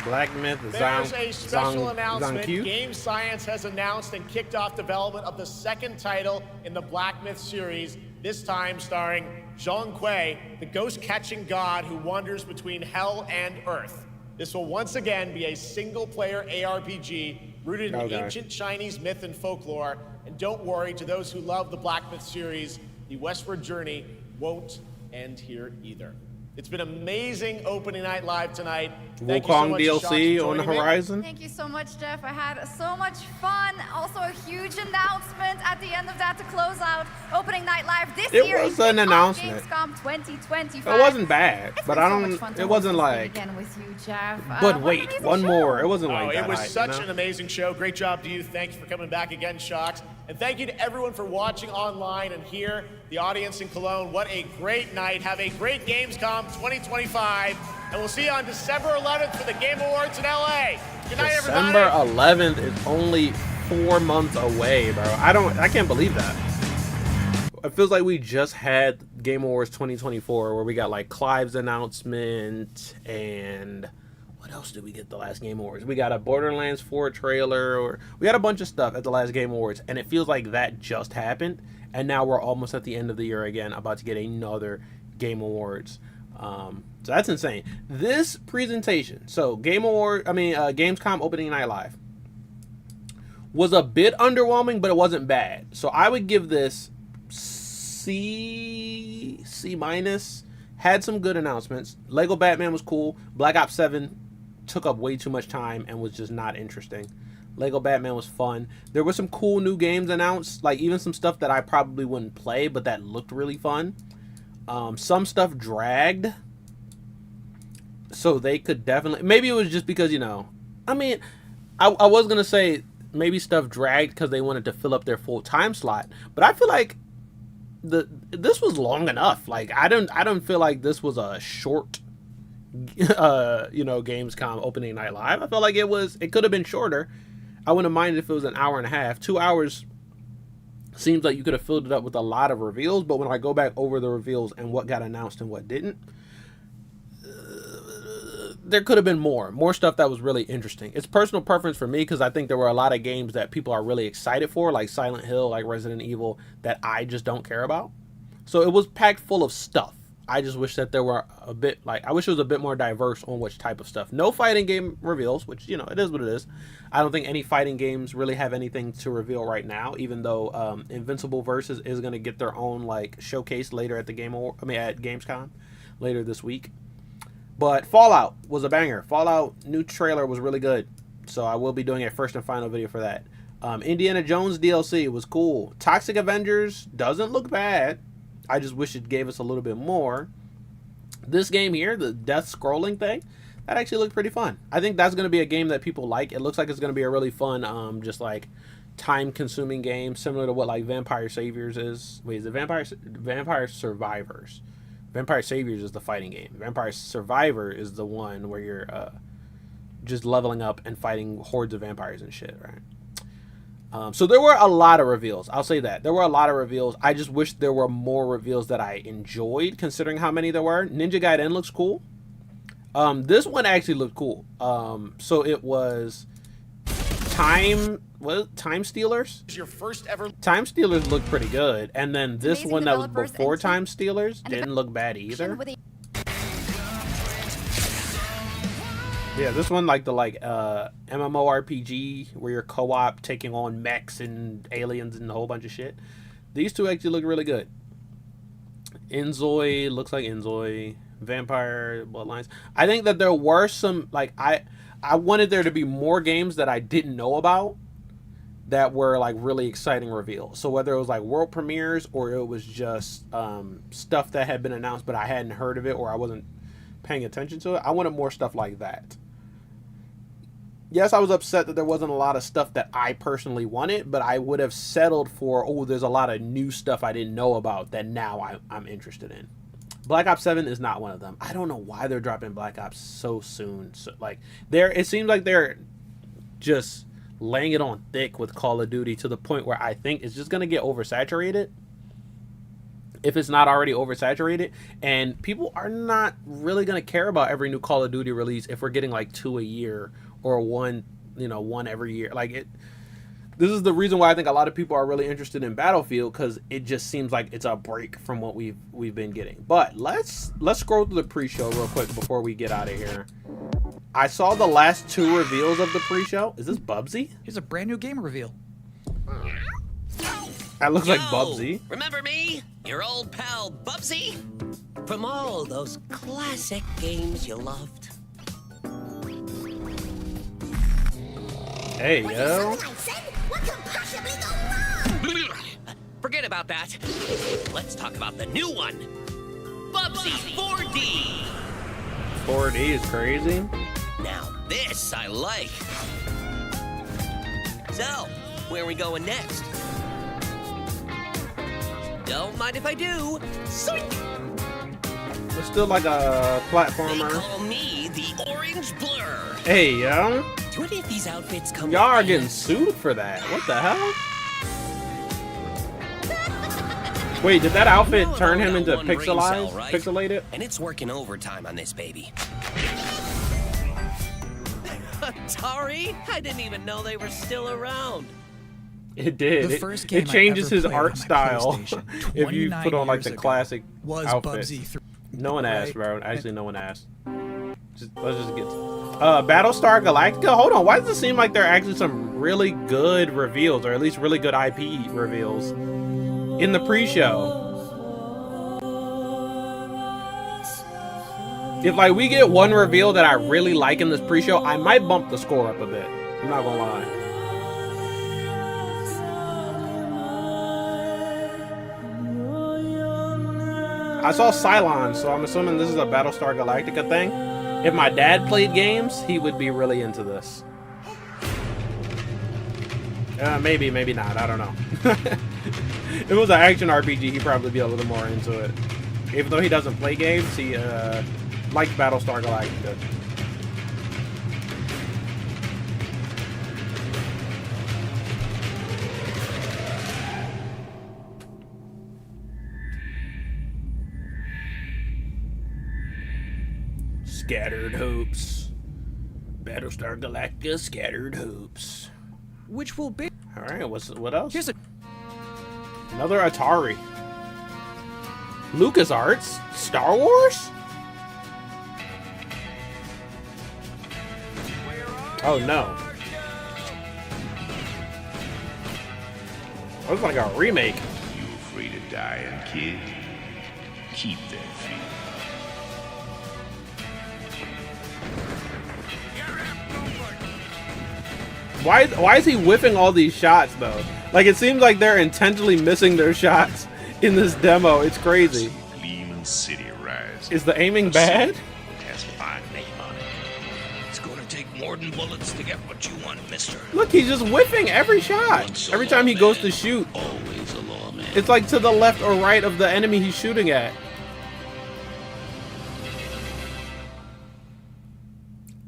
Black Myth, There's a special announcement. Zangqiu? Game Science has announced and kicked off development of the second title in the Black Myth series, this time starring Zhong Kui, the ghost-catching god who wanders between hell and earth. This will once again be a single-player ARPG rooted in ancient Chinese myth and folklore. And don't worry, to those who love the Black Myth series, the westward journey won't end here either. It's been amazing opening night live tonight. Thank you so Wukong much, DLC Sean, for on the joining me. horizon. Thank you so much, Jeff. I had so much fun. Also, a huge announcement at the end of that to close out opening night live this It year. was an announcement. Gamescom 2025. It wasn't bad, It's but been I so don't. much fun to It host wasn't this like. thing again with you, Jeff. But What an wait, amazing one show. more. It wasn't Oh, like that. it was hype, such you know? an amazing show. Great job to you. Thanks for coming back again, Shocks. And thank you to everyone for watching online and here, the audience in Cologne. What a great night. Have a great Gamescom 2025. And we'll see you on December 11th for the Game Awards in LA. Good night, everybody. December 11th is only 4 months away, bro. I can't believe that. It feels like we just had Game Awards 2024 where we got like Clive's announcement, and what else did we get the last Game Awards? We got a Borderlands 4 trailer, or we got a bunch of stuff at the last Game Awards, and it feels like that just happened, and now we're almost at the end of the year again, about to get another Game Awards. So that's insane. This presentation, so Gamescom Opening Night Live, was a bit underwhelming, but it wasn't bad. So I would give this C-. Had some good announcements. Lego Batman was cool. Black Ops 7 took up way too much time and was just not interesting. Lego Batman was fun. There were some cool new games announced, like even some stuff that I probably wouldn't play, but that looked really fun. Some stuff dragged, so they could definitely, maybe it was just because, you know, I mean, I was gonna say maybe stuff dragged because they wanted to fill up their full time slot, but I feel like this was long enough. Like I don't feel like this was a short Gamescom Opening Night Live. I felt like it could have been shorter. I wouldn't mind if it was an hour and a half. 2 hours seems like you could have filled it up with a lot of reveals, but when I go back over the reveals and what got announced and what didn't, there could have been more stuff that was really interesting. It's personal preference for me because I think there were a lot of games that people are really excited for, like Silent Hill, like Resident Evil, that I just don't care about. So it was packed full of stuff. I just wish that there were a bit, I wish it was a bit more diverse on which type of stuff. No fighting game reveals, which, you know, it is what it is. I don't think any fighting games really have anything to reveal right now, even though Invincible Versus is going to get their own showcase later at at Gamescom later this week. But Fallout was a banger. Fallout new trailer was really good, so I will be doing a first and final video for that. Indiana Jones DLC was cool. Toxic Avengers doesn't look bad. I just wish it gave us a little bit more. This game here, the death scrolling thing, that actually looked pretty fun. I think that's going to be a game that people like. It looks like it's going to be a really fun, just like time-consuming game, similar to what like Vampire Saviors is. Wait, is it Vampire Survivors? Vampire Saviors is the fighting game. Vampire Survivor is the one where you're just leveling up and fighting hordes of vampires and shit, right? So there were a lot of reveals. I'll say that. There were a lot of reveals. I just wish there were more reveals that I enjoyed, considering how many there were. Ninja Gaiden looks cool. This one actually looked cool. So it was Time Stealers? Your first ever Time Stealers looked pretty good. And then this one that was before Time Stealers didn't look bad either. Yeah, this one like the MMORPG where you're co-op taking on mechs and aliens and a whole bunch of shit. These two actually look really good. Inzoi looks like Inzoi. Vampire Bloodlines. I think that there were some I wanted there to be more games that I didn't know about that were like really exciting reveals. So whether it was like world premieres or it was just stuff that had been announced but I hadn't heard of it or I wasn't paying attention to it, I wanted more stuff like that. Yes, I was upset that there wasn't a lot of stuff that I personally wanted, but I would have settled for, oh, there's a lot of new stuff I didn't know about that now I'm interested in. Black Ops 7 is not one of them. I don't know why they're dropping Black Ops so soon. So, it seems like they're just laying it on thick with Call of Duty to the point where I think it's just going to get oversaturated. If it's not already oversaturated, and people are not really going to care about every new Call of Duty release if we're getting like 2 a year or one every year. This is the reason why I think a lot of people are really interested in Battlefield, because it just seems like it's a break from what we've been getting. But let's scroll through the pre-show real quick before we get out of here. I saw the last 2 reveals of the pre-show. Is this Bubsy? Here's a brand new game reveal. That looks like Bubsy. Remember me? Your old pal Bubsy? From all those classic games you loved. Hey, yo. What could possibly go wrong? Forget about that. Let's talk about the new one. Bubsy 4D. 4D is crazy. Now this I like. So, where are we going next? Don't mind if I do. Psych! It's still like a platformer. They call me the Orange Blur. Hey, yo. Do any of these outfits come? Y'all are getting sued for that. What the hell? Wait, did that outfit turn him into pixelized? Right? Pixelated? And it's working overtime on this baby. Atari? I didn't even know they were still around. It did. It changes his art style if you put on like the classic outfit. No one asked, bro. Actually, no one asked. Let's just get Battlestar Galactica. Hold on. Why does it seem like there are actually some really good reveals, or at least really good IP reveals in the pre-show? If like we get one reveal that I really like in this pre-show, I might bump the score up a bit. I'm not gonna lie. I saw Cylon, so I'm assuming this is a Battlestar Galactica thing. If my dad played games, he would be really into this. Maybe, maybe not. I don't know. If it was an action RPG, he'd probably be a little more into it. Even though he doesn't play games, he likes Battlestar Galactica. Scattered hopes. Battlestar Galactica, scattered hopes. Which will be. All right, what else? Here's another Atari. LucasArts? Star Wars? Oh no. Looks like a remake. You afraid of dying, kid? Keep that fear. Why is he whiffing all these shots though? Like it seems like they're intentionally missing their shots in this demo. It's crazy. Gleaming City rise. Is the aiming bad? It has a fine name on it. It's gonna take more than bullets to get what you want, mister. Look, he's just whiffing every shot. Every time he goes to shoot. Always a lawman. It's like to the left or right of the enemy he's shooting at.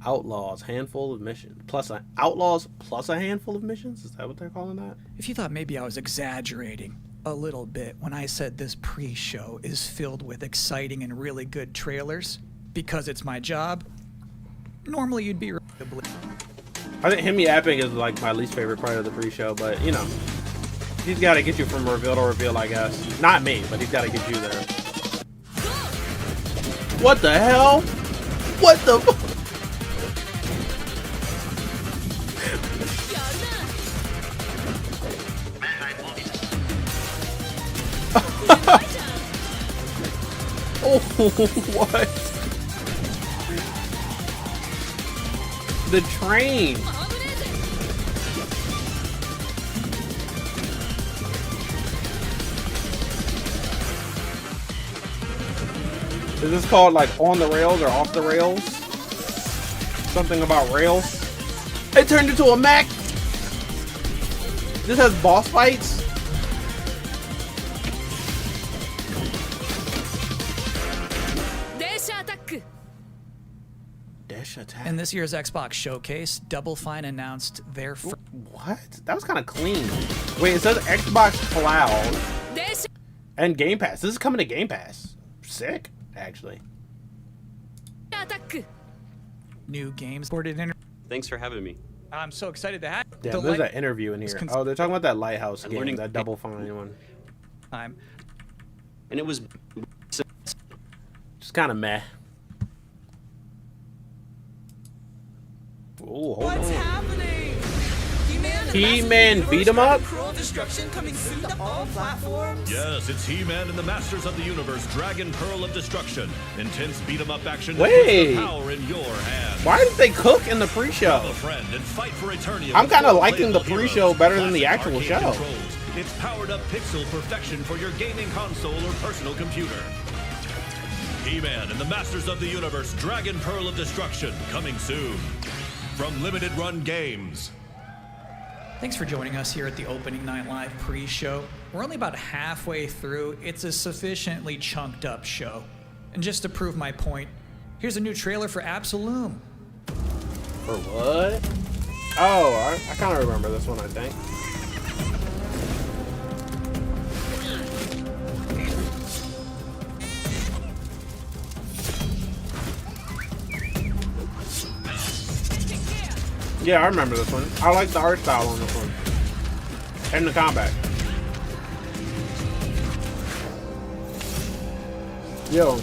Outlaws, handful of missions. Outlaws plus a handful of missions? Is that what they're calling that? If you thought maybe I was exaggerating a little bit when I said this pre-show is filled with exciting and really good trailers because it's my job, normally you'd be... I think him yapping is like my least favorite part of the pre-show, but you know, he's got to get you from reveal to reveal, I guess. Not me, but he's got to get you there. What the hell? What the... Oh, what? The train. Is this called like on the rails or off the rails? Something about rails? It turned into a mech. This has boss fights. In this year's Xbox Showcase, Double Fine announced their... What? That was kind of clean. Wait, it says Xbox Cloud and Game Pass. This is coming to Game Pass. Sick, actually. New games. Thanks for having me. I'm so excited to have... Yeah, there's an interview in here. Oh, they're talking about that Lighthouse game, that Double Fine one. And it was... Just kind of meh. Ooh, hold What's on. happening? He-Man beat 'em up? Cruel destruction coming soon to all platforms. Yes, it's He-Man and the Masters of the Universe, Dragon Pearl of Destruction. Intense beat-em up action. Wait. The power in your hands. Why did they cook in the pre-show? Have a friend and fight for eternity. I'm kind of liking the pre-show better than the actual show. Controls. It's powered up pixel perfection for your gaming console or personal computer. He-Man and the Masters of the Universe, Dragon Pearl of Destruction, coming soon. From Limited Run Games. Thanks for joining us here at the Opening Night Live pre-show. We're only about halfway through. It's a sufficiently chunked up show. And just to prove my point, here's a new trailer for Absolom. For what? Oh, I kind of remember this one, I think. Yeah, I remember this one. I like the art style on this one. And the combat. Yo,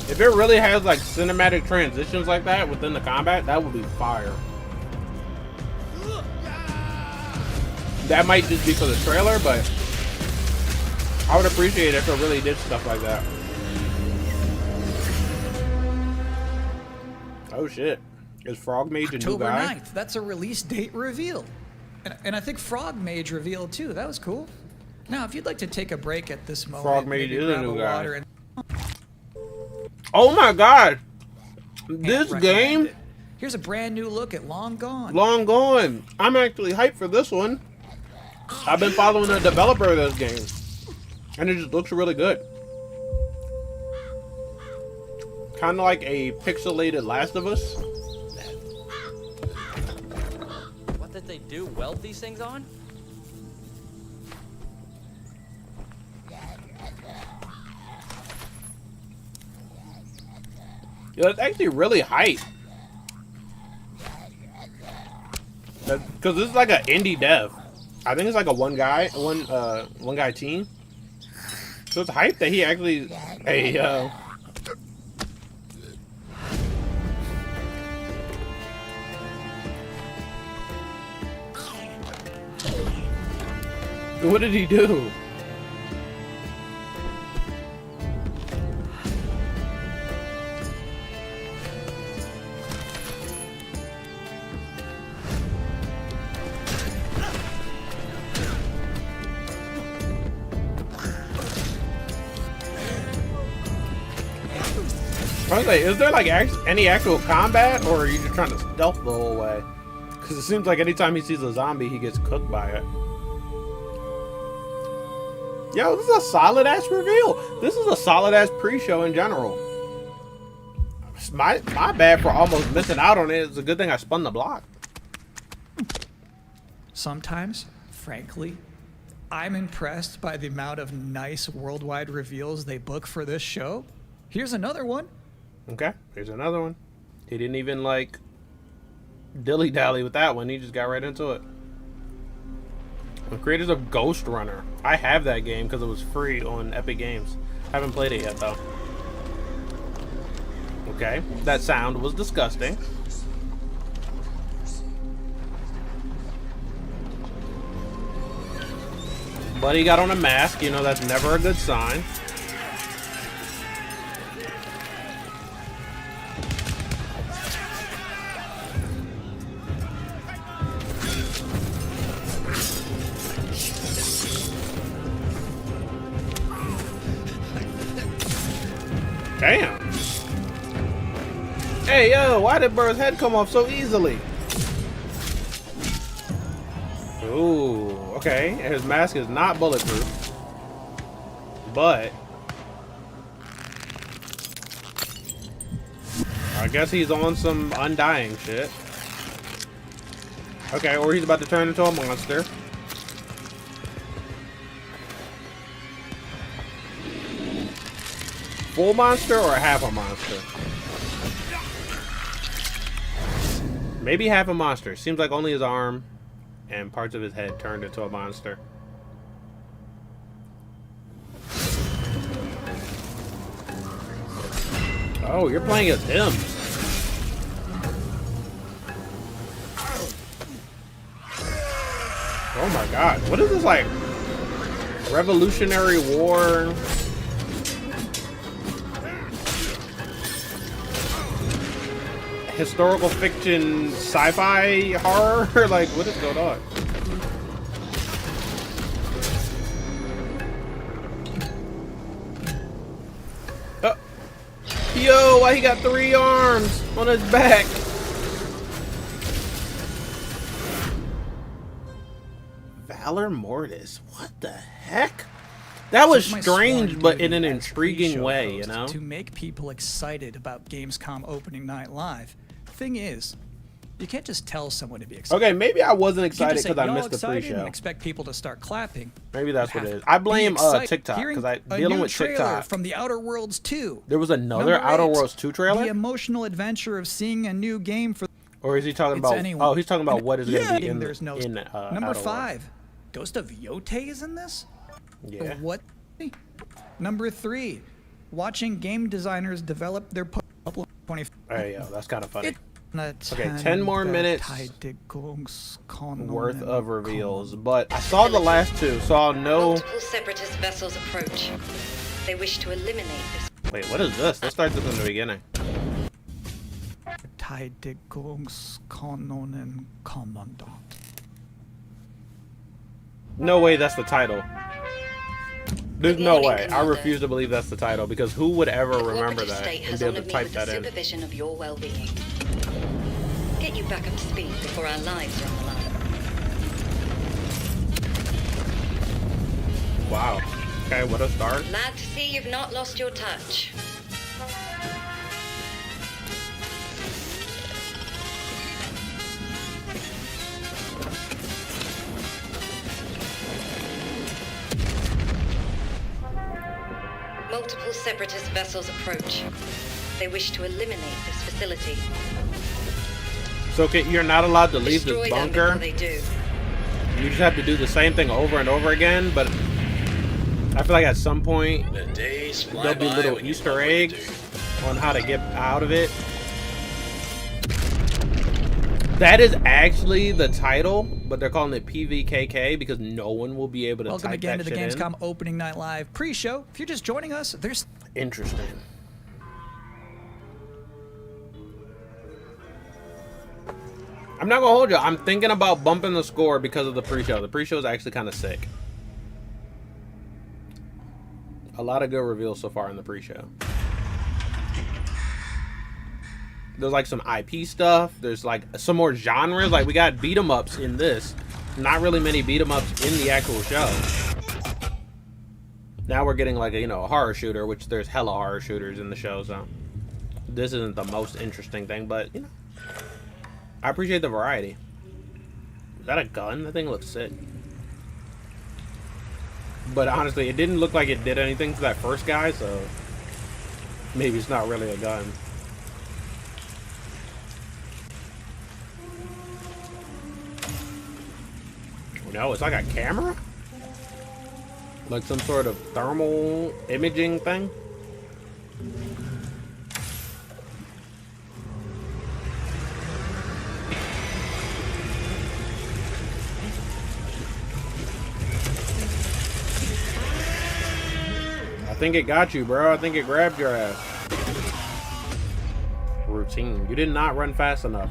if it really has like cinematic transitions like that within the combat, that would be fire. That might just be for the trailer, but I would appreciate it if it really did stuff like that. Oh shit. Is Frog Mage a new guy? October 9th. That's a release date reveal. And I think Frog Mage revealed too. That was cool. Now, if you'd like to take a break at this moment, Frog Mage is a new guy. And oh my god! This game? Here's a brand new look at Long Gone. Long Gone. I'm actually hyped for this one. I've been following the developer of this game, and it just looks really good. Kind of like a pixelated Last of Us. What did they do? Weld these things on? Yo, it's actually really hype. Because this is like an indie dev. I think it's like a one guy team. So it's hype that he actually what did he do? I was like, is there like any actual combat, or are you just trying to stealth the whole way? Because it seems like anytime he sees a zombie, he gets cooked by it. Yo, this is a solid ass reveal. This is a solid ass pre-show in general. My bad for almost missing out on it. It's a good thing I spun the block. Sometimes, frankly, I'm impressed by the amount of nice worldwide reveals they book for this show. Here's another one. Okay, here's another one. He didn't even like dilly-dally with that one. He just got right into it. The creators of Ghost Runner. I have that game because it was free on Epic Games. Haven't played it yet though. Okay, that sound was disgusting. But he got on a mask, you know that's never a good sign. Damn. Hey, yo, why did Burr's head come off so easily? Ooh, okay. And his mask is not bulletproof. But I guess he's on some undying shit. Okay, or he's about to turn into a monster. Full monster or half a monster? Maybe half a monster. Seems like only his arm and parts of his head turned into a monster. Oh, you're playing as him. Oh my god. What is this, like Revolutionary War? Historical fiction, sci-fi horror? Like, what is going on? Yo, why he got 3 arms on his back? Valor Mortis. What the heck? That was My strange, sworn but in duty an as intriguing pre-show way, host you know? To make people excited about Gamescom Opening Night Live. Thing is, you can't just tell someone to be excited. Okay, maybe I wasn't You can't excited just say, because I "Y'all missed the excited?" pre-show. and expect people to start clapping. Maybe that's You what it have is. to I be blame excited. TikTok Hearing because a dealing new with trailer TikTok. from the Outer Worlds 2. There was another Number Outer 8, Worlds 2 trailer? The emotional adventure of seeing a new game for. Or is he talking It's about? anyone. Oh, he's talking about And what is going to be in there's no. in Number Outer 5, Ghost of Yotei is in this. Yeah. What? Number 3, watching game designers develop their. 20. There you go. That's kind of funny. Okay, 10 10 more minutes worth of reveals, but I saw the last 2, so I'll know. Multiple separatist vessels approach. They wish to eliminate this. Wait, what is this? Let's start this in the beginning. No way that's the title. There's no way. I refuse to believe that's the title because who would ever remember that and be able to type that in? Supervision of your well-being. Get you back up to speed before our lives are on the line. Wow. Okay, what a start. Glad to see you've not lost your touch. Multiple separatist vessels approach. They wish to eliminate this facility. So you're not allowed to leave Destroy this them bunker. before they do. You just have to do the same thing over and over again, but I feel like at some point there'll be little Easter eggs on how to get out of it. That is actually the title, but they're calling it PVKK because no one will be able to Welcome type again that to the shit Gamescom Opening Night Live pre-show. If you're just joining us, there's Interesting. I'm not gonna hold you. I'm thinking about bumping the score because of the pre-show. The pre-show is actually kind of sick. A lot of good reveals so far in the pre-show. There's like some IP stuff. There's like some more genres. Like we got beat 'em ups in this. Not really many beat 'em ups in the actual show. Now we're getting like a, you know, a horror shooter, which there's hella horror shooters in the show, so this isn't the most interesting thing, but you know, I appreciate the variety. Is that a gun? That thing looks sick. But honestly, it didn't look like it did anything to that first guy, so maybe it's not really a gun. No, it's like a camera? Like some sort of thermal imaging thing? I think it got you, bro. I think it grabbed your ass. Routine. You did not run fast enough.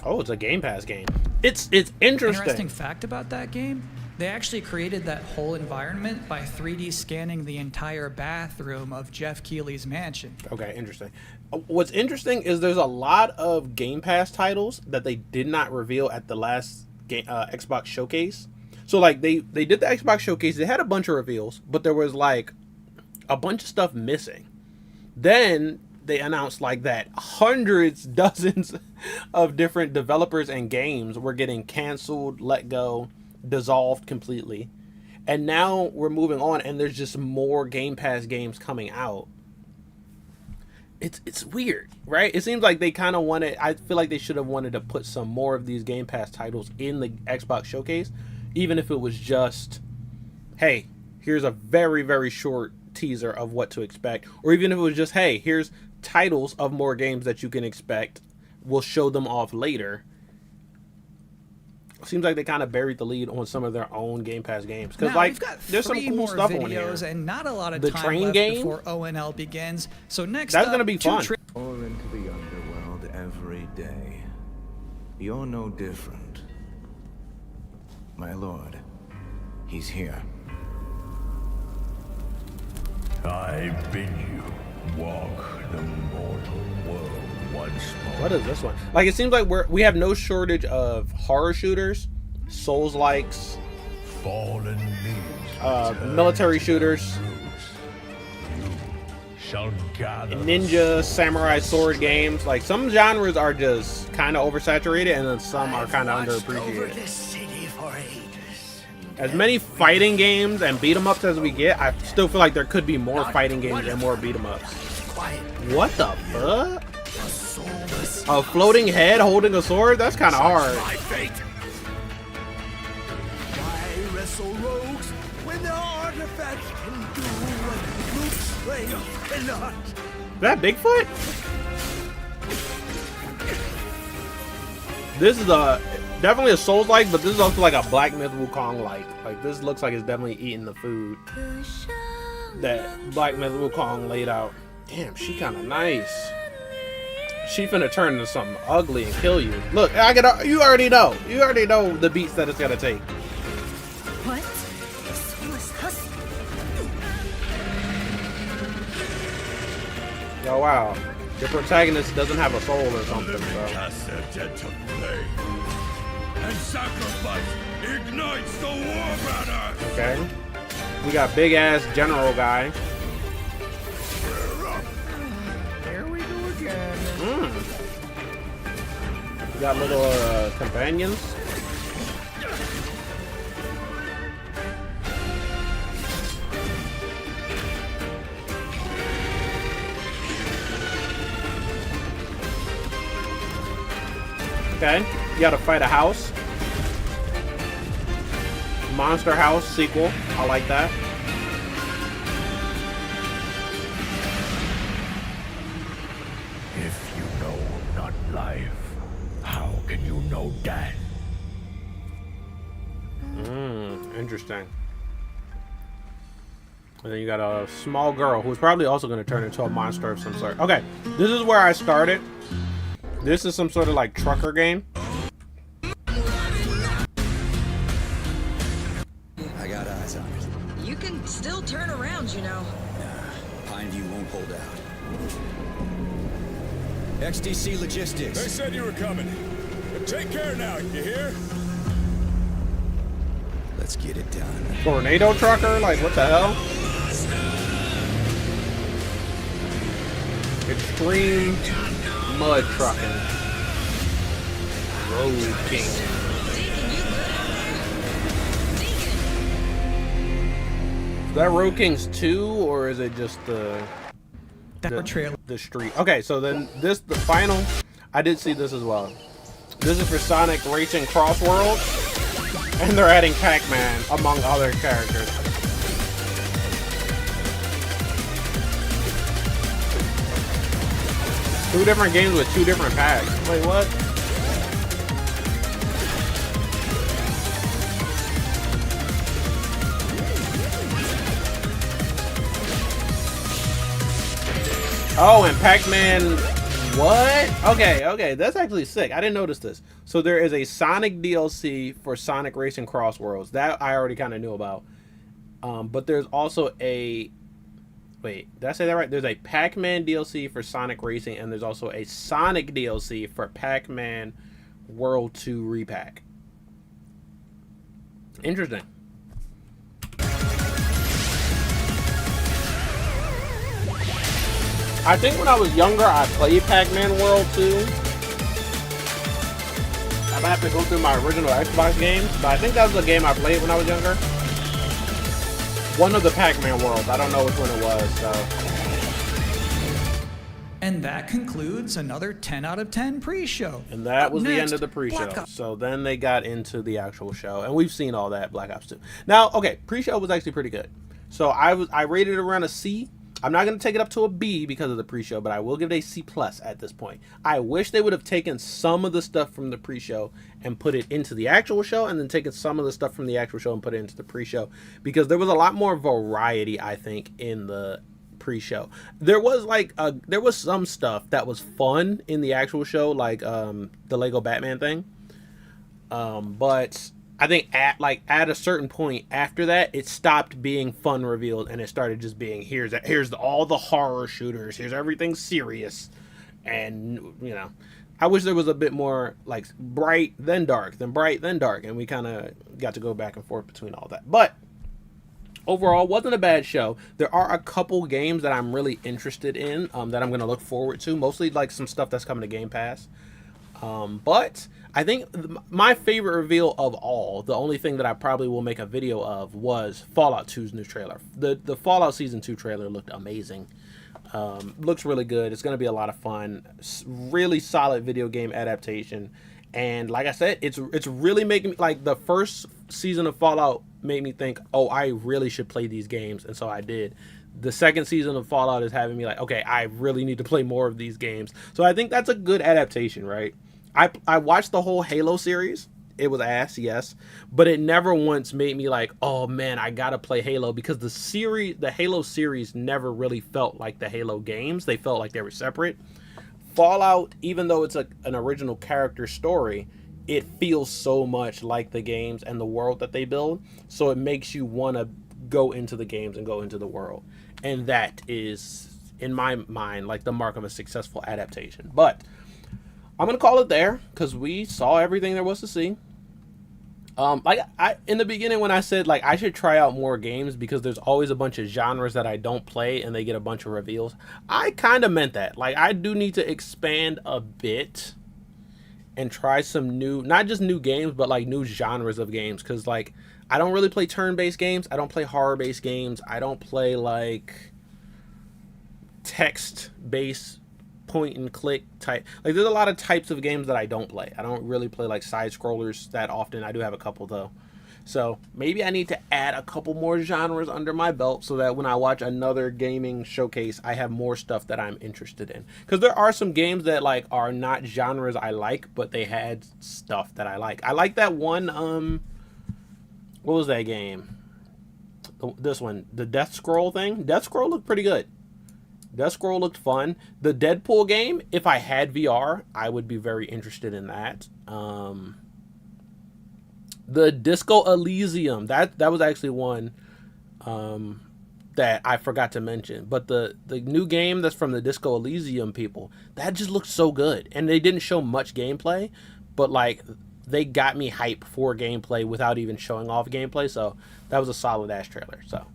Oh, it's a Game Pass game. It's interesting. Interesting fact about that game, they actually created that whole environment by 3D scanning the entire bathroom of Jeff Keighley's mansion. Okay, interesting. What's interesting is there's a lot of Game Pass titles that they did not reveal at the last Xbox showcase. So like they did the Xbox showcase, they had a bunch of reveals, but there was like a bunch of stuff missing. Then they announced like that hundreds, dozens of different developers and games were getting canceled, let go, dissolved completely. And now we're moving on and there's just more Game Pass games coming out. It's weird, right? It seems like they kind of wanted, I feel like they should have wanted to put some more of these Game Pass titles in the Xbox showcase, even if it was just, hey, here's a very, very short teaser of what to expect. Or even if it was just, hey, here's titles of more games that you can expect. We'll show them off later. Seems like they kind of buried the lead on some of their own Game Pass games. Because like, there's some cool stuff on here. And not a lot of the time train left game before ONL begins. So next that's up, gonna be fun. Or into the underworld every day. You're no different. My lord, he's here. I bid you walk the mortal world once more. What is this one? Like, it seems like we have no shortage of horror shooters, Souls-likes, fallen leaves. Military shooters. Shall gather Ninja, samurai, sword games. Like, some genres are just kind of oversaturated, and then some are kind of underappreciated. As many fighting games and beat 'em ups as we get, I still feel like there could be more fighting games and more beat 'em ups. What the fuck? A floating head holding a sword? That's kind of hard. Why wrestle rogues when their artifacts can do what brute strength cannot? Is that Bigfoot? This is definitely a Souls-like, but this is also like a Black Myth Wukong-like. Like, this looks like it's definitely eating the food that Black Myth Wukong laid out. Damn, she kind of nice. She finna turn into something ugly and kill you. Look, you already know. You already know the beats that it's gonna take. What? Oh wow, your protagonist doesn't have a soul or something. So. Cast their dead to flame, and sacrifice ignites the war banner. Okay, we got big ass general guy. Here we go again. We got little companions. Okay, you gotta fight a house. Monster House sequel. I like that. If you know not life, how can you know death? Interesting. And then you got a small girl who's probably also going to turn into a monster of some sort. Okay, this is where I started. This is some sort of like trucker game. I got eyes on it. You can still turn around, you know. Nah, Pineview won't hold out. XTC Logistics. They said you were coming. But take care now, you hear? Let's get it done. Tornado trucker? Like, what the hell? Extreme mud trucking. Road King. Is that Road Kings 2, or is it just the street? Okay, so then the final, I did see this as well. This is for Sonic Racing Cross World, and they're adding Pac-Man among other characters. Two different games with two different packs. Wait, what? Oh, and Pac-Man, what? Okay, that's actually sick. I didn't notice this. So there is a Sonic DLC for Sonic Racing Cross Worlds. That I already kind of knew about. But there's also a... Wait, did I say that right? There's a Pac-Man DLC for Sonic Racing, and there's also a Sonic DLC for Pac-Man World 2 Repack. Interesting. I think when I was younger, I played Pac-Man World 2. I'd have to go through my original Xbox games, but I think that was the game I played when I was younger. One of the Pac-Man worlds. I don't know which one it was, so. And that concludes another 10 out of 10 pre-show. And that was the end Next, of the pre-show. Black Ops. So then they got into the actual show, and we've seen all that Black Ops 2. Now, okay, pre-show was actually pretty good. So I rated it around a C. I'm not going to take it up to a B because of the pre-show, but I will give it a C+ at this point. I wish they would have taken some of the stuff from the pre-show and put it into the actual show, and then taken some of the stuff from the actual show and put it into the pre-show, because there was a lot more variety, I think, in the pre-show. There was some stuff that was fun in the actual show, like the Lego Batman thing. But I think at a certain point after that, it stopped being fun revealed, and it started just being here's all the horror shooters, here's everything serious, and you know, I wish there was a bit more like bright then dark, then bright then dark, and we kind of got to go back and forth between all that. But overall, wasn't a bad show. There are a couple games that I'm really interested in that I'm going to look forward to. Mostly like some stuff that's coming to Game Pass. But I think my favorite reveal of all, the only thing that I probably will make a video of, was Fallout 2's new trailer. The Fallout Season 2 trailer looked amazing. Looks really good. It's going to be a lot of fun. Really solid video game adaptation. And like I said, it's really making me, like, the first season of Fallout made me think, oh, I really should play these games. And so I did. The second season of Fallout is having me like, okay, I really need to play more of these games. So I think that's a good adaptation, right? I watched the whole Halo series. It was ass, yes, but it never once made me like, oh man, I gotta play Halo, because the Halo series never really felt like the Halo games. They felt like they were separate. Fallout, even though it's an original character story, it feels so much like the games and the world that they build, so it makes you want to go into the games and go into the world, and that is, in my mind, like the mark of a successful adaptation. But I'm gonna call it there because we saw everything there was to see. Like I in the beginning when I said like I should try out more games because there's always a bunch of genres that I don't play and they get a bunch of reveals, I kind of meant that. Like I do need to expand a bit and try some new, not just new games, but like new genres of games, because like I don't really play turn-based games, I don't play horror-based games, I don't play like text-based point and click type. Like there's a lot of types of games that I don't play. I don't really play like side scrollers that often. I do have a couple though. So maybe I need to add a couple more genres under my belt so that when I watch another gaming showcase, I have more stuff that I'm interested in. Because there are some games that like are not genres I like, but they had stuff that I like. I like that one, what was that game? This one, the Death Scroll thing. Death Scroll looked pretty good. Death Scroll looked fun. The Deadpool game, if I had VR, I would be very interested in that. The Disco Elysium, that was actually one that I forgot to mention. But the new game that's from the Disco Elysium people, that just looked so good. And they didn't show much gameplay, but like they got me hype for gameplay without even showing off gameplay. So that was a solid ass trailer. So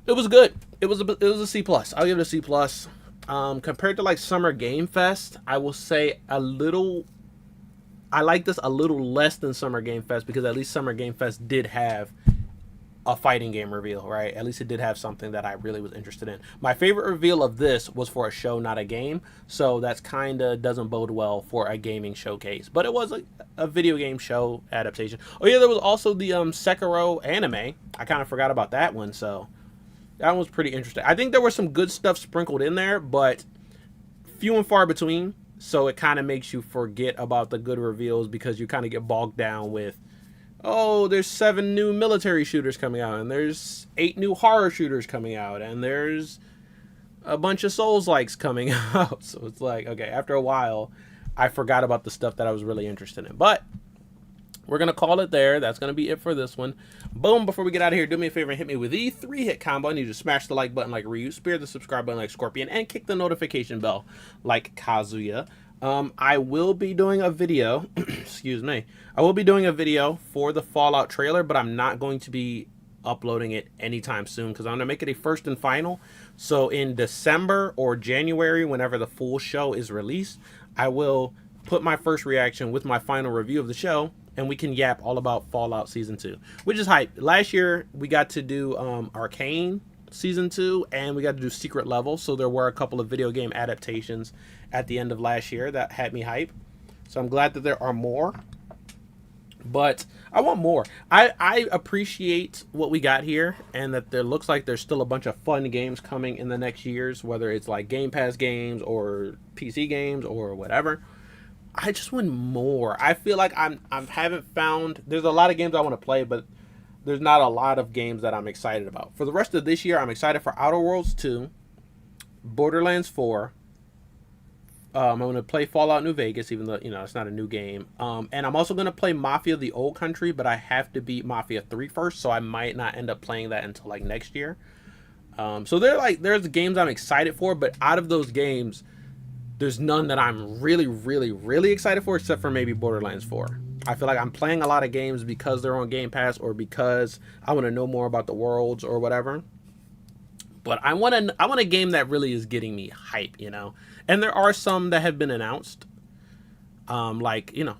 it was good. It was a C+. I'll give it a C+. Compared to like Summer Game Fest, I will say I like this a little less than Summer Game Fest, because at least Summer Game Fest did have a fighting game reveal, right? At least it did have something that I really was interested in. My favorite reveal of this was for a show, not a game, so that's kind of doesn't bode well for a gaming showcase. But it was a video game show adaptation. Oh yeah, there was also the Sekiro anime. I kind of forgot about that one, so that one was pretty interesting. I think there was some good stuff sprinkled in there, but few and far between. So it kind of makes you forget about the good reveals because you kind of get bogged down with, oh, there's 7 new military shooters coming out, and there's 8 new horror shooters coming out, and there's a bunch of Souls-likes coming out. So it's like, okay, after a while, I forgot about the stuff that I was really interested in. But we're going to call it there. That's going to be it for this one. Boom. Before we get out of here, do me a favor and hit me with the 3-hit combo. I need you to smash the like button like Ryu, spear the subscribe button like Scorpion, and kick the notification bell like Kazuya. I will be doing a video, excuse me, I will be doing a video for the Fallout trailer, but I'm not going to be uploading it anytime soon because I'm going to make it a first and final. So in December or January, whenever the full show is released, I will put my first reaction with my final review of the show, and we can yap all about Fallout Season 2, which is hype. Last year, we got to do Arcane Season 2, and we got to do Secret Level, so there were a couple of video game adaptations at the end of last year that had me hype. So I'm glad that there are more, but I want more. I appreciate what we got here, and that there looks like there's still a bunch of fun games coming in the next years, whether it's like Game Pass games or PC games or whatever. I just want more. I feel like I haven't found, there's a lot of games I want to play, but there's not a lot of games that I'm excited about. For the rest of this year, I'm excited for Outer Worlds 2, Borderlands 4. I'm going to play Fallout New Vegas, even though, you know, it's not a new game. And I'm also going to play Mafia the Old Country, but I have to beat Mafia 3 first, so I might not end up playing that until like next year. So there's games I'm excited for, but out of those games, there's none that I'm really, really, really excited for, except for maybe Borderlands 4. I feel like I'm playing a lot of games because they're on Game Pass or because I want to know more about the worlds or whatever. But I want a game that really is getting me hype, you know. And there are some that have been announced. Like, you know,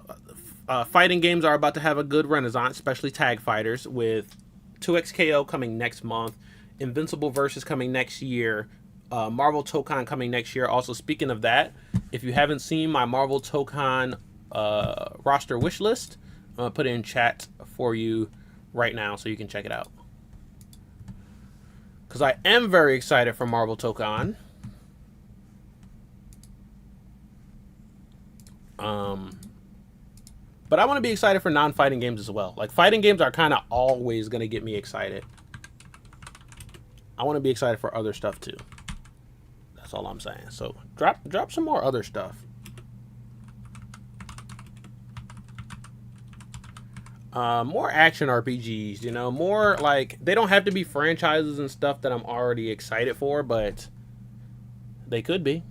fighting games are about to have a good renaissance, especially tag fighters, with 2XKO coming next month, Invincible Versus coming next year, Marvel Tokon coming next year. Also, speaking of that, if you haven't seen my Marvel Tokon roster wish list, I'm going to put it in chat for you right now so you can check it out. Because I am very excited for Marvel Tokon. But I want to be excited for non-fighting games as well. Like, fighting games are kind of always going to get me excited. I want to be excited for other stuff too. That's all I'm saying. So drop some more other stuff. More action RPGs, you know, more like, they don't have to be franchises and stuff that I'm already excited for, but they could be.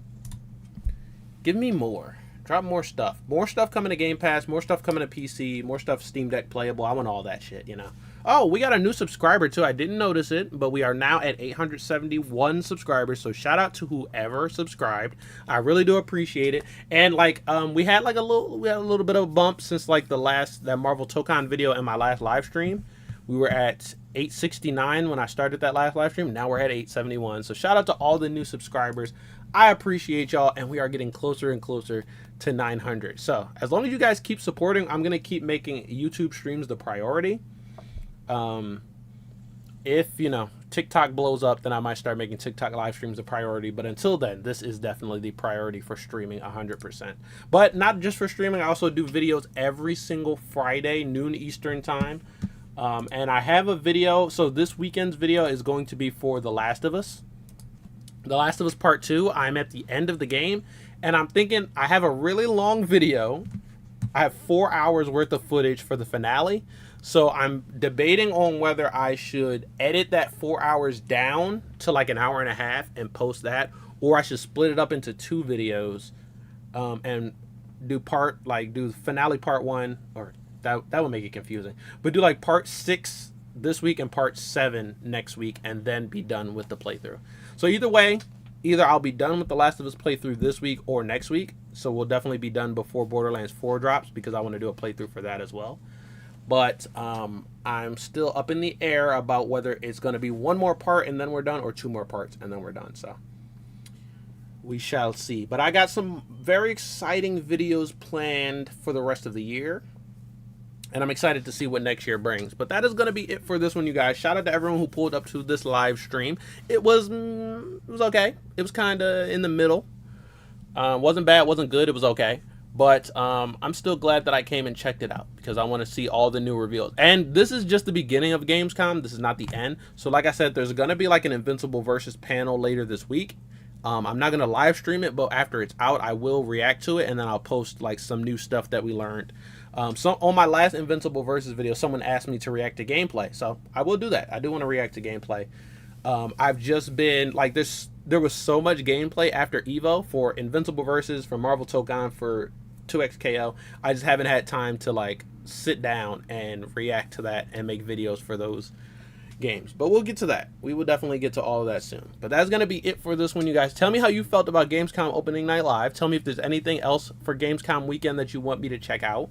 Give me more. Drop more stuff. More stuff coming to Game Pass, more stuff coming to PC, more stuff Steam Deck playable. I want all that shit, you know. Oh, we got a new subscriber too. I didn't notice it, but we are now at 871 subscribers. So shout out to whoever subscribed. I really do appreciate it. And like, we had a little bit of a bump since like that Marvel Tokon video in my last live stream. We were at 869 when I started that last live stream. Now we're at 871. So shout out to all the new subscribers. I appreciate y'all, and we are getting closer and closer to 900. So as long as you guys keep supporting, I'm gonna keep making YouTube streams the priority. If, you know, TikTok blows up, then I might start making TikTok live streams a priority. But until then, this is definitely the priority for streaming 100%. But not just for streaming. I also do videos every single Friday, noon Eastern time. And I have a video. So this weekend's video is going to be for The Last of Us. The Last of Us Part 2. I'm at the end of the game. And I'm thinking I have a really long video. I have 4 hours worth of footage for the finale. So I'm debating on whether I should edit that 4 hours down to like an hour and a half and post that, or I should split it up into 2 videos and do finale part 1, or that would make it confusing, but do like part 6 this week and part 7 next week, and then be done with the playthrough. So either way, either I'll be done with The Last of Us playthrough this week or next week. So we'll definitely be done before Borderlands 4 drops, because I want to do a playthrough for that as well. But I'm still up in the air about whether it's going to be 1 more part and then we're done, or 2 more parts and then we're done. So we shall see. But I got some very exciting videos planned for the rest of the year, and I'm excited to see what next year brings. But that is going to be it for this one, you guys. Shout out to everyone who pulled up to this live stream. It was okay. It was kind of in the middle. Wasn't bad, wasn't good. It was okay. But I'm still glad that I came and checked it out, because I want to see all the new reveals. And this is just the beginning of Gamescom. This is not the end. So like I said, there's going to be like an Invincible Versus panel later this week. I'm not going to live stream it, but after it's out, I will react to it, and then I'll post like some new stuff that we learned. So on my last Invincible Versus video, someone asked me to react to gameplay. So I will do that. I do want to react to gameplay. I've just been like there was so much gameplay after Evo for Invincible Versus, for Marvel Tokon, for 2XKO. I just haven't had time to like sit down and react to that and make videos for those games. But we'll get to that. We will definitely get to all of that soon. But that's going to be it for this one, you guys. Tell me how you felt about Gamescom Opening Night Live. Tell me if there's anything else for Gamescom weekend that you want me to check out.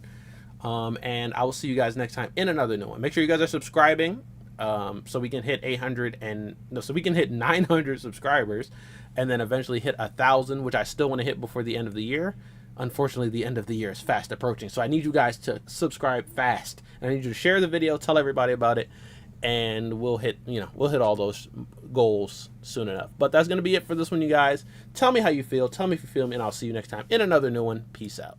And I will see you guys next time in another new one. Make sure you guys are subscribing, so we can hit 900 subscribers, and then eventually hit 1,000, which I still want to hit before the end of the year. Unfortunately, the end of the year is fast approaching, so I need you guys to subscribe fast. And I need you to share the video, tell everybody about it, and we'll hit all those goals soon enough. But that's going to be it for this one, you guys. Tell me how you feel. Tell me if you feel me, and I'll see you next time in another new one. Peace out.